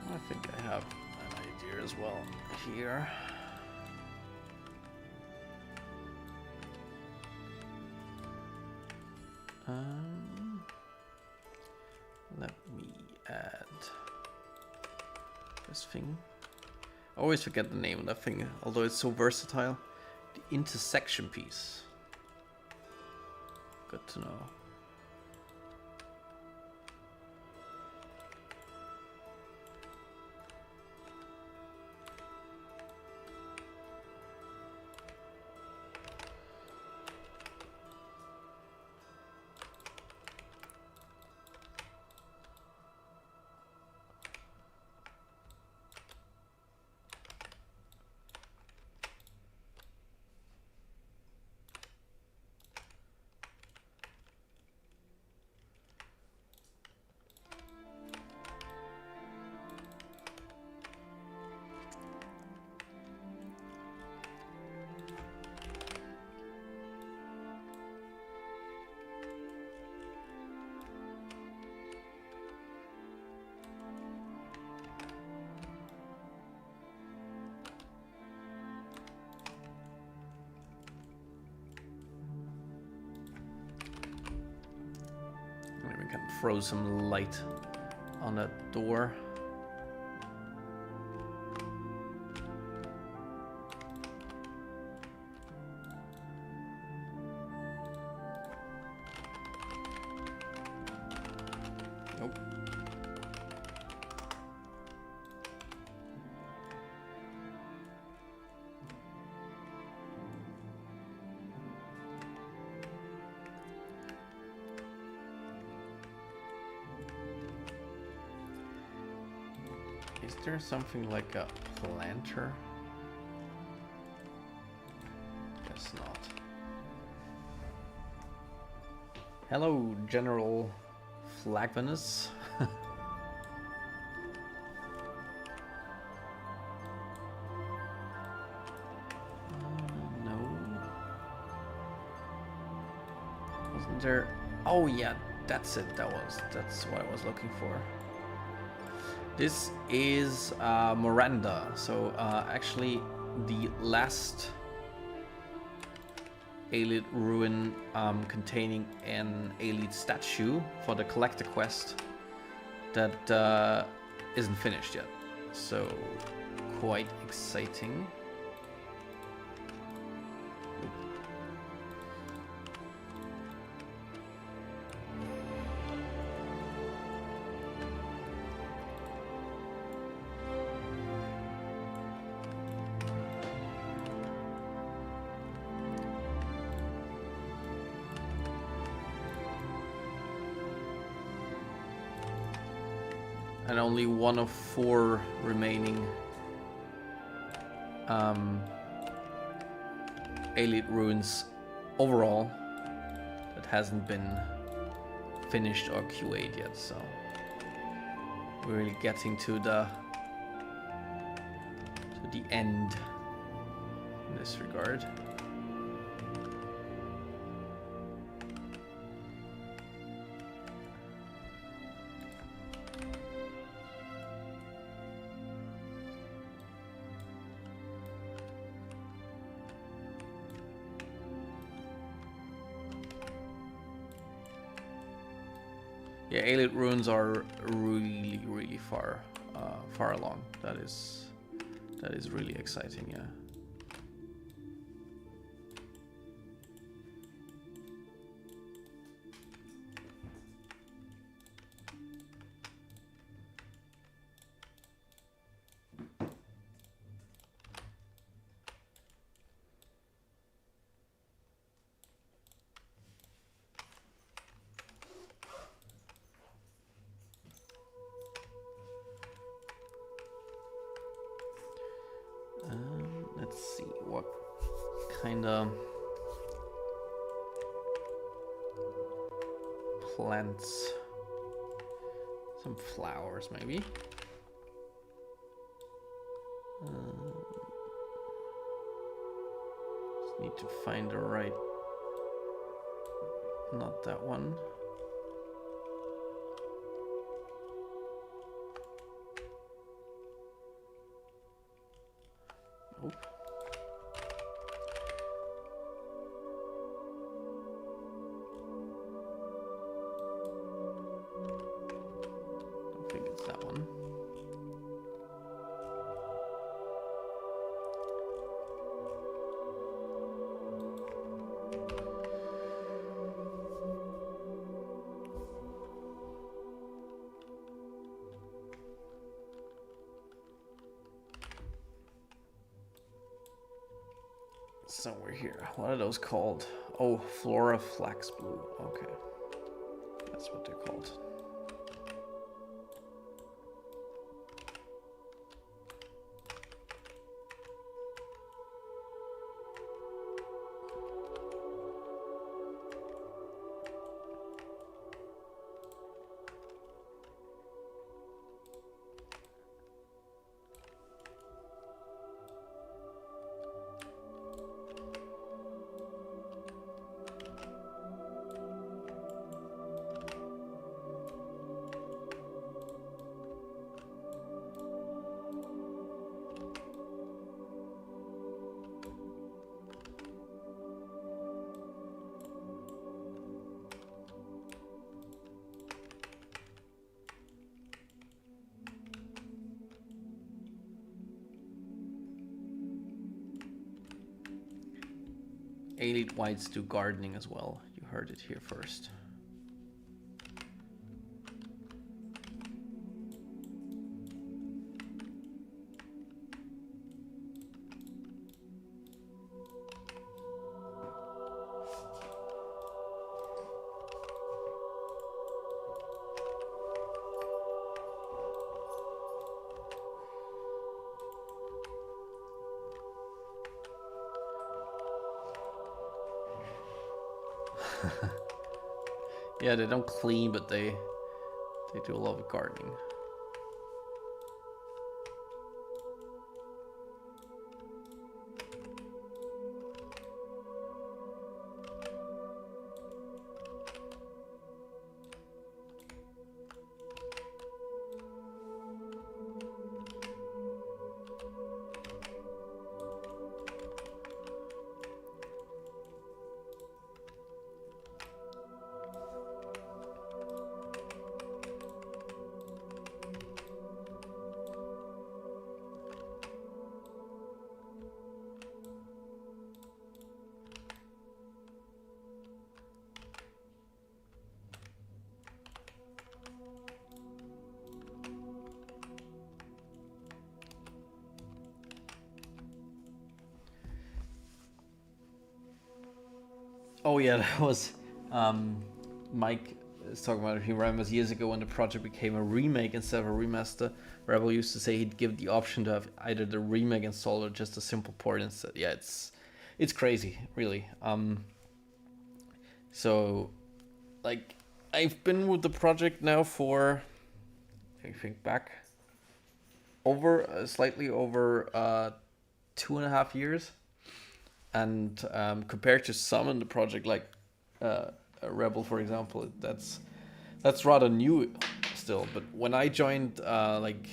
I think I have an idea as well here. Let me add this thing. I always forget the name of that thing, although it's so versatile. The intersection piece. Good to know. Maybe we can throw some light on that door. Nope. Is there something like a planter? Guess not. Hello, General Flagvanus. No. Wasn't there? Oh yeah, that's it. That's what I was looking for. This is Miranda. So actually, the last Aelid ruin containing an Aelid statue for the collector quest that isn't finished yet. So quite exciting. And only one of 4 remaining Aelid ruins overall that hasn't been finished or QA'd yet, so we're really getting to the end. this regard. Yeah, Elite runes are really far along. That is really exciting. Yeah. Let's see what kind of plants. Some flowers, maybe. Just need to find the right. Not that one. Nope. Don't think it's that one. Somewhere here. What are those called? Oh, Flora Flax Blue. Okay. That's what they're called. Elite Whites do gardening as well. You heard it here first. Yeah, they don't clean, but they do a lot of gardening. Oh yeah, that was Mike is talking about it. He remembers years ago when the project became a remake instead of a remaster. Rebel used to say he'd give the option to have either the remake installed or just a simple port instead. Yeah, it's crazy, really. So, like, I've been with the project now for, I think back, slightly over 2.5 years. And compared to some in the project, like a Rebel, for example, that's rather new still. But when I joined, like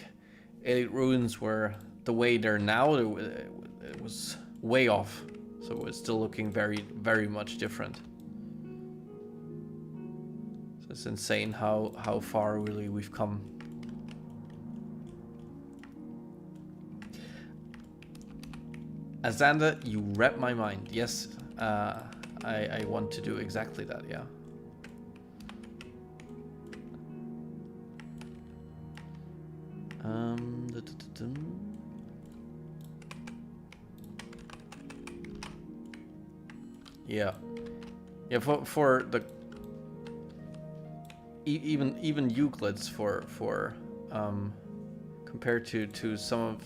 Elite Ruins were the way they're now, it was way off. So it's still looking very, very much different. So it's insane how far really we've come. Azanda, you read my mind. Yes, I want to do exactly that, yeah. Yeah, yeah. For the even Euclids for compared to some of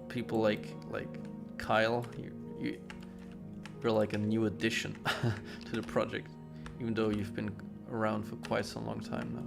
people like Kyle, you're like a new addition to the project, even though you've been around for quite some long time now.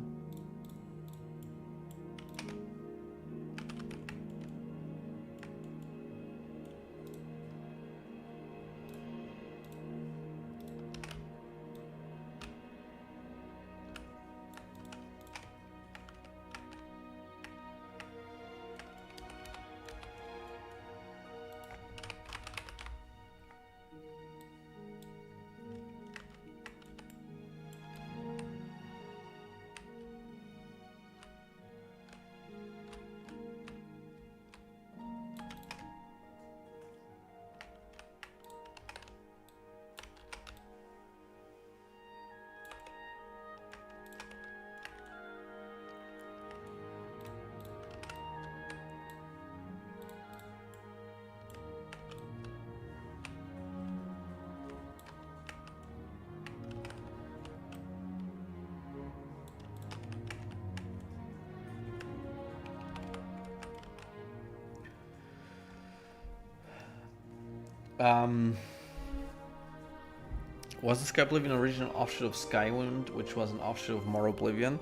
Was the Skyblivion an original offshoot of Skywind, which was an offshoot of More Oblivion?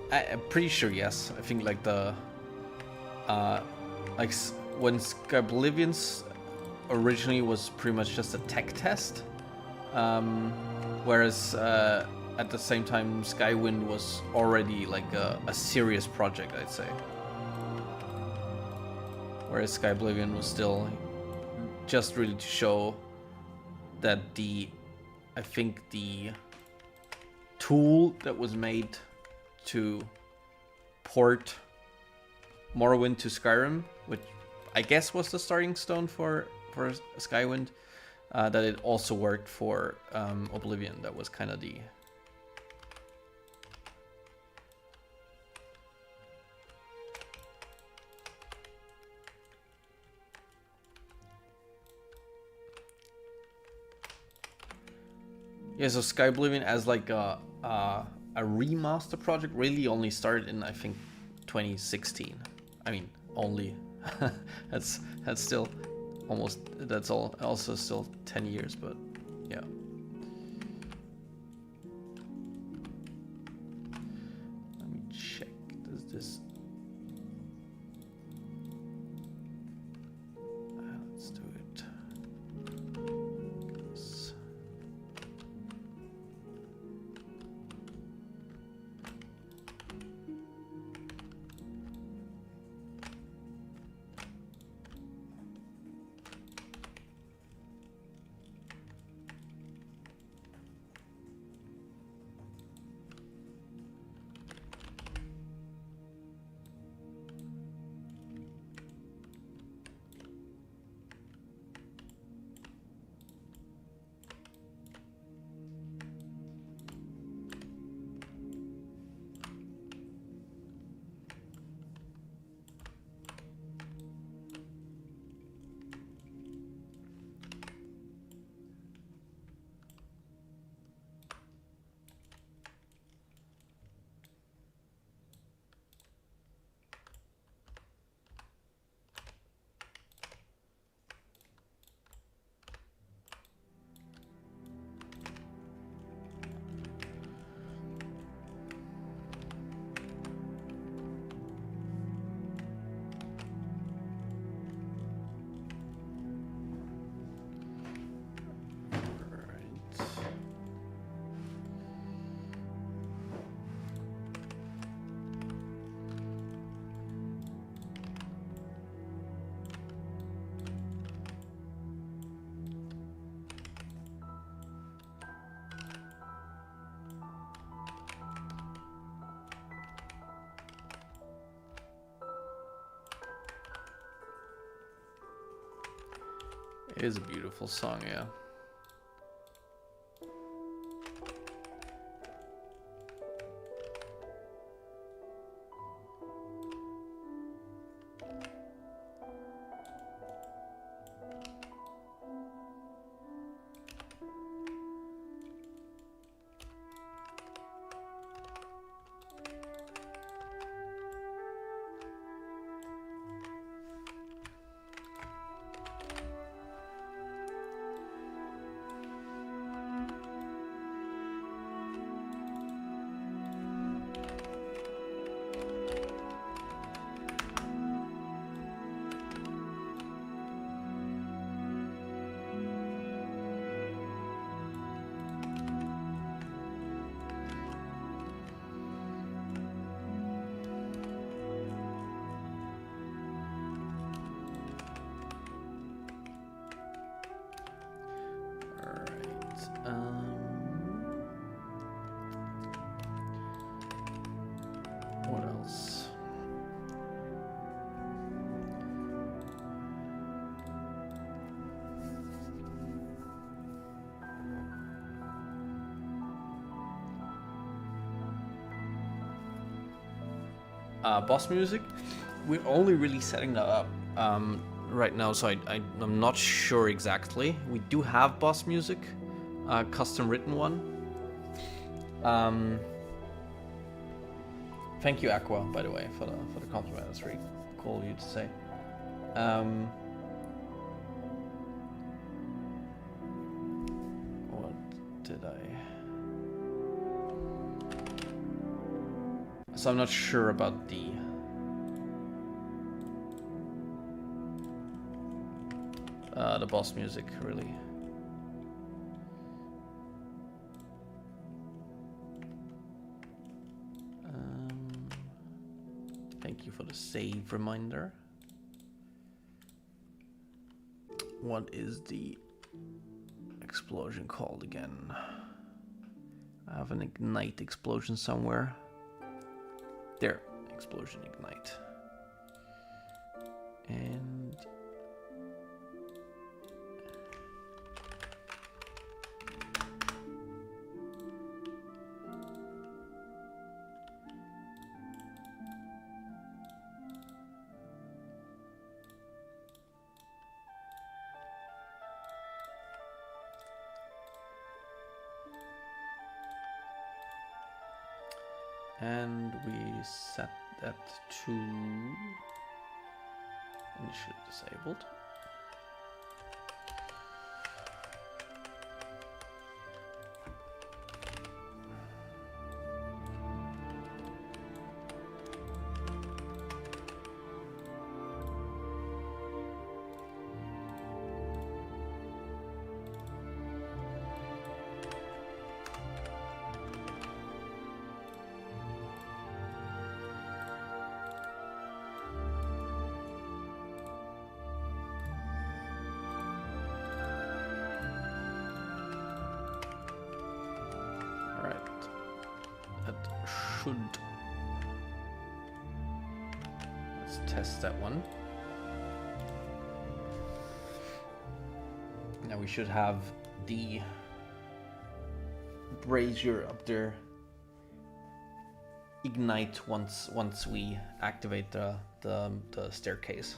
I'm pretty sure yes. I think like the like when Skyblivion's originally was pretty much just a tech test, whereas at the same time Skywind was already like a serious project, I'd say. Whereas Skyblivion was still just really to show that I think the tool that was made to port Morrowind to Skyrim, which I guess was the starting stone for Skywind, that it also worked for Oblivion. That was kind of the... Yeah, so Skyblivion as like a remaster project really only started in, I think, 2016. I mean, only. that's still almost, that's all also still 10 years, but yeah. Let me check. Does this... let's do it. It is a beautiful song, yeah. What else? Boss music. We're only really setting that up right now, so I'm not sure exactly. We do have boss music, custom written one. Thank you, Aqua, by the way, for the compliment. That's really cool of you to say. What did I? So I'm not sure about the boss music, really. Thank you for the save reminder. What is the explosion called again? I have an ignite explosion somewhere. There, explosion ignite. And we set that to initially disabled. Let's test that one. Now we should have the brazier up there ignite once we activate the staircase.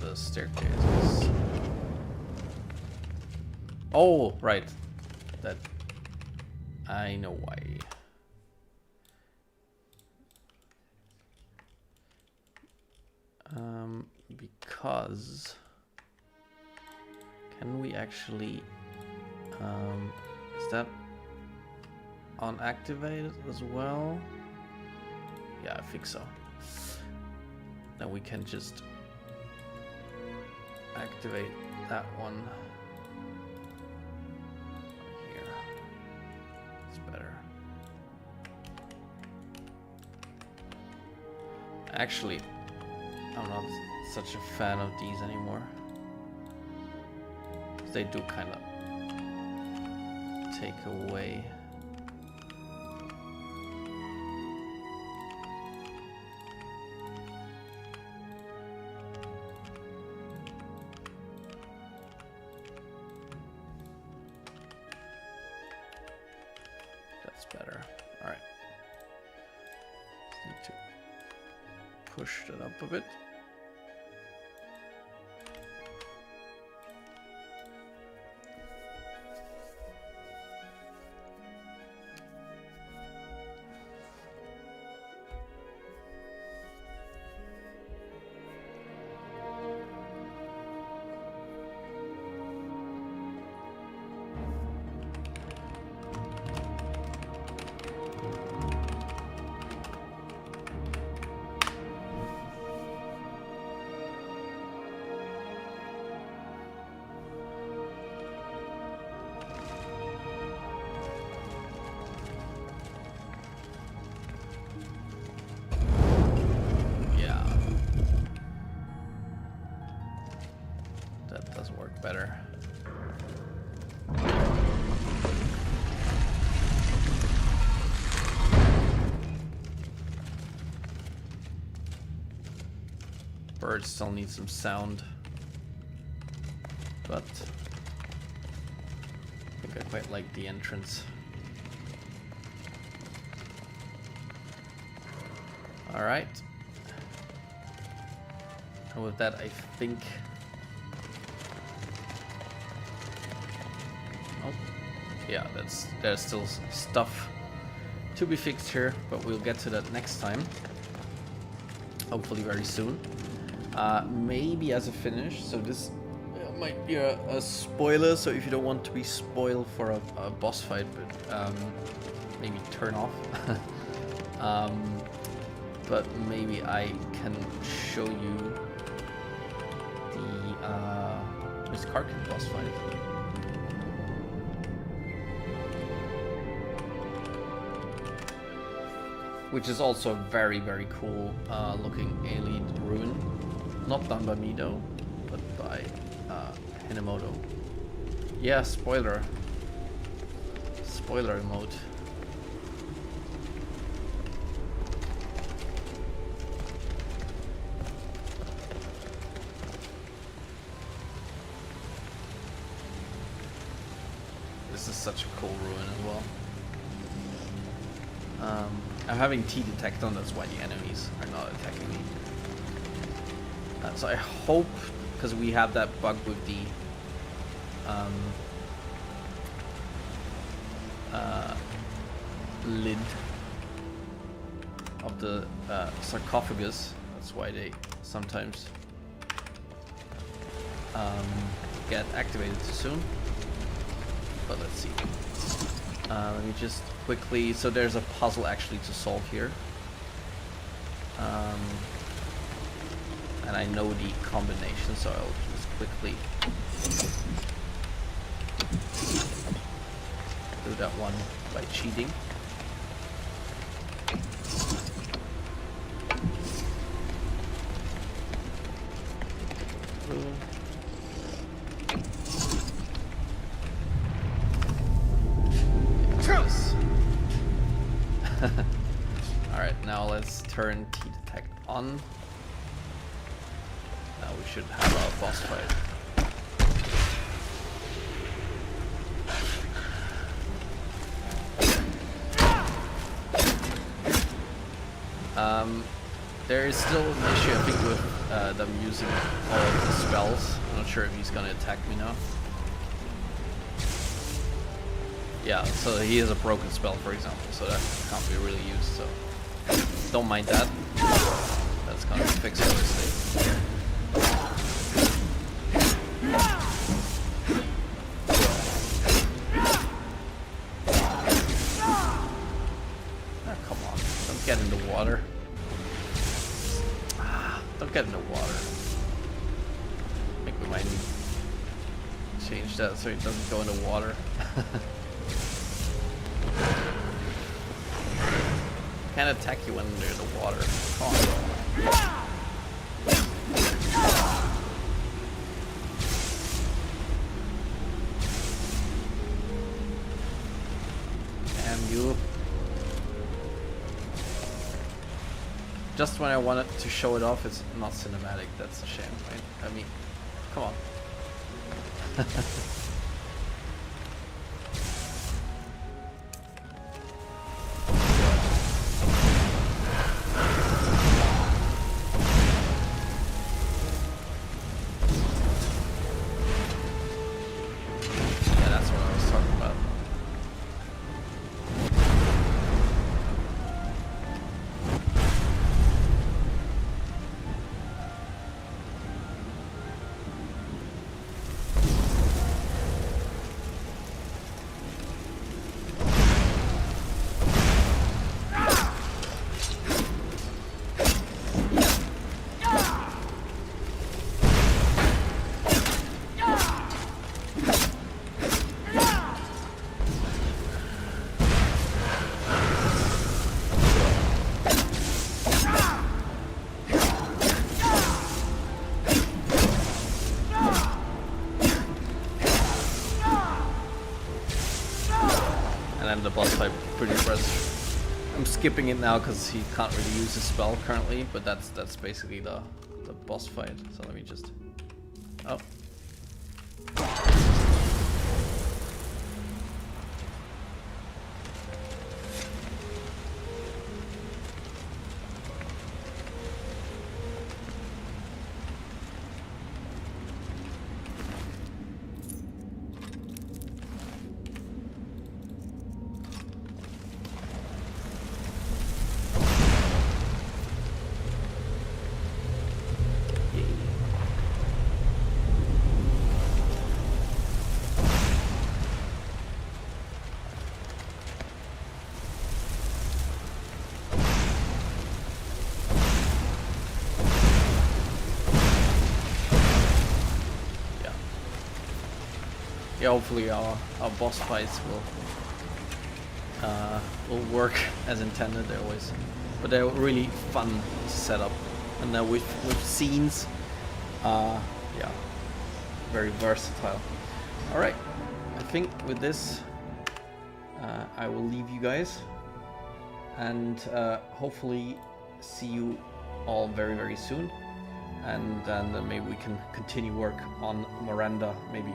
The staircase. Oh, right. That I know why. Because can we actually is that unactivated as well. Yeah, I think so. Then we can just activate that one here. It's better. Actually, I'm not such a fan of these anymore. They do kind of take away. That's better. All right. Just need to push that up a bit. Better. Birds still need some sound, but I think I quite like the entrance. All right. And with that, I think. Yeah, there's still stuff to be fixed here, but we'll get to that next time. Hopefully very soon. Maybe as a finish, so this might be a spoiler, so if you don't want to be spoiled for a boss fight, but maybe turn off. But maybe I can show you the Miss Karkin boss fight. Which is also a very, very cool looking alien ruin. Not done by me though, but by Hinomoto. Yeah, spoiler. Spoiler mode. This is such a cool ruin as well. I'm having T detect on, that's why the enemies are not attacking me. So I hope, because we have that bug with the lid of the sarcophagus, that's why they sometimes get activated too soon. But let's see. Let me just quickly, so there's a puzzle actually to solve here. And I know the combination, so I'll just quickly do that one by cheating. Alright, now let's turn T-Detect on. Now we should have our boss fight. There is still an issue, I think, with them using all of the spells. I'm not sure if he's gonna attack me now. Yeah, so he has a broken spell, for example, so that can't be really used, so don't mind that. That's gonna be fixed obviously. Don't get in the water. I think we might need to change that so it doesn't go in the water. Can't attack you when they're in the water. Come on. Damn you. Just when I wanted to show it off, it's not cinematic. That's a shame, right? I mean, come on. Yeah, that's what I was talking about. The boss fight pretty impressive. I'm skipping it now because he can't really use his spell currently, but that's basically the boss fight. So let me just oh. Yeah, hopefully our boss fights will work as intended. They're always, but they're really fun to set up, and with scenes, yeah, very versatile. All right, I think with this, I will leave you guys, and hopefully see you all very soon, and then maybe we can continue work on Miranda, maybe